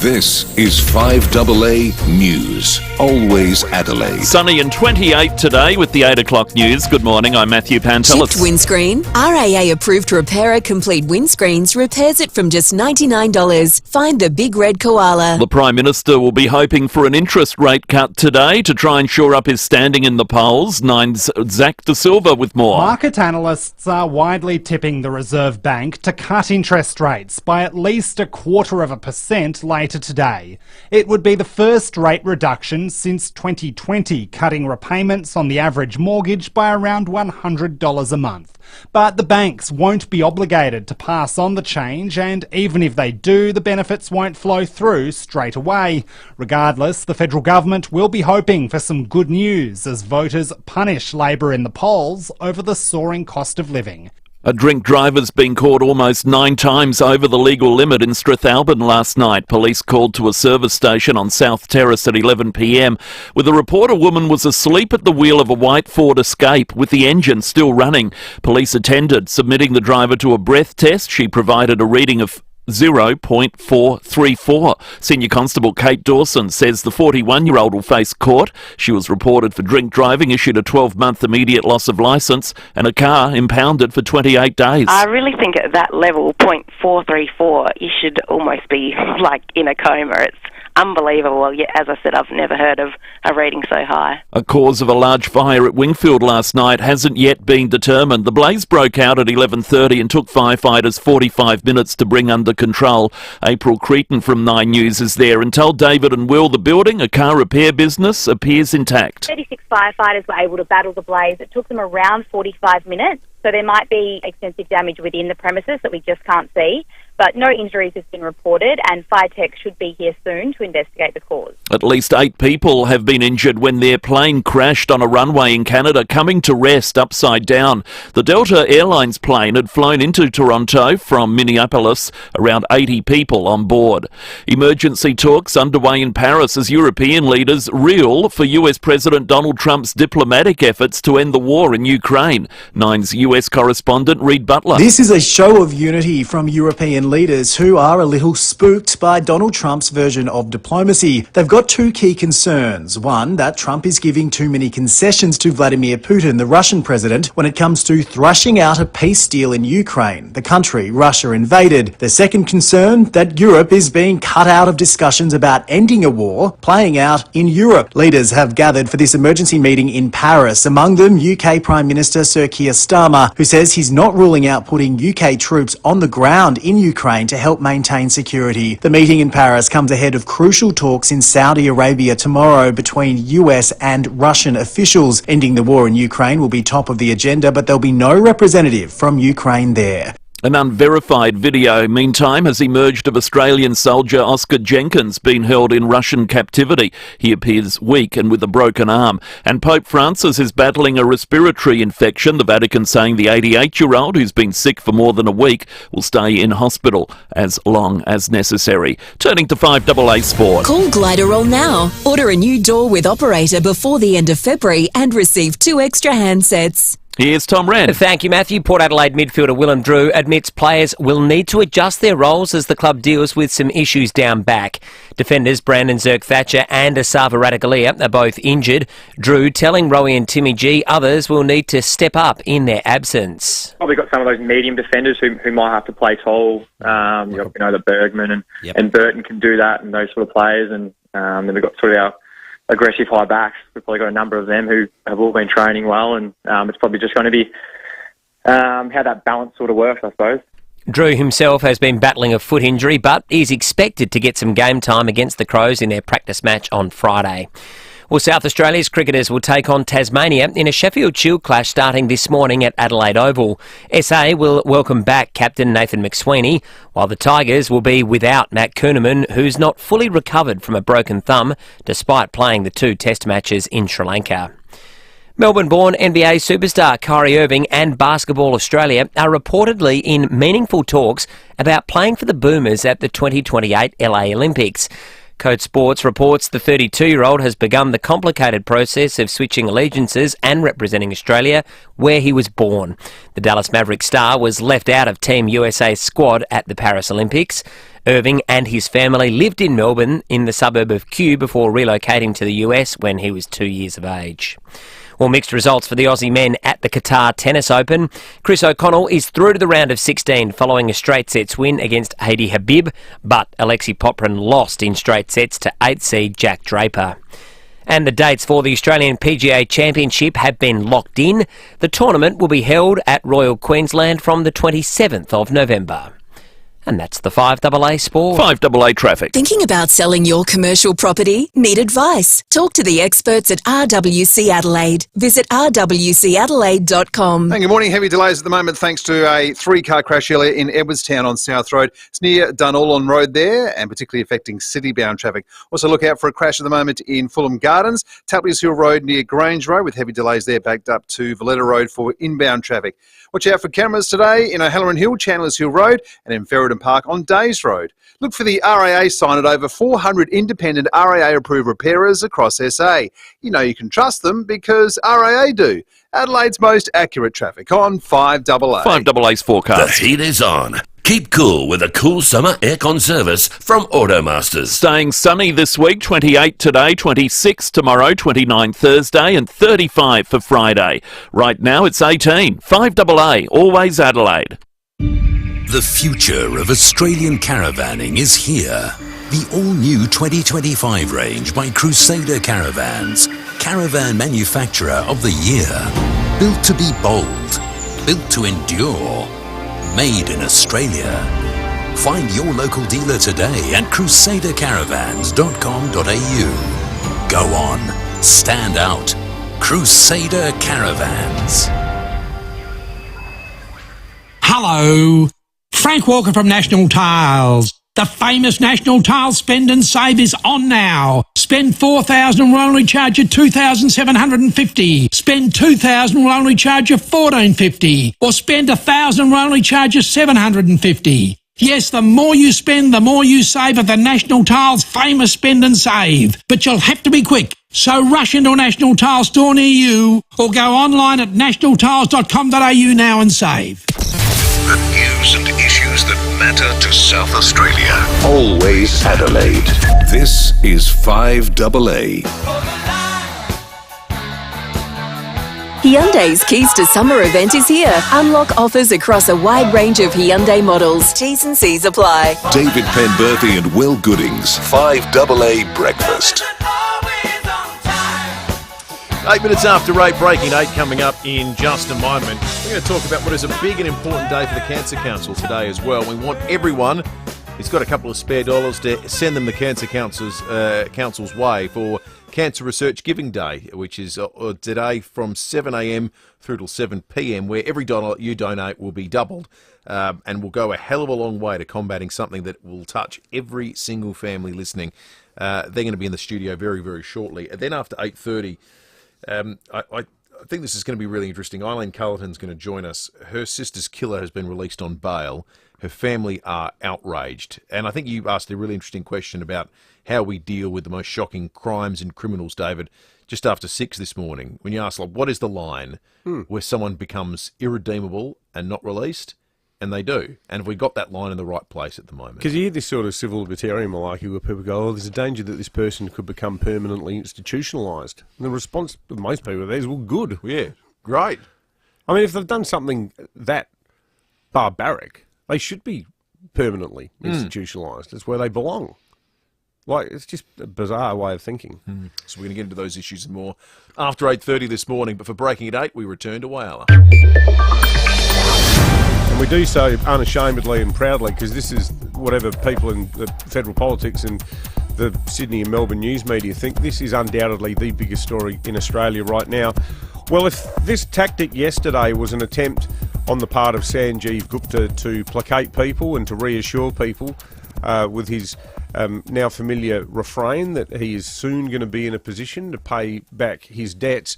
This is 5AA News. Always Adelaide. Sunny and 28 today with the 8 o'clock news. Good morning, I'm Matthew Pantelis. Chipped windscreen. RAA approved repairer Complete Windscreens repairs it from just $99. Find the big red koala. The Prime Minister will be hoping for an interest rate cut today to try and shore up his standing in the polls. Nine's Zach De Silva with more. Market analysts are widely tipping the Reserve Bank to cut interest rates by at least 0.25% later today. It would be the first rate reduction since 2020, cutting repayments on the average mortgage by around $100 a month. But the banks won't be obligated to pass on the change, and even if they do, the benefits won't flow through straight away. Regardless, the federal government will be hoping for some good news as voters punish Labor in the polls over the soaring cost of living. A drink driver's been caught almost 9 times over the legal limit in Strathalbyn last night. Police called to a service station on South Terrace at 11 p.m. with a report a woman was asleep at the wheel of a white Ford Escape with the engine still running. Police attended, submitting the driver to a breath test. She provided a reading of 0.434. Senior Constable Kate Dawson says the 41-year-old will face court. She was reported for drink driving, issued a 12-month immediate loss of licence and a car impounded for 28 days. I really think at that level, 0.434, you should almost be like in a coma. It's unbelievable. Yet, as I said, I've never heard of a rating so high. A cause of a large fire at Wingfield last night hasn't yet been determined. The blaze broke out at 11:30 and took firefighters 45 minutes to bring under control. April Cretan from 9 News is there and told David and Will the building, a car repair business, appears intact. 36 firefighters were able to battle the blaze. It took them around 45 minutes, so there might be extensive damage within the premises that we just can't see. But no injuries have been reported, and fire tech should be here soon to investigate the cause. At least 8 people have been injured when their plane crashed on a runway in Canada, coming to rest upside down. The Delta Airlines plane had flown into Toronto from Minneapolis, around 80 people on board. Emergency talks underway in Paris as European leaders reel for US President Donald Trump's diplomatic efforts to end the war in Ukraine. Nine's US correspondent Reid Butler. This is a show of unity from European leaders who are a little spooked by Donald Trump's version of diplomacy. They've got 2 key concerns. One, that Trump is giving too many concessions to Vladimir Putin, the Russian president, when it comes to thrashing out a peace deal in Ukraine, the country Russia invaded. The second concern, that Europe is being cut out of discussions about ending a war playing out in Europe. Leaders have gathered for this emergency meeting in Paris, among them UK Prime Minister Sir Keir Starmer, who says he's not ruling out putting UK troops on the ground in Ukraine to help maintain security. The meeting in Paris comes ahead of crucial talks in Saudi Arabia tomorrow between US and Russian officials. Ending the war in Ukraine will be top of the agenda, but there'll be no representative from Ukraine there. An unverified video, meantime, has emerged of Australian soldier Oscar Jenkins being held in Russian captivity. He appears weak and with a broken arm. And Pope Francis is battling a respiratory infection, the Vatican saying the 88-year-old, who's been sick for more than a week, will stay in hospital as long as necessary. Turning to 5AA Sport. Call Gliderol now. Order a new door with operator before the end of February and receive 2 extra handsets. Here's Tom Wren. Thank you, Matthew. Port Adelaide midfielder Willem Drew admits players will need to adjust their roles as the club deals with some issues down back. Defenders Brandon Zerk-Thatcher and Asava Radikalia are both injured. Drew telling Rowie and Timmy G others will need to step up in their absence. Probably got some of those medium defenders who might have to play tall. The Bergman and Burton can do that, and those sort of players. And then we've got sort of our aggressive high backs. We've probably got a number of them who have all been training well, and it's probably just going to be how that balance sort of works, I suppose. Drew himself has been battling a foot injury, but is expected to get some game time against the Crows in their practice match on Friday. Well, South Australia's cricketers will take on Tasmania in a Sheffield Shield clash starting this morning at Adelaide Oval. SA will welcome back captain Nathan McSweeney, while the Tigers will be without Matt Kuhneman, who's not fully recovered from a broken thumb despite playing the 2 test matches in Sri Lanka. Melbourne-born NBA superstar Kyrie Irving and Basketball Australia are reportedly in meaningful talks about playing for the Boomers at the 2028 LA Olympics. Code Sports reports the 32-year-old has begun the complicated process of switching allegiances and representing Australia, where he was born. The Dallas Mavericks star was left out of Team USA's squad at the Paris Olympics. Irving and his family lived in Melbourne in the suburb of Kew before relocating to the US when he was 2 years of age. Well, mixed results for the Aussie men at the Qatar Tennis Open. Chris O'Connell is through to the round of 16 following a straight sets win against Hadi Habib, but Alexei Poprin lost in straight sets to 8th seed Jack Draper. And the dates for the Australian PGA Championship have been locked in. The tournament will be held at Royal Queensland from the 27th of November. And that's the 5AA Sport. 5AA Traffic. Thinking about selling your commercial property? Need advice? Talk to the experts at RWC Adelaide. Visit rwcadelaide.com. Hey, good morning. Heavy delays at the moment thanks to a 3-car crash earlier in Edwardstown on South Road. It's near Dunallon Road there and particularly affecting city-bound traffic. Also look out for a crash at the moment in Fulham Gardens, Tapley's Hill Road near Grange Road with heavy delays there backed up to Valletta Road for inbound traffic. Watch out for cameras today in O'Halloran Hill, Chandler's Hill Road and in Ferryden Park on Days Road. Look for the RAA sign at over 400 independent RAA-approved repairers across SA. You know you can trust them because RAA do. Adelaide's most accurate traffic on 5AA. 5AA's forecast. The heat is on. Keep cool with a cool summer aircon service from Automasters. Staying sunny this week, 28 today, 26 tomorrow, 29 Thursday and 35 for Friday. Right now it's 18. 5AA, always Adelaide. The future of Australian caravanning is here. The all-new 2025 range by Crusader Caravans. Caravan Manufacturer of the Year. Built to be bold. Built to endure. Made in Australia. Find your local dealer today at crusadercaravans.com.au. Go on. Stand out. Crusader Caravans. Hello. Frank Walker from National Tiles. The famous National Tiles Spend and Save is on now. Spend $4,000 and we'll only charge you $2,750. Spend $2,000 and we'll only charge you $1,450. Or spend $1,000 and we'll only charge you $750. Yes, the more you spend, the more you save at the National Tiles famous Spend and Save. But you'll have to be quick. So rush into a National Tiles store near you or go online at nationaltiles.com.au now and save. The news and issues that matter to South Australia. Always Adelaide. This is 5AA. Hyundai's Keys to Summer event is here. Unlock offers across a wide range of Hyundai models. T's and C's apply. David Penberthy and Will Goodings. 5AA Breakfast. 8 minutes after 8, breaking 8 coming up in just a moment. We're going to talk about what is a big and important day for the Cancer Council today as well. We want everyone he's got a couple of spare dollars to send them the Cancer Council's way for Cancer Research Giving Day, which is today from 7 a.m. through till 7 p.m, where every dollar you donate will be doubled and will go a hell of a long way to combating something that will touch every single family listening. They're going to be in the studio very, very shortly. And then after 8:30, I think this is going to be really interesting. Eileen Cullerton's going to join us. Her sister's killer has been released on bail. Her family are outraged. And I think you asked a really interesting question about how we deal with the most shocking crimes and criminals, David, just after 6 this morning. When you ask, like, what is the line where someone becomes irredeemable and not released? And they do. And have we got that line in the right place at the moment? Because you hear this sort of civil libertarian malarkey where people go, oh, there's a danger that this person could become permanently institutionalised. And the response of most people there is, well, good. Yeah, great. I mean, if they've done something that barbaric, they should be permanently institutionalised. It's where they belong. Like, it's just a bizarre way of thinking. So we're going to get into those issues and more after 8:30 this morning. But for Breaking at 8, we return to Whyalla. And we do so unashamedly and proudly, because this is whatever people in the federal politics and the Sydney and Melbourne news media think, this is undoubtedly the biggest story in Australia right now. Well, if this tactic yesterday was an attempt on the part of Sanjeev Gupta to placate people and to reassure people with his now familiar refrain that he is soon going to be in a position to pay back his debts,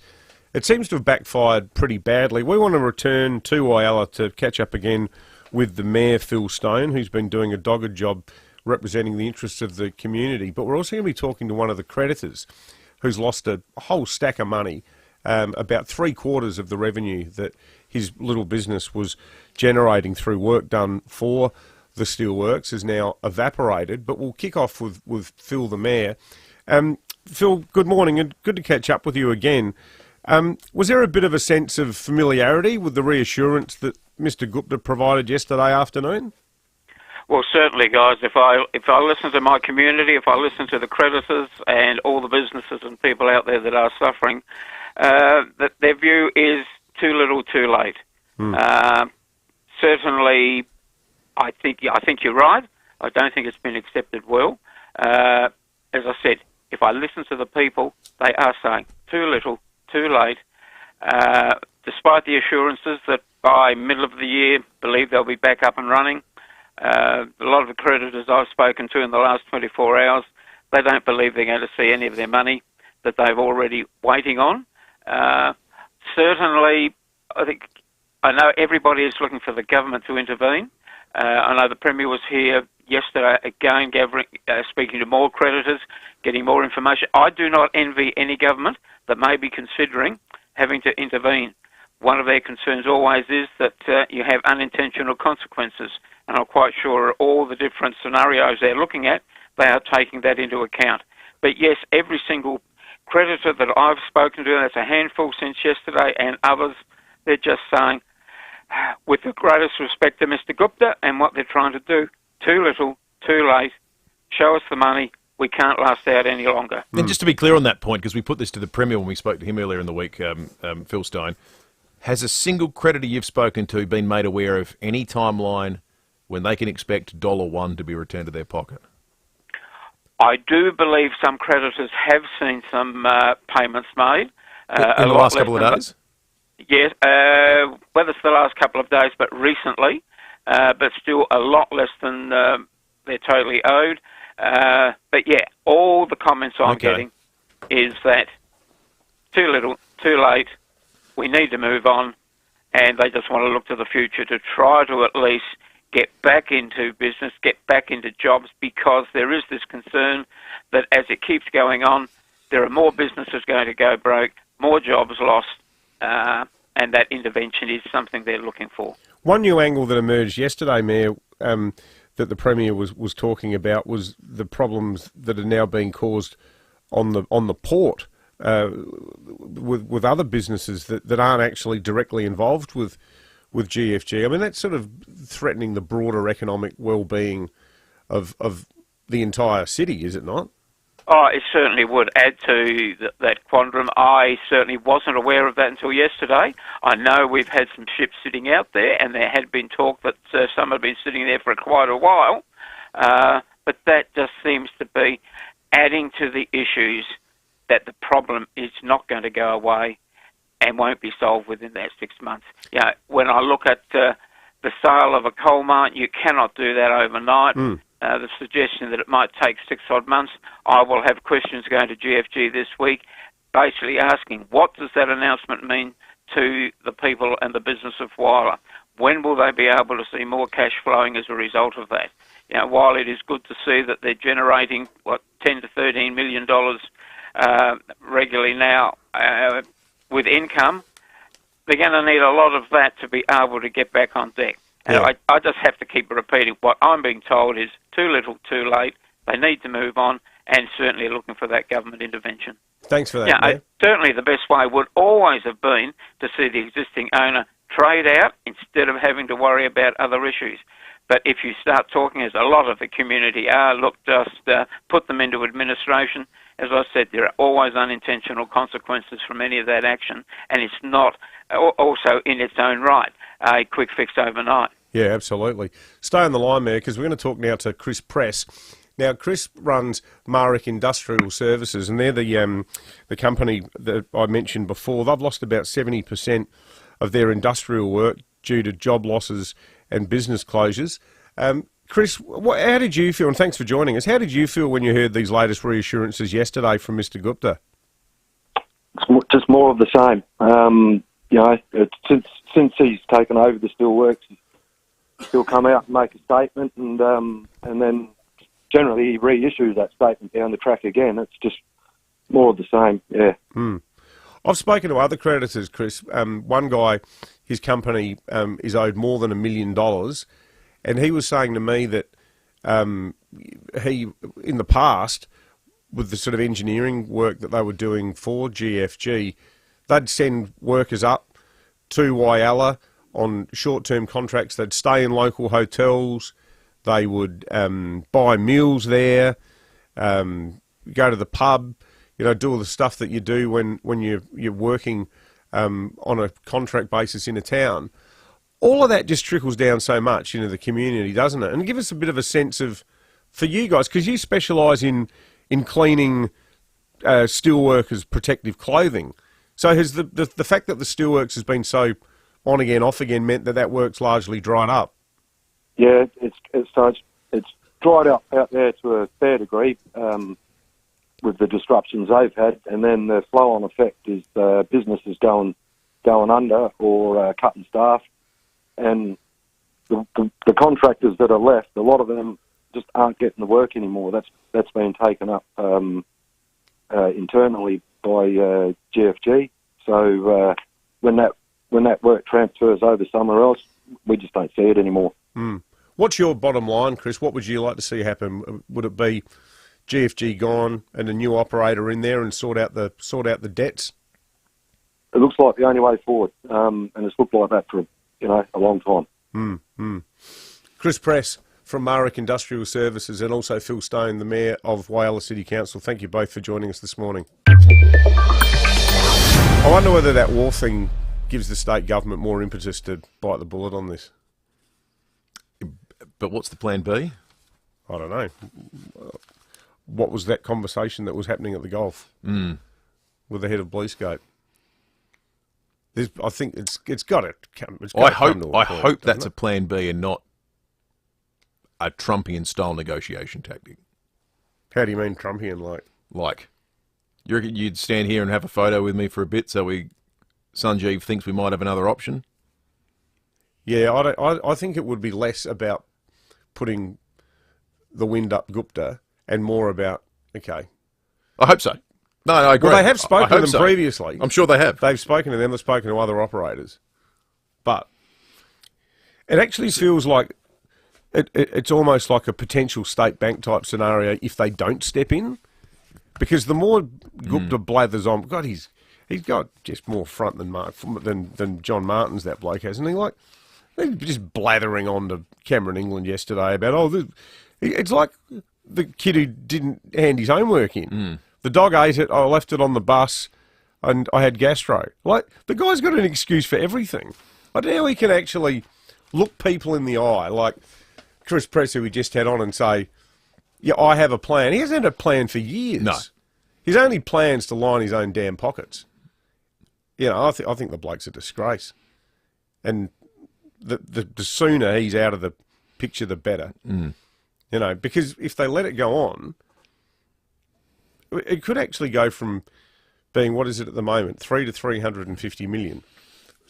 it seems to have backfired pretty badly. We want to return to Whyalla to catch up again with the Mayor, Phil Stone, who's been doing a dogged job representing the interests of the community. But we're also going to be talking to one of the creditors who's lost a whole stack of money, about 3/4 of the revenue that his little business was generating through work done for the steelworks is now evaporated. But we'll kick off with Phil, the Mayor. Phil, good morning, and good to catch up with you again. Was there a bit of a sense of familiarity with the reassurance that Mr Gupta provided yesterday afternoon? Well, certainly, guys. If I listen to my community, if I listen to the creditors and all the businesses and people out there that are suffering, that their view is too little, too late. Certainly, I think you're right. I don't think it's been accepted well. As I said, if I listen to the people, they are saying too little, too late, despite the assurances that by middle of the year, believe they'll be back up and running. A lot of the creditors I've spoken to in the last 24 hours, they don't believe they're going to see any of their money that they've already waiting on. Certainly, I know everybody is looking for the government to intervene. I know the Premier was here yesterday again, speaking to more creditors, getting more information. I do not envy any government that may be considering having to intervene. One of their concerns always is that you have unintentional consequences, and I'm quite sure all the different scenarios they're looking at, they are taking that into account. But yes, every single creditor that I've spoken to, that's a handful since yesterday, and others, they're just saying, with the greatest respect to Mr Gupta and what they're trying to do, too little, too late, show us the money, we can't last out any longer. And just to be clear on that point, because we put this to the Premier when we spoke to him earlier in the week, Phil Stone, has a single creditor you've spoken to been made aware of any timeline when they can expect $1 to be returned to their pocket? I do believe some creditors have seen some payments made. In the last couple of days? Yes, whether it's the last couple of days, but recently, but still a lot less than they're totally owed. But yeah, all the comments I'm getting is that too little, too late, we need to move on, and they just want to look to the future to try to at least get back into business, get back into jobs, because there is this concern that as it keeps going on, there are more businesses going to go broke, more jobs lost, and that intervention is something they're looking for. One new angle that emerged yesterday, Mayor, that the Premier was talking about was the problems that are now being caused on the port with other businesses that aren't actually directly involved with GFG. I mean, that's sort of threatening the broader economic well-being of the entire city, is it not? Oh, it certainly would add to that quandrum. I certainly wasn't aware of that until yesterday. I know we've had some ships sitting out there, and there had been talk that some had been sitting there for quite a while. But that just seems to be adding to the issues that the problem is not going to go away and won't be solved within that 6 months. When I look at the sale of a coal mine, you cannot do that overnight. The suggestion that it might take 6 odd months, I will have questions going to GFG this week, basically asking, what does that announcement mean to the people and the business of FIVEAA? When will they be able to see more cash flowing as a result of that? While it is good to see that they're generating, $10 to $13 million regularly now with income, they're going to need a lot of that to be able to get back on deck. And I just have to keep repeating what I'm being told is too little, too late. They need to move on, and certainly looking for that government intervention. Thanks for that. Certainly the best way would always have been to see the existing owner trade out instead of having to worry about other issues. But if you start talking, as a lot of the community are, look, just put them into administration. As I said, there are always unintentional consequences from any of that action, and it's not also in its own right a quick fix overnight. Yeah, absolutely. Stay on the line there, because we're going to talk now to Chris Press. Now, Chris runs Marek Industrial Services, and they're the company that I mentioned before. They've lost about 70% of their industrial work due to job losses and business closures. Chris, how did you feel, and thanks for joining us, how did you feel when you heard these latest reassurances yesterday from Mr Gupta? It's just more of the same. Since he's taken over the Steelworks, he'll come out and make a statement, and then generally he reissues that statement down the track again. It's just more of the same, yeah. I've spoken to other creditors, Chris. One guy, his company is owed more than $1 million, and he was saying to me that he, in the past, with the sort of engineering work that they were doing for GFG, they'd send workers up to Whyalla on short-term contracts. They'd stay in local hotels. They would buy meals there, go to the pub, do all the stuff that you do when you're working on a contract basis in a town. All of that just trickles down so much into the community, doesn't it? And give us a bit of a sense of, for you guys, because you specialise in cleaning steelworkers' protective clothing. So has the fact that the steelworks has been so on again, off again, meant that work's largely dried up? Yeah, it's dried up out there to a fair degree with the disruptions they've had, and then the flow-on effect is businesses going under or cutting staff, and the contractors that are left, a lot of them just aren't getting the work anymore. That's been taken up internally by GFG. So when that work transfers over somewhere else, we just don't see it anymore. What's your bottom line, Chris? What would you like to see happen? Would it be GFG gone and a new operator in there and sort out the debts? It looks like the only way forward, and it's looked like that for a long time. Chris Press from Marek Industrial Services, and also Phil Stone, the Mayor of Whyalla City Council. Thank you both for joining us this morning. I wonder whether that war thing gives the state government more impetus to bite the bullet on this. But what's the plan B? I don't know. What was that conversation that was happening at the golf with the head of Bluescope? I think it's got to come. I hope that's a plan B and not a Trumpian style negotiation tactic. How do you mean Trumpian? Like you reckon you'd stand here and have a photo with me for a bit, so Sanjeev thinks we might have another option? Yeah, I think it would be less about putting the wind up Gupta and more about, okay. I hope so. No, I agree. Well, they have spoken to them previously. I'm sure they have. They've spoken to them. They've spoken to other operators. But it actually feels like it's almost like a potential state bank type scenario if they don't step in. Because the more Gupta blathers on, God, he's got just more front than John Martin's, that bloke, hasn't he? Like, they're just blathering on to Cameron England yesterday about, it's like the kid who didn't hand his homework in. The dog ate it, I left it on the bus, and I had gastro. Like, the guy's got an excuse for everything. I don't know how he can actually look people in the eye. Like, Chris Press, who we just had on, and say, yeah, I have a plan. He hasn't had a plan for years. No. His only plan's to line his own damn pockets. You know, I think the bloke's a disgrace. And the sooner he's out of the picture, the better. Mm. You know, because if they let it go on, it could actually go from being, what is it at the moment, 3 to 350 million.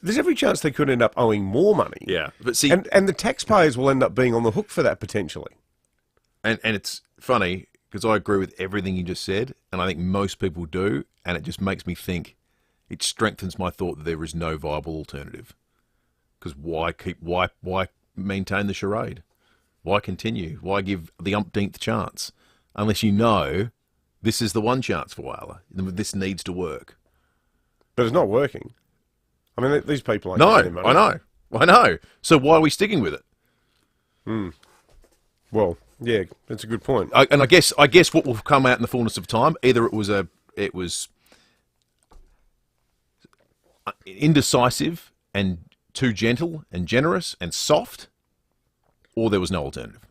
There's every chance they could end up owing more money. Yeah, but see, and the taxpayers will end up being on the hook for that potentially. And it's funny because I agree with everything you just said, and I think most people do, and it just makes me think. It strengthens my thought that there is no viable alternative. Because why maintain the charade? Why continue? Why give the umpteenth chance? Unless you know this is the one chance for FIVEAA. This needs to work. But it's not working. I mean, these people aren't No, getting their money. I know. So why are we sticking with it? Well, yeah, that's a good point. And I guess what will come out in the fullness of time, either it was indecisive and too gentle and generous and soft, or there was no alternative.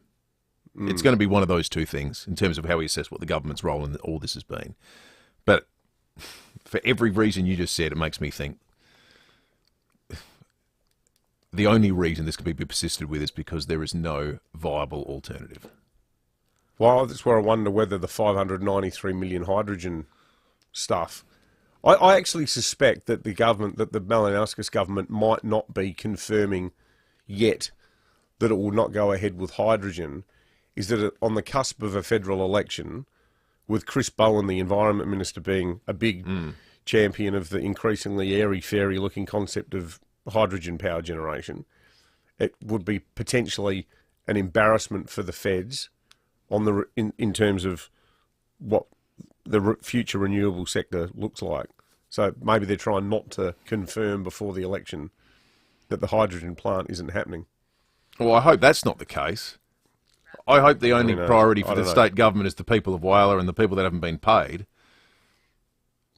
It's going to be one of those two things in terms of how we assess what the government's role in all this has been. But for every reason you just said, it makes me think the only reason this can be persisted with is because there is no viable alternative. Well, that's where I wonder whether the 593 million hydrogen stuff. I actually suspect that the Malinowskis government might not be confirming yet that it will not go ahead with hydrogen, is that on the cusp of a federal election, with Chris Bowen, the Environment Minister, being a big champion of the increasingly airy-fairy looking concept of hydrogen power generation, it would be potentially an embarrassment for the feds on in terms of what the future renewable sector looks like. So maybe they're trying not to confirm before the election that the hydrogen plant isn't happening. Well, I hope that's not the case. I hope the only priority for the state government is the people of FIVEAA and the people that haven't been paid.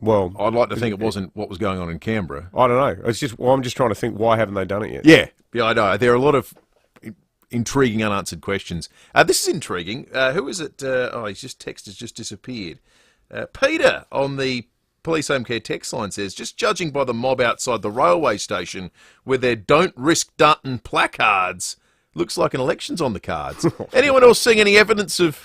Well, I'd like to think it wasn't what was going on in Canberra. I don't know. It's just, I'm just trying to think, why haven't they done it yet? Yeah, I know. There are a lot of intriguing unanswered questions. This is intriguing. Who is it? His text has just disappeared. Peter on the Police Home Care text line says, just judging by the mob outside the railway station where their "Don't Risk Dutton" placards, looks like an election's on the cards. Anyone else seeing any evidence of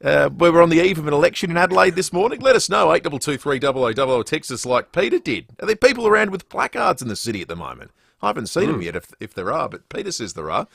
where we're on the eve of an election in Adelaide this morning? Let us know, 8223 text us like Peter did. Are there people around with placards in the city at the moment? I haven't seen them yet, if there are, but Peter says there are.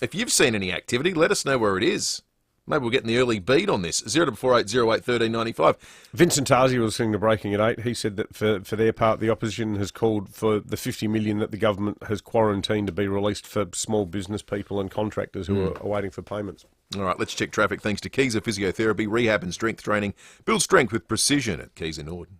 If you've seen any activity, let us know where it is. Maybe we'll get in the early beat on this. 0480081395. Vincent Tarzi was listening to Breaking at 8. He said that for their part, the opposition has called for the 50 million that the government has quarantined to be released for small business people and contractors who are waiting for payments. All right, let's check traffic thanks to Keys of Physiotherapy, Rehab and Strength Training. Build strength with precision at Keys in Norden.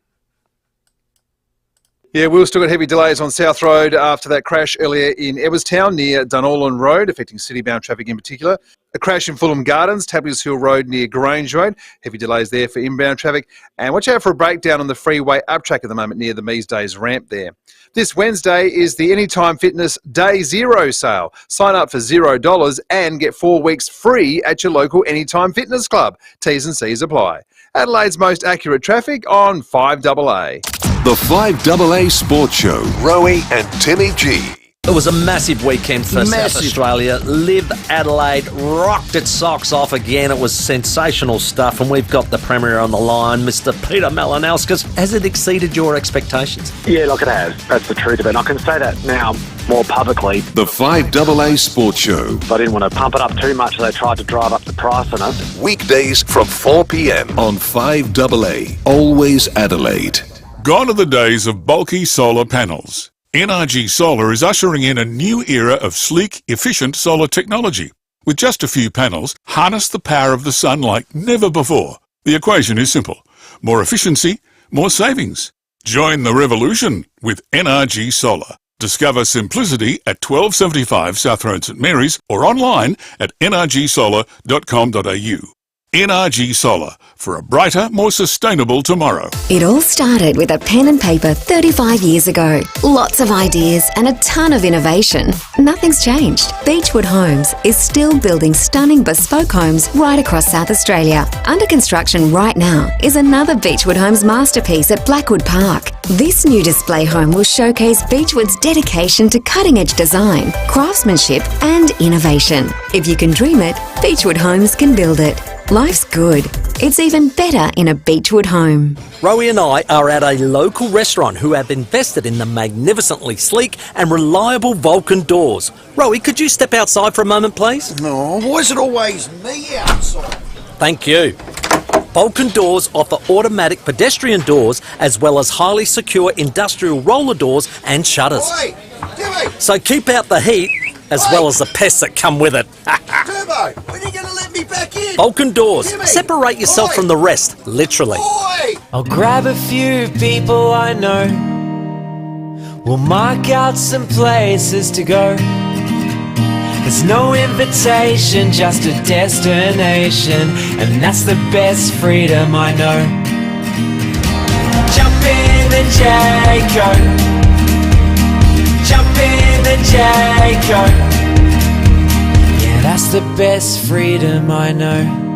Yeah, we've still got heavy delays on South Road after that crash earlier in Edwardstown near Dunolan Road, affecting city-bound traffic in particular. A crash in Fulham Gardens, Tablers Hill Road near Grange Road. Heavy delays there for inbound traffic. And watch out for a breakdown on the freeway up track at the moment near the Mees Days ramp there. This Wednesday is the Anytime Fitness Day Zero sale. Sign up for $0 and get 4 weeks free at your local Anytime Fitness Club. T's and C's apply. Adelaide's most accurate traffic on 5AA. The 5AA Sports Show. Rowie and Timmy G. It was a massive weekend for South Australia. Live Adelaide rocked its socks off again. It was sensational stuff, and we've got the Premier on the line, Mr. Peter Malinowskis. Has it exceeded your expectations? Yeah, look, it has. That's the truth of it. And I can say that now more publicly. The 5AA Sports Show. I didn't want to pump it up too much, so they tried to drive up the price on it. Weekdays from 4 p.m. on 5AA. Always Adelaide. Gone are the days of bulky solar panels. NRG Solar is ushering in a new era of sleek, efficient solar technology. With just a few panels, harness the power of the sun like never before. The equation is simple. More efficiency, more savings. Join the revolution with NRG Solar. Discover simplicity at 1275 South Road St Mary's or online at nrgsolar.com.au. NRG Solar, for a brighter, more sustainable tomorrow. It all started with a pen and paper 35 years ago. Lots of ideas and a ton of innovation. Nothing's changed. Beechwood Homes is still building stunning bespoke homes right across South Australia. Under construction right now is another Beechwood Homes masterpiece at Blackwood Park. This new display home will showcase Beechwood's dedication to cutting-edge design, craftsmanship and innovation. If you can dream it, Beechwood Homes can build it. Life's good. It's even better in a Beechwood home. Rowie and I are at a local restaurant who have invested in the magnificently sleek and reliable Vulcan doors. Rowie, could you step outside for a moment, please? No, why is it always me outside? Thank you. Vulcan doors offer automatic pedestrian doors as well as highly secure industrial roller doors and shutters. Oi, Timmy! So keep out the heat as well as the pests that come with it. Turbo, when are you going to let me back in? Vulcan doors. Timmy! Separate yourself from the rest, literally. Oi! I'll grab a few people I know. We'll mark out some places to go. There's no invitation, just a destination, and that's the best freedom I know. Jump in the Jayco. Jump in the Jayco. Yeah, that's the best freedom I know.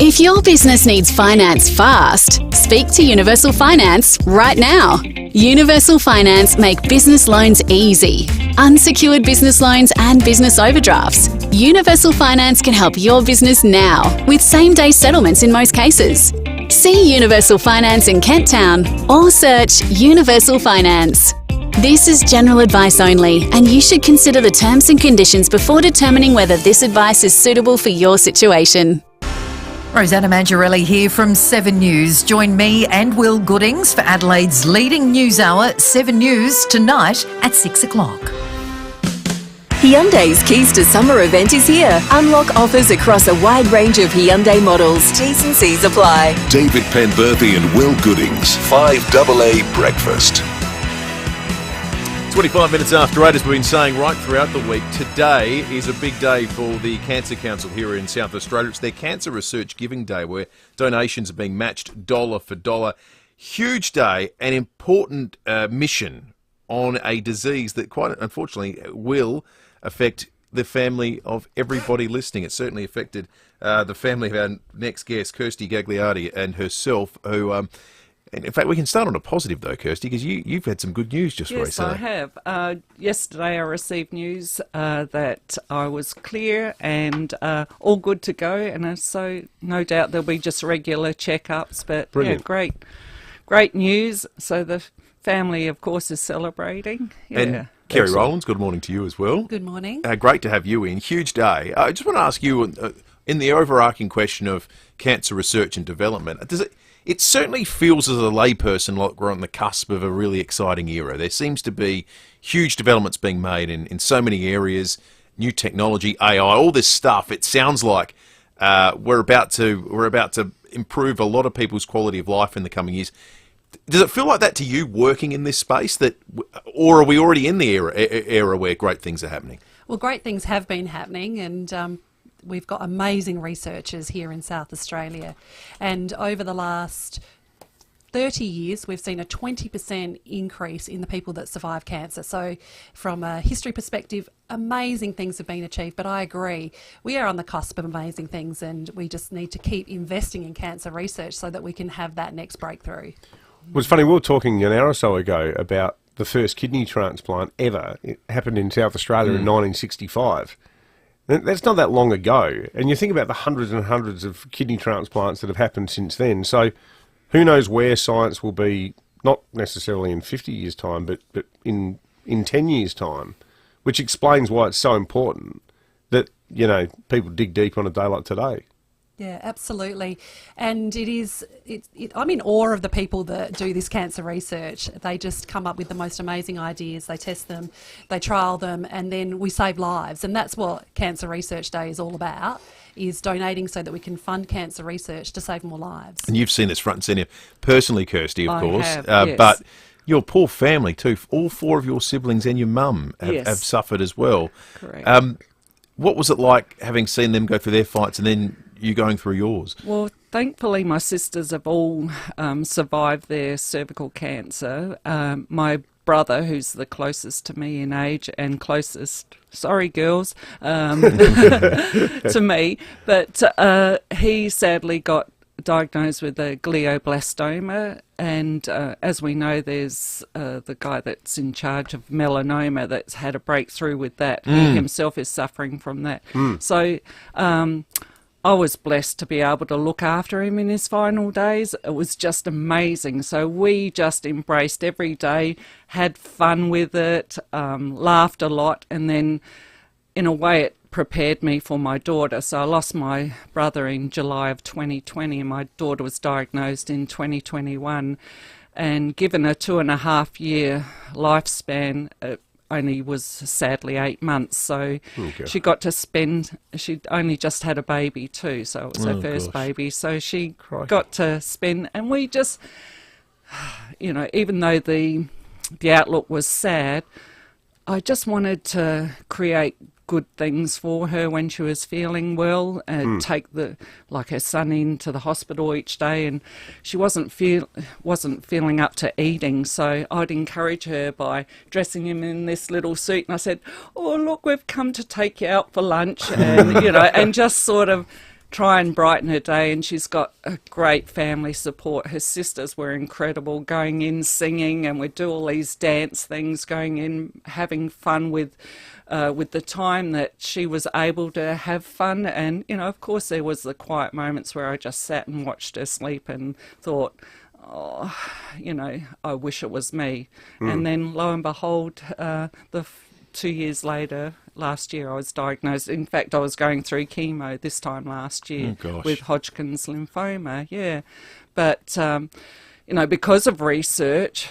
If your business needs finance fast, speak to Universal Finance right now. Universal Finance make business loans easy. Unsecured business loans and business overdrafts. Universal Finance can help your business now with same-day settlements in most cases. See Universal Finance in Kent Town or search Universal Finance. This is general advice only, and you should consider the terms and conditions before determining whether this advice is suitable for your situation. Rosanna Mangiarelli here from 7 News. Join me and Will Goodings for Adelaide's leading news hour, 7 News, tonight at 6 o'clock. Hyundai's Keys to Summer event is here. Unlock offers across a wide range of Hyundai models. T's and C's apply. David Penberthy and Will Goodings, 5AA Breakfast. 25 minutes after 8, as we've been saying right throughout the week, today is a big day for the Cancer Council here in South Australia. It's their Cancer Research Giving Day, where donations are being matched dollar for dollar. Huge day, an important mission on a disease that quite unfortunately will affect the family of everybody listening. It certainly affected the family of our next guest, Kirsty Gagliardi, and herself, who... in fact, we can start on a positive, though, Kirsty, because you've had some good news just recently. Yes, I have. Yesterday I received news that I was clear and all good to go, and so no doubt there'll be just regular checkups. But Brilliant. Yeah, great news. So the family, of course, is celebrating. Yeah. And Kerry Rowlands, good morning to you as well. Good morning. Great to have you in. Huge day. I just want to ask you, in the overarching question of cancer research and development, it certainly feels as a layperson like we're on the cusp of a really exciting era. There seems to be huge developments being made in so many areas, new technology, AI, all this stuff. It sounds like we're about to improve a lot of people's quality of life in the coming years. Does it feel like that to you, working in this space, or are we already in the era where great things are happening? Well, great things have been happening, and we've got amazing researchers here in South Australia. And over the last 30 years, we've seen a 20% increase in the people that survive cancer. So from a history perspective, amazing things have been achieved. But I agree, we are on the cusp of amazing things, and we just need to keep investing in cancer research so that we can have that next breakthrough. Well, it's funny, we were talking an hour or so ago about the first kidney transplant ever. It happened in South Australia in 1965. That's not that long ago. And you think about the hundreds and hundreds of kidney transplants that have happened since then. So who knows where science will be, not necessarily in 50 years' time, but in 10 years' time, which explains why it's so important that, you know, people dig deep on a day like today. Yeah, absolutely. And I'm in awe of the people that do this cancer research. They just come up with the most amazing ideas. They test them, they trial them, and then we save lives. And that's what Cancer Research Day is all about, is donating so that we can fund cancer research to save more lives. And you've seen this front and centre personally, Kirsty, of course. I have, yes. But your poor family too, all 4 of your siblings and your mum have suffered as well. Correct. What was it like having seen them go through their fights and then you going through yours? Well, thankfully my sisters have all survived their cervical cancer. My brother, who's the closest to me in age and closest, sorry girls, to me, but he sadly got diagnosed with a glioblastoma, and as we know, there's the guy that's in charge of melanoma that's had a breakthrough with that. He himself is suffering from that. So I was blessed to be able to look after him in his final days. It was just amazing. So we just embraced every day, had fun with it, laughed a lot, and then in a way it prepared me for my daughter. So I lost my brother in July of 2020 and my daughter was diagnosed in 2021, and given a 2.5-year lifespan, it only was sadly 8 months. So she got to spend, she'd only just had a baby too, so it was her first baby, so she got to spend, and we just, you know, even though the outlook was sad, I just wanted to create good things for her when she was feeling well, and take her son into the hospital each day, and she wasn't feeling up to eating, so I'd encourage her by dressing him in this little suit, and I said, oh look, we've come to take you out for lunch, and you know, and just sort of try and brighten her day. And she's got a great family support. Her sisters were incredible, going in singing, and we'd do all these dance things, going in having fun with the time that she was able to have fun. And you know, of course there was the quiet moments where I just sat and watched her sleep and thought, oh, you know, I wish it was me. And then lo and behold, 2 years later, last year, I was diagnosed. In fact, I was going through chemo this time last year with Hodgkin's lymphoma. Yeah, but you know, because of research,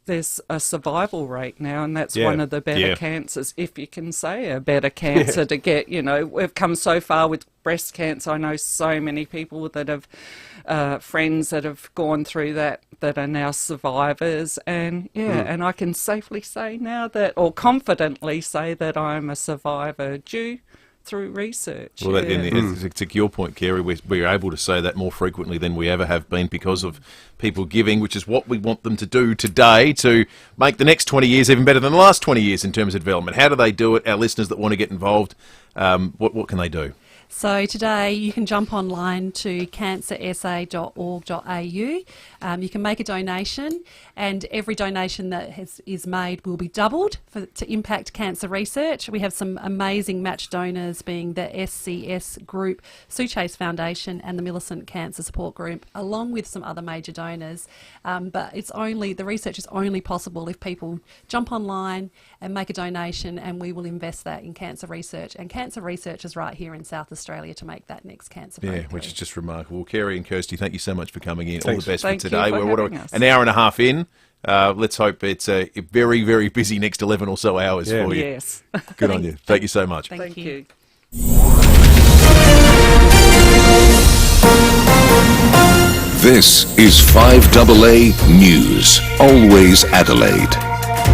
there's a survival rate now, and that's one of the better cancers, if you can say a better cancer to get. You know, we've come so far with breast cancer. I know so many people that have friends that have gone through that are now survivors, and and I can safely say now that, or confidently say that I'm a survivor through research. Well, to your point, Kerry, we're able to say that more frequently than we ever have been because of people giving, which is what we want them to do today to make the next 20 years even better than the last 20 years in terms of development. How do they do it? Our listeners that want to get involved, what can they do? So today you can jump online to cancersa.org.au. You can make a donation, and every donation that is made will be doubled to impact cancer research. We have some amazing match donors, being the SCS Group, Sue Chase Foundation and the Millicent Cancer Support Group, along with some other major donors. But the research is only possible if people jump online and make a donation, and we will invest that in cancer research. And cancer research is right here in South Australia to make that next cancer breakthrough. Yeah, which is just remarkable. Kerry and Kirsty, thank you so much for coming in. Thanks. All the best Thank for today. You for We're having us. an hour and a half in. Let's hope it's a very, very busy next 11 or so hours for you. Yes. Good on you. Thank you so much. Thank you. This is 5AA News. Always Adelaide.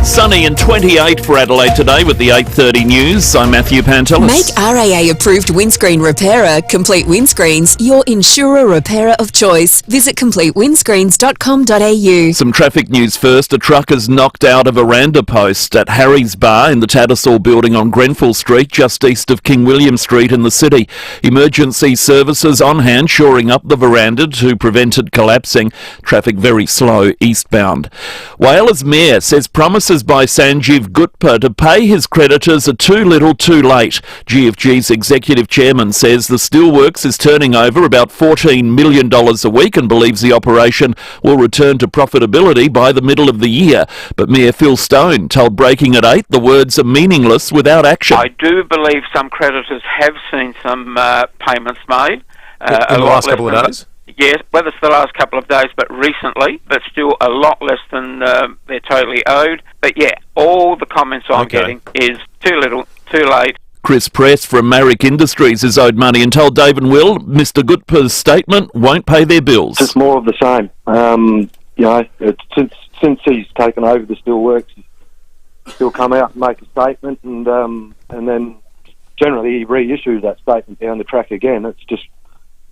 Sunny and 28 for Adelaide today with the 8:30 news. I'm Matthew Pantelis. Make RAA approved windscreen repairer Complete Windscreens your insurer repairer of choice. Visit completewindscreens.com.au. Some traffic news first. A truck has knocked out a veranda post at Harry's Bar in the Tattersall building on Grenfell Street, just east of King William Street in the city. Emergency services on hand, shoring up the veranda to prevent it collapsing. Traffic very slow eastbound. Whyala's Mayor says promises by Sanjeev Gupta to pay his creditors are too little too late. GFG's executive chairman says the steelworks is turning over about $14 million a week and believes the operation will return to profitability by the middle of the year. But Mayor Phil Stone told Breaking at 8 the words are meaningless without action. I do believe some creditors have seen some payments made. In the last couple of days? Yes, whether it's the last couple of days, but recently, but still a lot less than they're totally owed. But yeah, all the comments I'm getting is too little, too late. Chris Press from Marrick Industries is owed money and told Dave and Will Mr Gupta's statement won't pay their bills. It's more of the same. You know, since he's taken over the steelworks, he'll come out and make a statement, and then generally he reissues that statement down the track again. It's just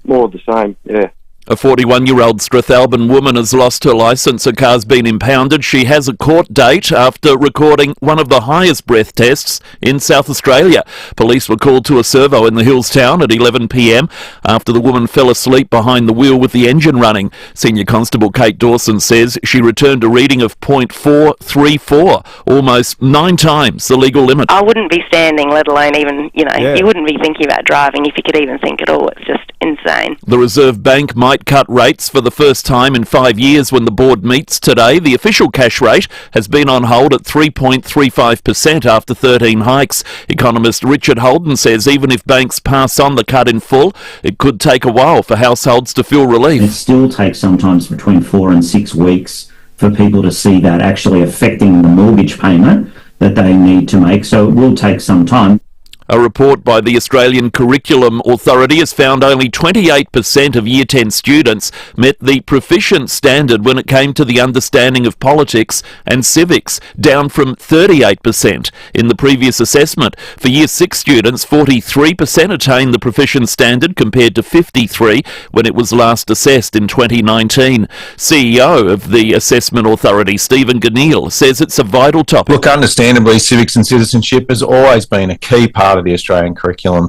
more of the same, yeah. A 41-year-old Strathalbyn woman has lost her licence. Her car's been impounded. She has a court date after recording one of the highest breath tests in South Australia. Police were called to a servo in the Hills town at 11 p.m. after the woman fell asleep behind the wheel with the engine running. Senior Constable Kate Dawson says she returned a reading of .434, almost 9 times the legal limit. I wouldn't be standing, let alone even, you wouldn't be thinking about driving if you could even think at all. It's just insane. The Reserve Bank might cut rates for the first time in 5 years when the board meets today. The official cash rate has been on hold at 3.35% after 13 hikes. Economist Richard Holden says even if banks pass on the cut in full, it could take a while for households to feel relief. It still takes sometimes between 4 and 6 weeks for people to see that actually affecting the mortgage payment that they need to make, so it will take some time. A report by the Australian Curriculum Authority has found only 28% of Year 10 students met the proficient standard when it came to the understanding of politics and civics, down from 38% in the previous assessment. For Year 6 students, 43% attained the proficient standard compared to 53% when it was last assessed in 2019. CEO of the Assessment Authority, Stephen Ganneal, says it's a vital topic. Look, understandably, civics and citizenship has always been a key part of the Australian curriculum,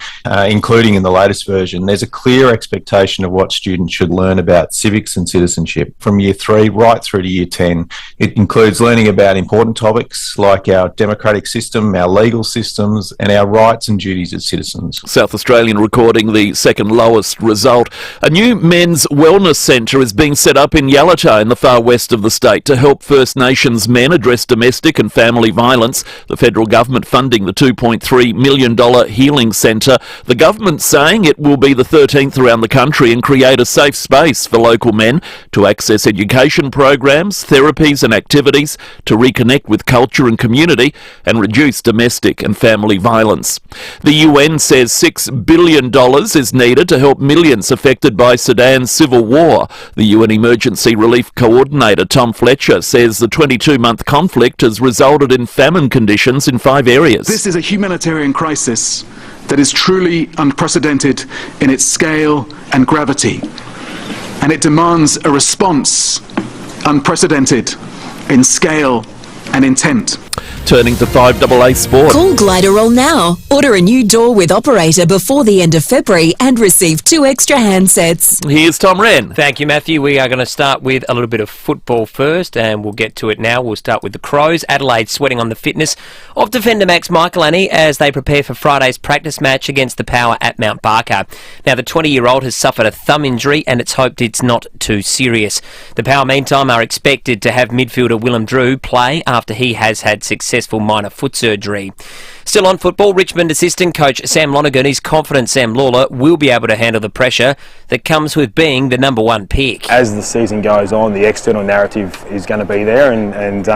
including in the latest version. There's a clear expectation of what students should learn about civics and citizenship from Year 3 right through to Year 10. It includes learning about important topics like our democratic system, our legal systems, and our rights and duties as citizens. South Australian recording the second lowest result. A new men's wellness centre is being set up in Yalata in the far west of the state to help First Nations men address domestic and family violence. The federal government funding the $2.3 million healing centre. The government's saying it will be the 13th around the country and create a safe space for local men to access education programs, therapies and activities to reconnect with culture and community and reduce domestic and family violence. The UN says $6 billion is needed to help millions affected by Sudan's civil war. The UN Emergency Relief Coordinator Tom Fletcher says the 22-month conflict has resulted in famine conditions in 5 areas. This is a humanitarian crisis that is truly unprecedented in its scale and gravity, and it demands a response unprecedented in scale and intent. Turning to 5AA Sport. Call Gliderol now. Order a new door with operator before the end of February and receive 2 extra handsets. Here's Tom Wren. Thank you, Matthew. We are going to start with a little bit of football first, and we'll get to it now. We'll start with the Crows. Adelaide sweating on the fitness of defender Max Michelani as they prepare for Friday's practice match against the Power at Mount Barker. Now, the 20-year-old has suffered a thumb injury, and it's hoped it's not too serious. The Power, meantime, are expected to have midfielder Willem Drew play after he has had successful minor foot surgery. Still on football, Richmond assistant coach Sam Lonergan is confident Sam Lawler will be able to handle the pressure that comes with being the number 1 pick. As the season goes on, the external narrative is going to be there, and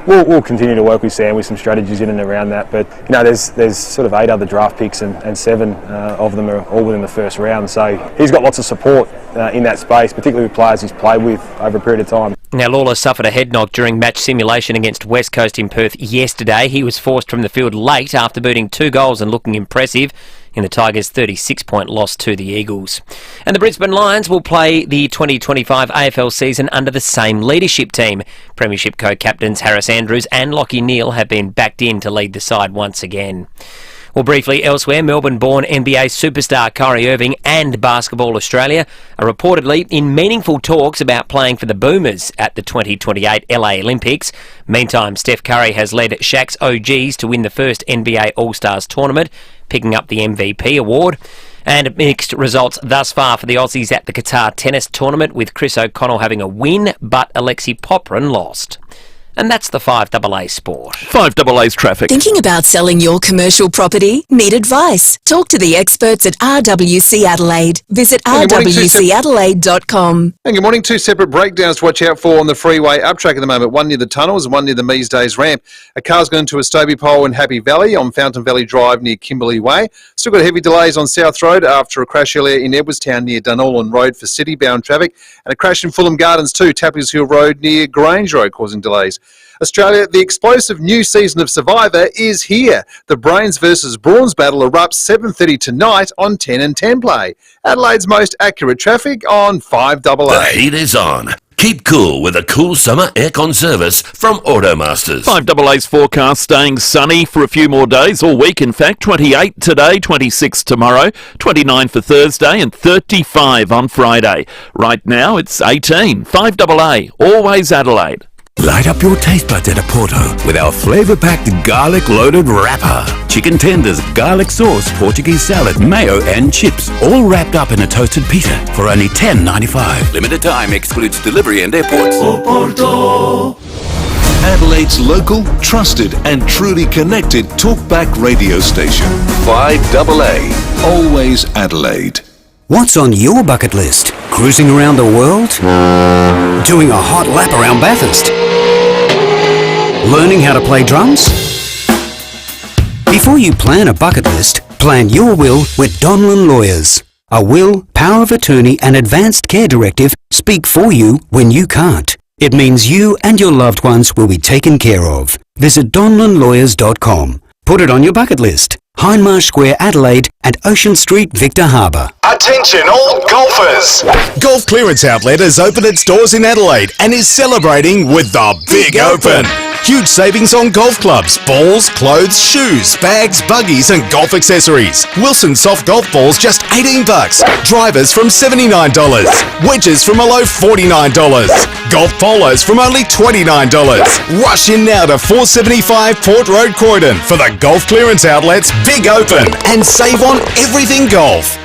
we'll continue to work with Sam with some strategies in and around that. But there's sort of 8 other draft picks, and 7 of them are all within the first round. So he's got lots of support in that space, particularly with players he's played with over a period of time. Now, Lawler suffered a head knock during match simulation against West Coast in Perth yesterday. He was forced from the field late after booting 2 goals and looking impressive in the Tigers' 36-point loss to the Eagles. And the Brisbane Lions will play the 2025 AFL season under the same leadership team. Premiership co-captains Harris Andrews and Lachie Neale have been backed in to lead the side once again. Well, briefly elsewhere, Melbourne-born NBA superstar Kyrie Irving and Basketball Australia are reportedly in meaningful talks about playing for the Boomers at the 2028 LA Olympics. Meantime, Steph Curry has led Shaq's OGs to win the first NBA All-Stars tournament, picking up the MVP award. And mixed results thus far for the Aussies at the Qatar tennis tournament, with Chris O'Connell having a win, but Alexei Popyrin lost. And that's the 5AA Sport. 5AA's traffic. Thinking about selling your commercial property? Need advice? Talk to the experts at RWC Adelaide. Visit rwcadelaide.com. And good morning. 2 separate breakdowns to watch out for on the freeway uptrack at the moment. One near the tunnels and one near the Mees Days ramp. A car's gone into a Stobie pole in Happy Valley on Fountain Valley Drive near Kimberley Way. Still got heavy delays on South Road after a crash earlier in Edwardstown near Dunollen Road for city-bound traffic. And a crash in Fulham Gardens too, Tapley's Hill Road near Grange Road causing delays. Australia, the explosive new season of Survivor is here. The Brains versus Brawns battle erupts 7:30 tonight on 10 and 10 Play. Adelaide's most accurate traffic on 5AA. The heat is on. Keep cool with a cool summer aircon service from Automasters. 5AA's forecast staying sunny for a few more days, all week in fact. 28 today, 26 tomorrow, 29 for Thursday and 35 on Friday. Right now it's 18. 5AA, always Adelaide. Light up your taste buds at a Porto with our flavour-packed garlic-loaded wrapper. Chicken tenders, garlic sauce, Portuguese salad, mayo and chips, all wrapped up in a toasted pita for only $10.95. Limited time, excludes delivery and airports. Porto. Adelaide's local, trusted and truly connected talkback radio station. 5AA, always Adelaide. What's on your bucket list? Cruising around the world? Doing a hot lap around Bathurst? Learning how to play drums? Before you plan a bucket list, plan your will with Donlan Lawyers. A will, power of attorney and advanced care directive speak for you when you can't. It means you and your loved ones will be taken care of. Visit donlanlawyers.com. Put it on your bucket list. Hindmarsh Square, Adelaide and Ocean Street, Victor Harbour. Attention all golfers! Golf Clearance Outlet has opened its doors in Adelaide and is celebrating with the Big Open. Huge savings on golf clubs, balls, clothes, shoes, bags, buggies and golf accessories. Wilson soft golf balls just $18. Drivers from $79. Wedges from a low $49. Golf polos from only $29. Rush in now to 475 Port Road, Croydon for the Golf Clearance Outlet's Big Open and save on everything golf.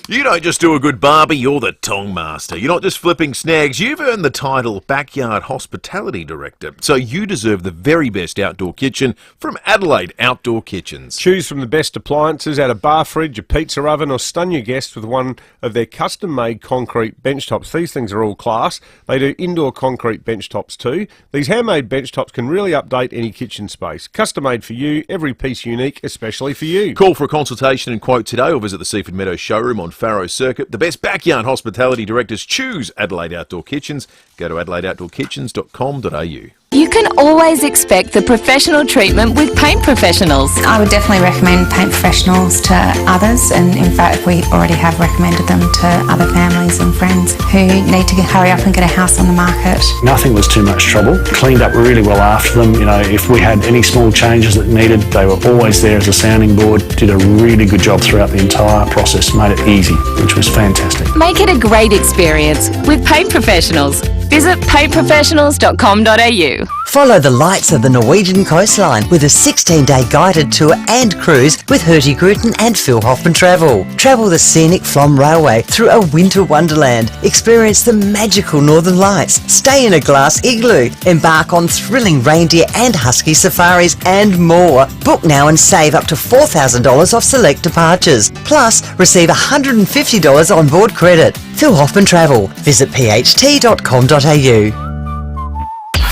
You don't just do a good barbie, you're the tong master. You're not just flipping snags, you've earned the title Backyard Hospitality Director. So you deserve the very best outdoor kitchen from Adelaide Outdoor Kitchens. Choose from the best appliances, add a bar fridge, a pizza oven, or stun your guests with one of their custom-made concrete bench tops. These things are all class. They do indoor concrete bench tops too. These handmade bench tops can really update any kitchen space. Custom-made for you, every piece unique, especially for you. Call for a consultation and quote today or visit the Seaford Meadows showroom on Farrow Circuit. The best backyard hospitality directors choose Adelaide Outdoor Kitchens. Go to adelaideoutdoorkitchens.com.au. You can always expect the professional treatment with paint professionals. I would definitely recommend paint professionals to others, and in fact we already have recommended them to other families and friends who need to hurry up and get a house on the market. Nothing was too much trouble. Cleaned up really well after them. You know, if we had any small changes that needed, they were always there as a sounding board. Did a really good job throughout the entire process. Made it easy, which was fantastic. Make it a great experience with paint professionals. Visit paintprofessionals.com.au. Follow the lights of the Norwegian coastline with a 16-day guided tour and cruise with Hurtigruten and Phil Hoffman Travel. Travel the scenic Flom Railway through a winter wonderland. Experience the magical Northern Lights. Stay in a glass igloo. Embark on thrilling reindeer and husky safaris and more. Book now and save up to $4,000 off select departures. Plus, receive $150 on board credit. Phil Hoffman Travel. Visit pht.com.au.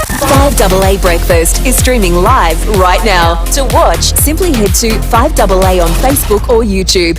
5AA Breakfast is streaming live right now. To watch, simply head to 5AA on Facebook or YouTube.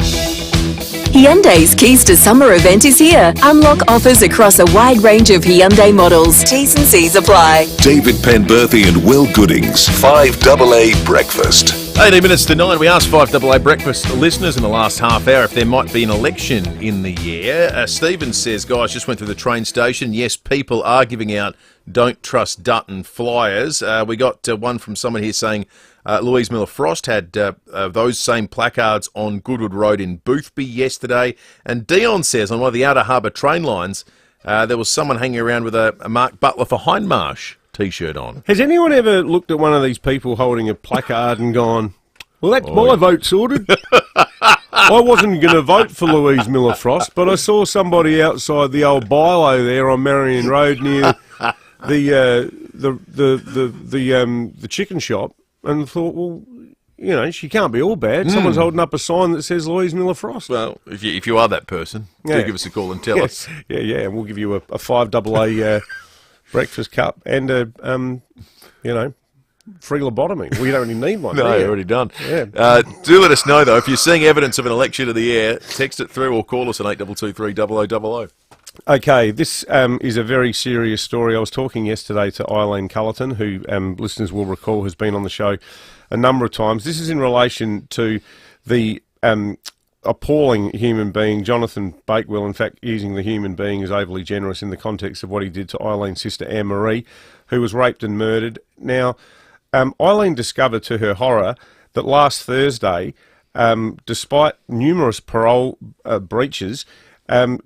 Hyundai's Keys to Summer event is here. Unlock offers across a wide range of Hyundai models. T's and C's apply. David Penberthy and Will Goodings, 5AA Breakfast. 18 minutes to 9, we asked 5AA Breakfast listeners in the last half hour if there might be an election in the year. Stephen says, guys, just went through the train station. Yes, people are giving out don't trust Dutton flyers. We got one from someone here saying Louise Miller-Frost had those same placards on Goodwood Road in Boothby yesterday. And Dion says on one of the Outer Harbour train lines, there was someone hanging around with a Mark Butler for Hindmarsh T-shirt on. Has anyone ever looked at one of these people holding a placard and gone, well, that's my vote sorted? I wasn't going to vote for Louise Miller-Frost, but I saw somebody outside the old Bilo there on Marion Road near the chicken shop and thought, well, you know, she can't be all bad. Someone's holding up a sign that says Louise Miller-Frost. Well, if you are that person, do give us a call and tell us. Yeah, and we'll give you a 5AA breakfast cup and a, free lobotomy. We don't really need one. No, already done. Yeah. Do let us know, though, if you're seeing evidence of an election of the air, text it through or call us on 8223 0000. Okay, this is a very serious story. I was talking yesterday to Eileen Cullerton, who listeners will recall has been on the show a number of times. This is in relation to the appalling human being, Jonathan Bakewell, in fact, using the human being as overly generous in the context of what he did to Eileen's sister Anne-Marie, who was raped and murdered. Now, Eileen discovered to her horror that last Thursday, despite numerous parole breaches,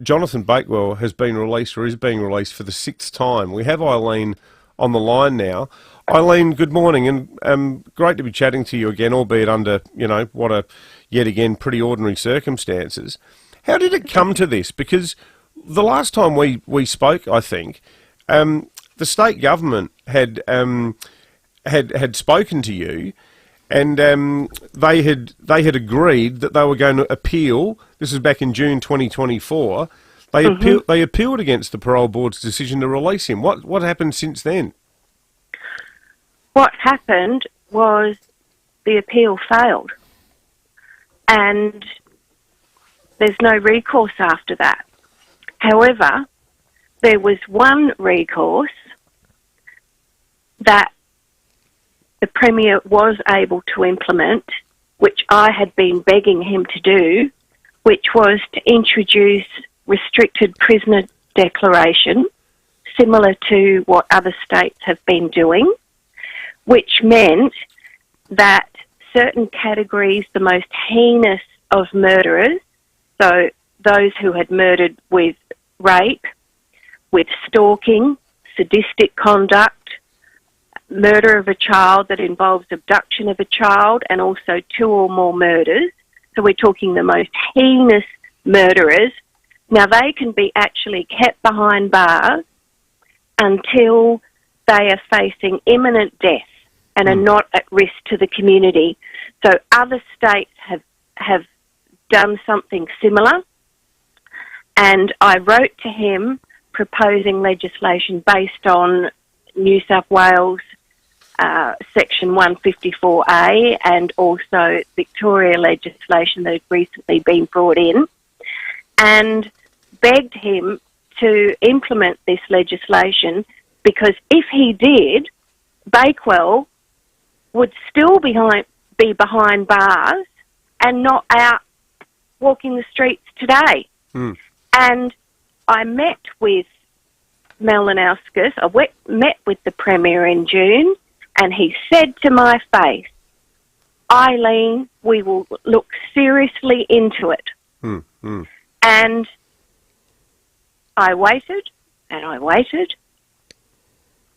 Jonathan Bakewell has been released, or is being released, for the 6th time. We have Eileen on the line now. Eileen, good morning, and great to be chatting to you again, albeit under, what are yet again pretty ordinary circumstances. How did it come to this? Because the last time we spoke, I think, the state government had spoken to you, and they had agreed that they were going to appeal. This was back in June 2024. They appealed against the parole board's decision to release him. What happened since then? What happened was the appeal failed, and there's no recourse after that. However, there was one recourse that the Premier was able to implement, which I had been begging him to do, which was to introduce restricted prisoner declaration, similar to what other states have been doing, which meant that certain categories, the most heinous of murderers, so those who had murdered with rape, with stalking, sadistic conduct, murder of a child that involves abduction of a child, and also 2 or more murders. So we're talking the most heinous murderers. Now, they can be actually kept behind bars until they are facing imminent death and are not at risk to the community. So other states have done something similar, and I wrote to him proposing legislation based on New South Wales Section 154A and also Victoria legislation that had recently been brought in, and begged him to implement this legislation, because if he did, Bakewell would still be behind bars and not out walking the streets today. And I met with Malinowskis, I met with the Premier in June, and he said to my face, Eileen, we will look seriously into it. And I waited, and I waited.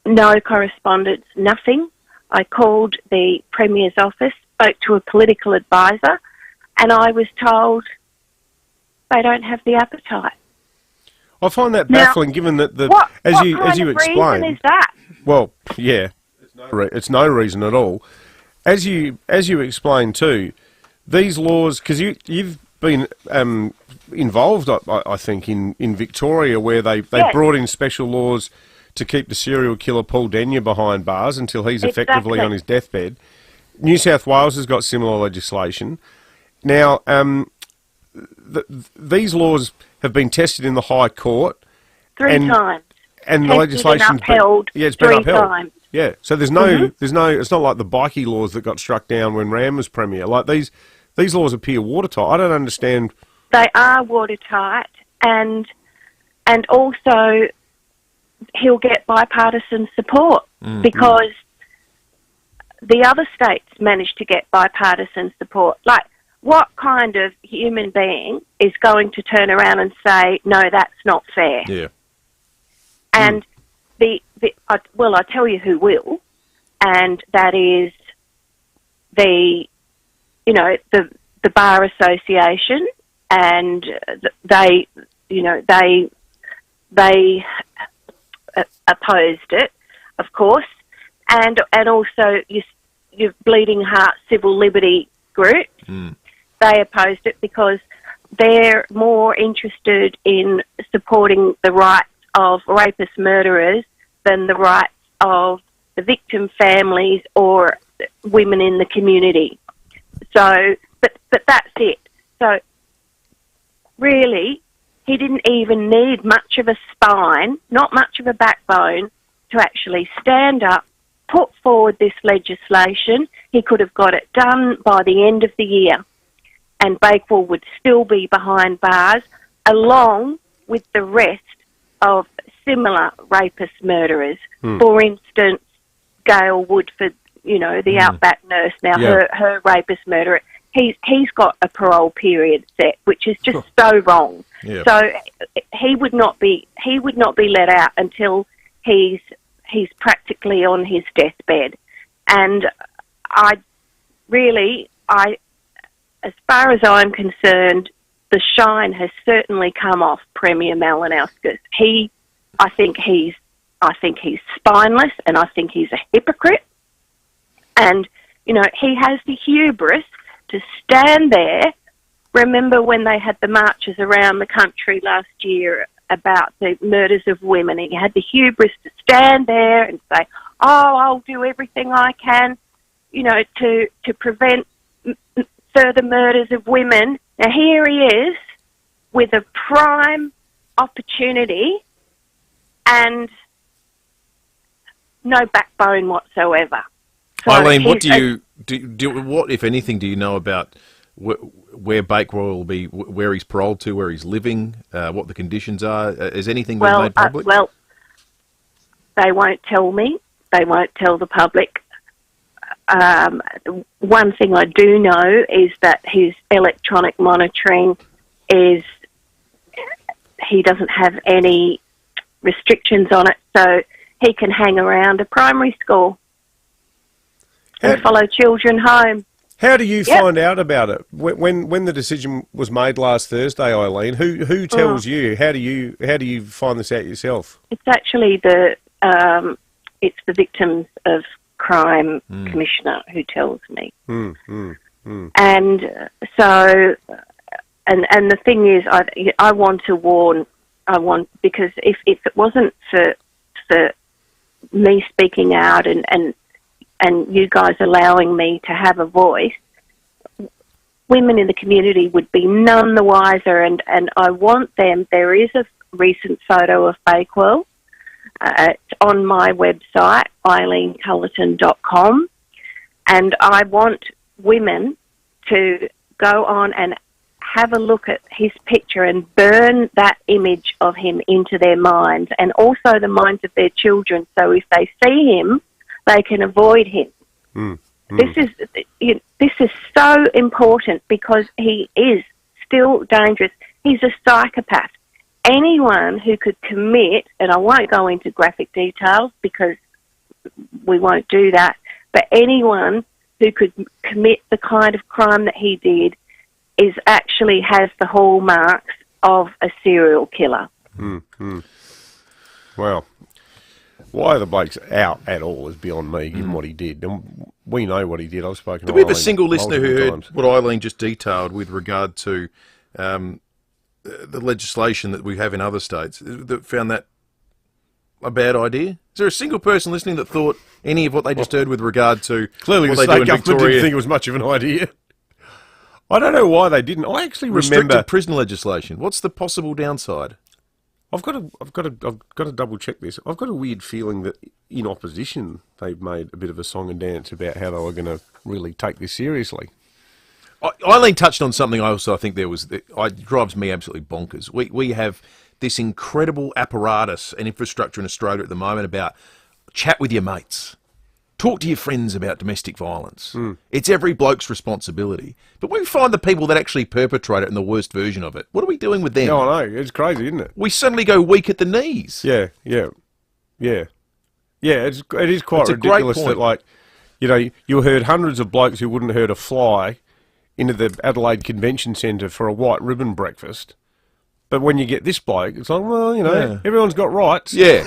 No correspondence, nothing. I called the Premier's office, spoke to a political advisor, and I was told they don't have the appetite. I find that baffling, given that as you explained, reason is that? Well, yeah, it's no reason at all. As you explained too, these laws, because you've been involved, I think, in Victoria, where they brought in special laws to keep the serial killer Paul Denyer behind bars until he's effectively on his deathbed. New South Wales has got similar legislation. Now, these laws have been tested in the High Court. 3 times. And the legislation's upheld. It's been 3 upheld. times. Yeah, so there's no, it's not like the bikie laws that got struck down when Ram was Premier. Like these laws appear watertight. I don't understand. They are watertight, and also he'll get bipartisan support because the other states managed to get bipartisan support. Like, what kind of human being is going to turn around and say, no, that's not fair? Yeah. And I tell you who will, and that is the Bar Association, and they opposed it, of course, and also your Bleeding Heart Civil Liberty group. They opposed it because they're more interested in supporting the rights of rapist murderers than the rights of the victim families or women in the community. So, but that's it. So, really, he didn't even need much of a spine, not much of a backbone, to actually stand up, put forward this legislation. He could have got it done by the end of the year, and Bakewell would still be behind bars, along with the rest of similar rapist murderers. For instance, Gail Woodford, you know, the Outback nurse, now her rapist murderer, he's got a parole period set, which is just so wrong. Yeah. So he would not be let out until he's practically on his deathbed. And as far as I'm concerned, the shine has certainly come off Premier Malinauskas. I think he's spineless, and I think he's a hypocrite. And, you know, he has the hubris to stand there. Remember when they had the marches around the country last year about the murders of women? He had the hubris to stand there and say, oh, I'll do everything I can, you know, to prevent further murders of women. Now here he is with a prime opportunity and no backbone whatsoever. So Eileen, what what, if anything, do you know about where Bakewell will be, where he's paroled to, where he's living, what the conditions are? Is anything been made public? Well, they won't tell me. They won't tell the public. One thing I do know is that his electronic monitoring is, he doesn't have any restrictions on it, so he can hang around a primary school and follow children home. How do you find out about it? When the decision was made last Thursday, Eileen, who tells you? How do you find this out yourself? It's actually the Victims of Crime Commissioner who tells me. And so, and the thing is, I want to warn. Because if it wasn't for me speaking out and you guys allowing me to have a voice, women in the community would be none the wiser, and I want them. There is a recent photo of Bakewell. It's on my website, eileencullerton.com, and I want women to go on and have a look at his picture and burn that image of him into their minds, and also the minds of their children, so if they see him, they can avoid him. This is so important, because he is still dangerous. He's a psychopath. Anyone who could commit, and I won't go into graphic details because we won't do that, but anyone who could commit the kind of crime that he did actually has the hallmarks of a serial killer. Well, why the bloke's out at all is beyond me, given what he did. And we know what he did. I've spoken to Do we have a Eileen single listener who multiple heard times. what Eileen just detailed with regard to the legislation that we have in other states that found that a bad idea? Is there a single person listening that thought any of what they just heard with regard to Clearly what the they do state in government Victoria? didn't think it was much of an idea. I don't know why they didn't. I actually Restricted remember prison legislation. What's the possible downside? I've got to double check this. I've got a weird feeling that in opposition they've made a bit of a song and dance about how they were going to really take this seriously. Eileen touched on something I think there was that drives me absolutely bonkers. We have this incredible apparatus and infrastructure in Australia at the moment about chat with your mates. Talk to your friends about domestic violence. It's every bloke's responsibility. But when we find the people that actually perpetrate it and the worst version of it, what are we doing with them? No, I know. It's crazy, isn't it? We suddenly go weak at the knees. Yeah. It is quite It's a great ridiculous point. that, like, you know, you heard hundreds of blokes who wouldn't hurt a fly into the Adelaide Convention Centre for a white ribbon breakfast. But when you get this bloke, it's like, well, you know, everyone's got rights. Yeah.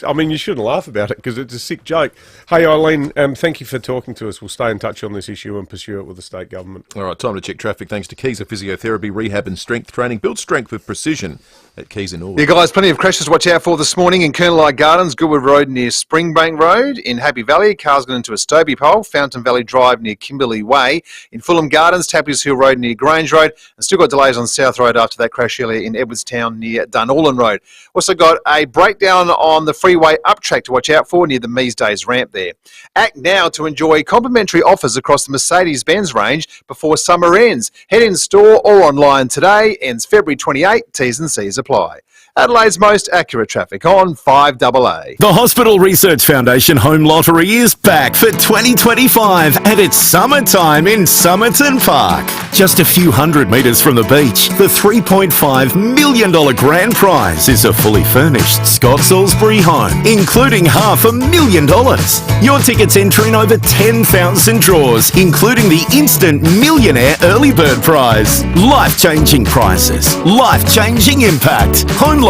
I mean, you shouldn't laugh about it because it's a sick joke. Hey, Eileen, thank you for talking to us. We'll stay in touch on this issue and pursue it with the state government. All right, time to check traffic. Thanks to Keys of Physiotherapy, Rehab and Strength Training. Build strength with precision at Keys in Norwood. Yeah, guys, plenty of crashes to watch out for this morning in Kernelite Gardens, Goodwood Road near Springbank Road. In Happy Valley, cars got into a Stobie pole. Fountain Valley Drive near Kimberley Way. In Fulham Gardens, Tapley's Hill Road near Grange Road. And still got delays on South Road after that crash earlier in Edwardstown near Dunallen Road. Also got a breakdown on the freeway up track to watch out for near the Mees Days ramp there. Act now to enjoy complimentary offers across the Mercedes-Benz range before summer ends. Head in store or online today. Ends February 28. T's and C's apply. Adelaide's most accurate traffic on 5AA. The Hospital Research Foundation Home Lottery is back for 2025 and it's summertime in Somerton Park. Just a few hundred metres from the beach, the $3.5 million grand prize is a fully furnished Scott Salisbury home, including $500,000. Your tickets entering over 10,000 draws, including the instant millionaire early bird prize. Life-changing prizes, life-changing impact. HomeLottery.com.au.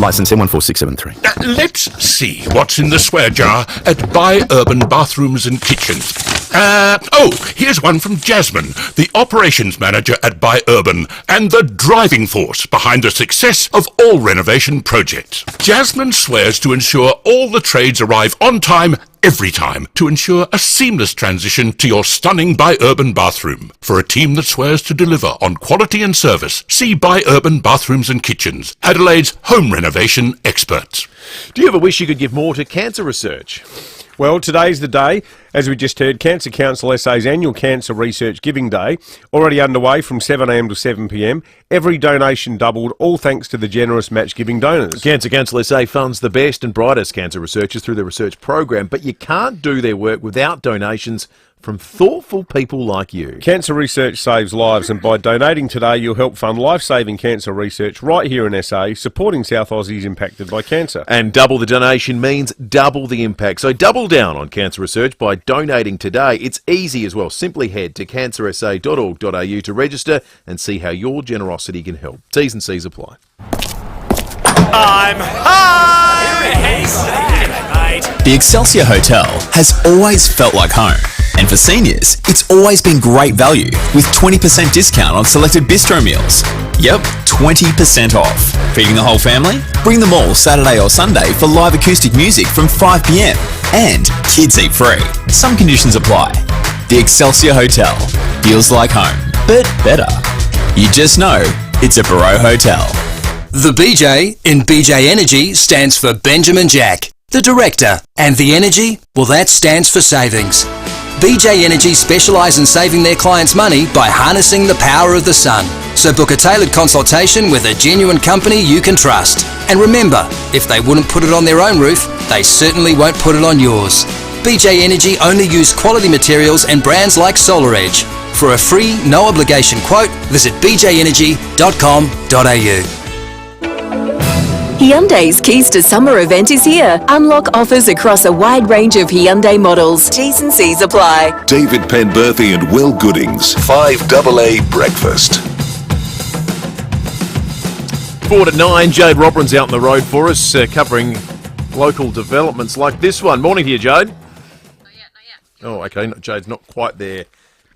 Licence M14673. Let's see what's in the swear jar at Buy Urban Bathrooms and Kitchens. Here's one from Jasmine, the operations manager at Buy Urban and the driving force behind the success of all renovation projects. Jasmine swears to ensure all the trades arrive on time every time to ensure a seamless transition to your stunning Buy Urban bathroom. For a team that swears to deliver on quality and service, see Buy Urban Bathrooms and Kitchens, Adelaide's home renovation experts. Do you ever wish you could give more to cancer research? Well, today's the day. As we just heard, Cancer Council SA's annual Cancer Research Giving Day, already underway from 7am to 7pm. Every donation doubled, all thanks to the generous match giving donors. Cancer Council SA funds the best and brightest cancer researchers through their research program, but you can't do their work without donations from thoughtful people like you. Cancer research saves lives, and by donating today, you'll help fund life-saving cancer research right here in SA, supporting South Aussies impacted by cancer. And double the donation means double the impact. So double down on cancer research by donating today. It's easy as well. Simply head to cancersa.org.au to register and see how your generosity can help. T's and C's apply. I'm high! The Excelsior Hotel has always felt like home. And for seniors, it's always been great value with 20% discount on selected bistro meals. Yep, 20% off. Feeding the whole family? Bring them all Saturday or Sunday for live acoustic music from 5pm. And kids eat free. Some conditions apply. The Excelsior Hotel feels like home, but better. You just know it's a Barreau Hotel. The BJ in BJ Energy stands for Benjamin Jack, the director, and the energy, well, that stands for savings. BJ Energy specialise in saving their clients money by harnessing the power of the sun. So book a tailored consultation with a genuine company you can trust. And remember, if they wouldn't put it on their own roof, they certainly won't put it on yours. BJ Energy only use quality materials and brands like Solar Edge. For a free, no obligation quote, visit bjenergy.com.au. Hyundai's Keys to Summer event is here. Unlock offers across a wide range of Hyundai models. T's and C's apply. David Penberthy and Will Goodings, 5AA Breakfast. 4 to 9, Jade Robrin's out on the road for us, covering local developments like this one. Morning to you, Jade. Oh, okay, Jade's not quite there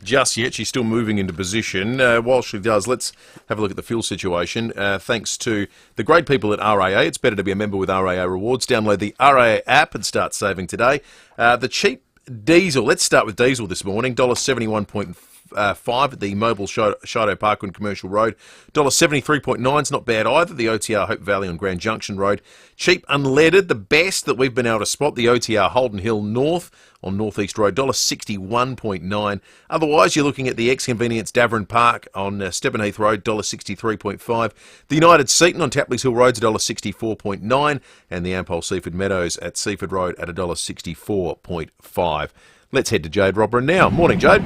just yet. She's still moving into position. While she does, let's have a look at the fuel situation. Thanks to the great people at RAA. It's better to be a member with RAA Rewards. Download the RAA app and start saving today. The cheap diesel, let's start with diesel this morning. $71.5 at the Mobile Shido Parkland Commercial Road. $73.9 is not bad either. The OTR Hope Valley on Grand Junction Road. Cheap unleaded, the best that we've been able to spot. The OTR Holden Hill North on North East Road, $61.9. Otherwise, you're looking at the ex-convenience Davern Park on Steppenheath Road, $63.5. The United Seaton on Tapley's Hill Road's $64.9. And the Ampol Seaford Meadows at Seaford Road at $64.5. Let's head to Jade Robrin now. Morning, Jade.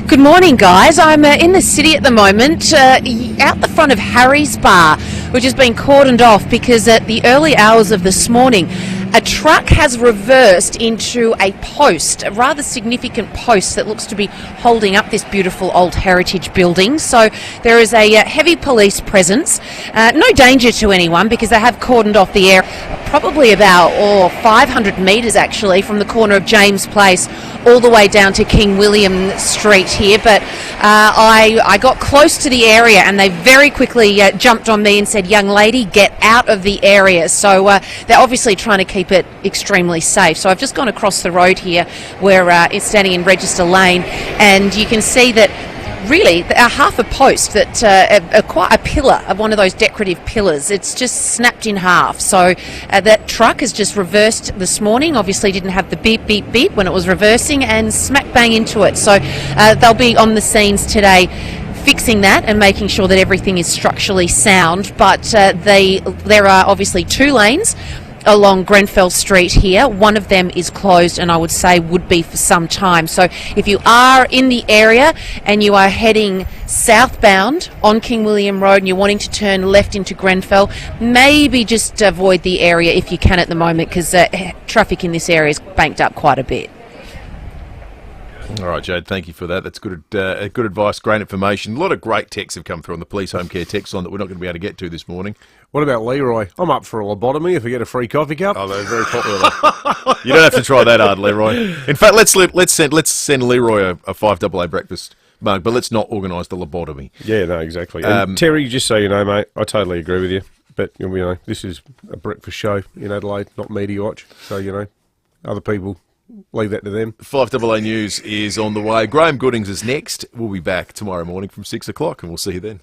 Good morning, guys. I'm in the city at the moment, out the front of Harry's Bar, which has been cordoned off because at the early hours of this morning, A truck has reversed into a post, a rather significant post that looks to be holding up this beautiful old heritage building. So there is a heavy police presence. No danger to anyone because they have cordoned off the area, probably about 500 metres actually from the corner of James Place all the way down to King William Street here. But I got close to the area and they very quickly jumped on me and said, "Young lady, get out of the area." So they're obviously trying to keep it extremely safe. So I've just gone across the road here where it's standing in Register Lane, and you can see that really half a post that quite a pillar of one of those decorative pillars, it's just snapped in half. So that truck has just reversed this morning, obviously didn't have the beep beep beep when it was reversing, and smack bang into it. So they'll be on the scenes today fixing that and making sure that everything is structurally sound. But there are obviously 2 lanes along Grenfell Street here. One of them is closed, and I would say would be for some time. So if you are in the area and you are heading southbound on King William Road and you're wanting to turn left into Grenfell, maybe just avoid the area if you can at the moment, because traffic in this area is banked up quite a bit. All right, Jade, thank you for that. That's good advice, great information. A lot of great texts have come through on the Police Home Care text line that we're not going to be able to get to this morning. What about Leroy? I'm up for a lobotomy if I get a free coffee cup. Oh, they're very popular. You don't have to try that hard, Leroy. In fact, let's send Leroy a 5AA breakfast mug, but let's not organise the lobotomy. Yeah, no, exactly. And Terry, just so you know, mate, I totally agree with you. But, you know, this is a breakfast show in Adelaide, not Media Watch. So, you know, other people, leave that to them. 5AA News is on the way. Graham Goodings is next. We'll be back tomorrow morning from 6 o'clock, and we'll see you then.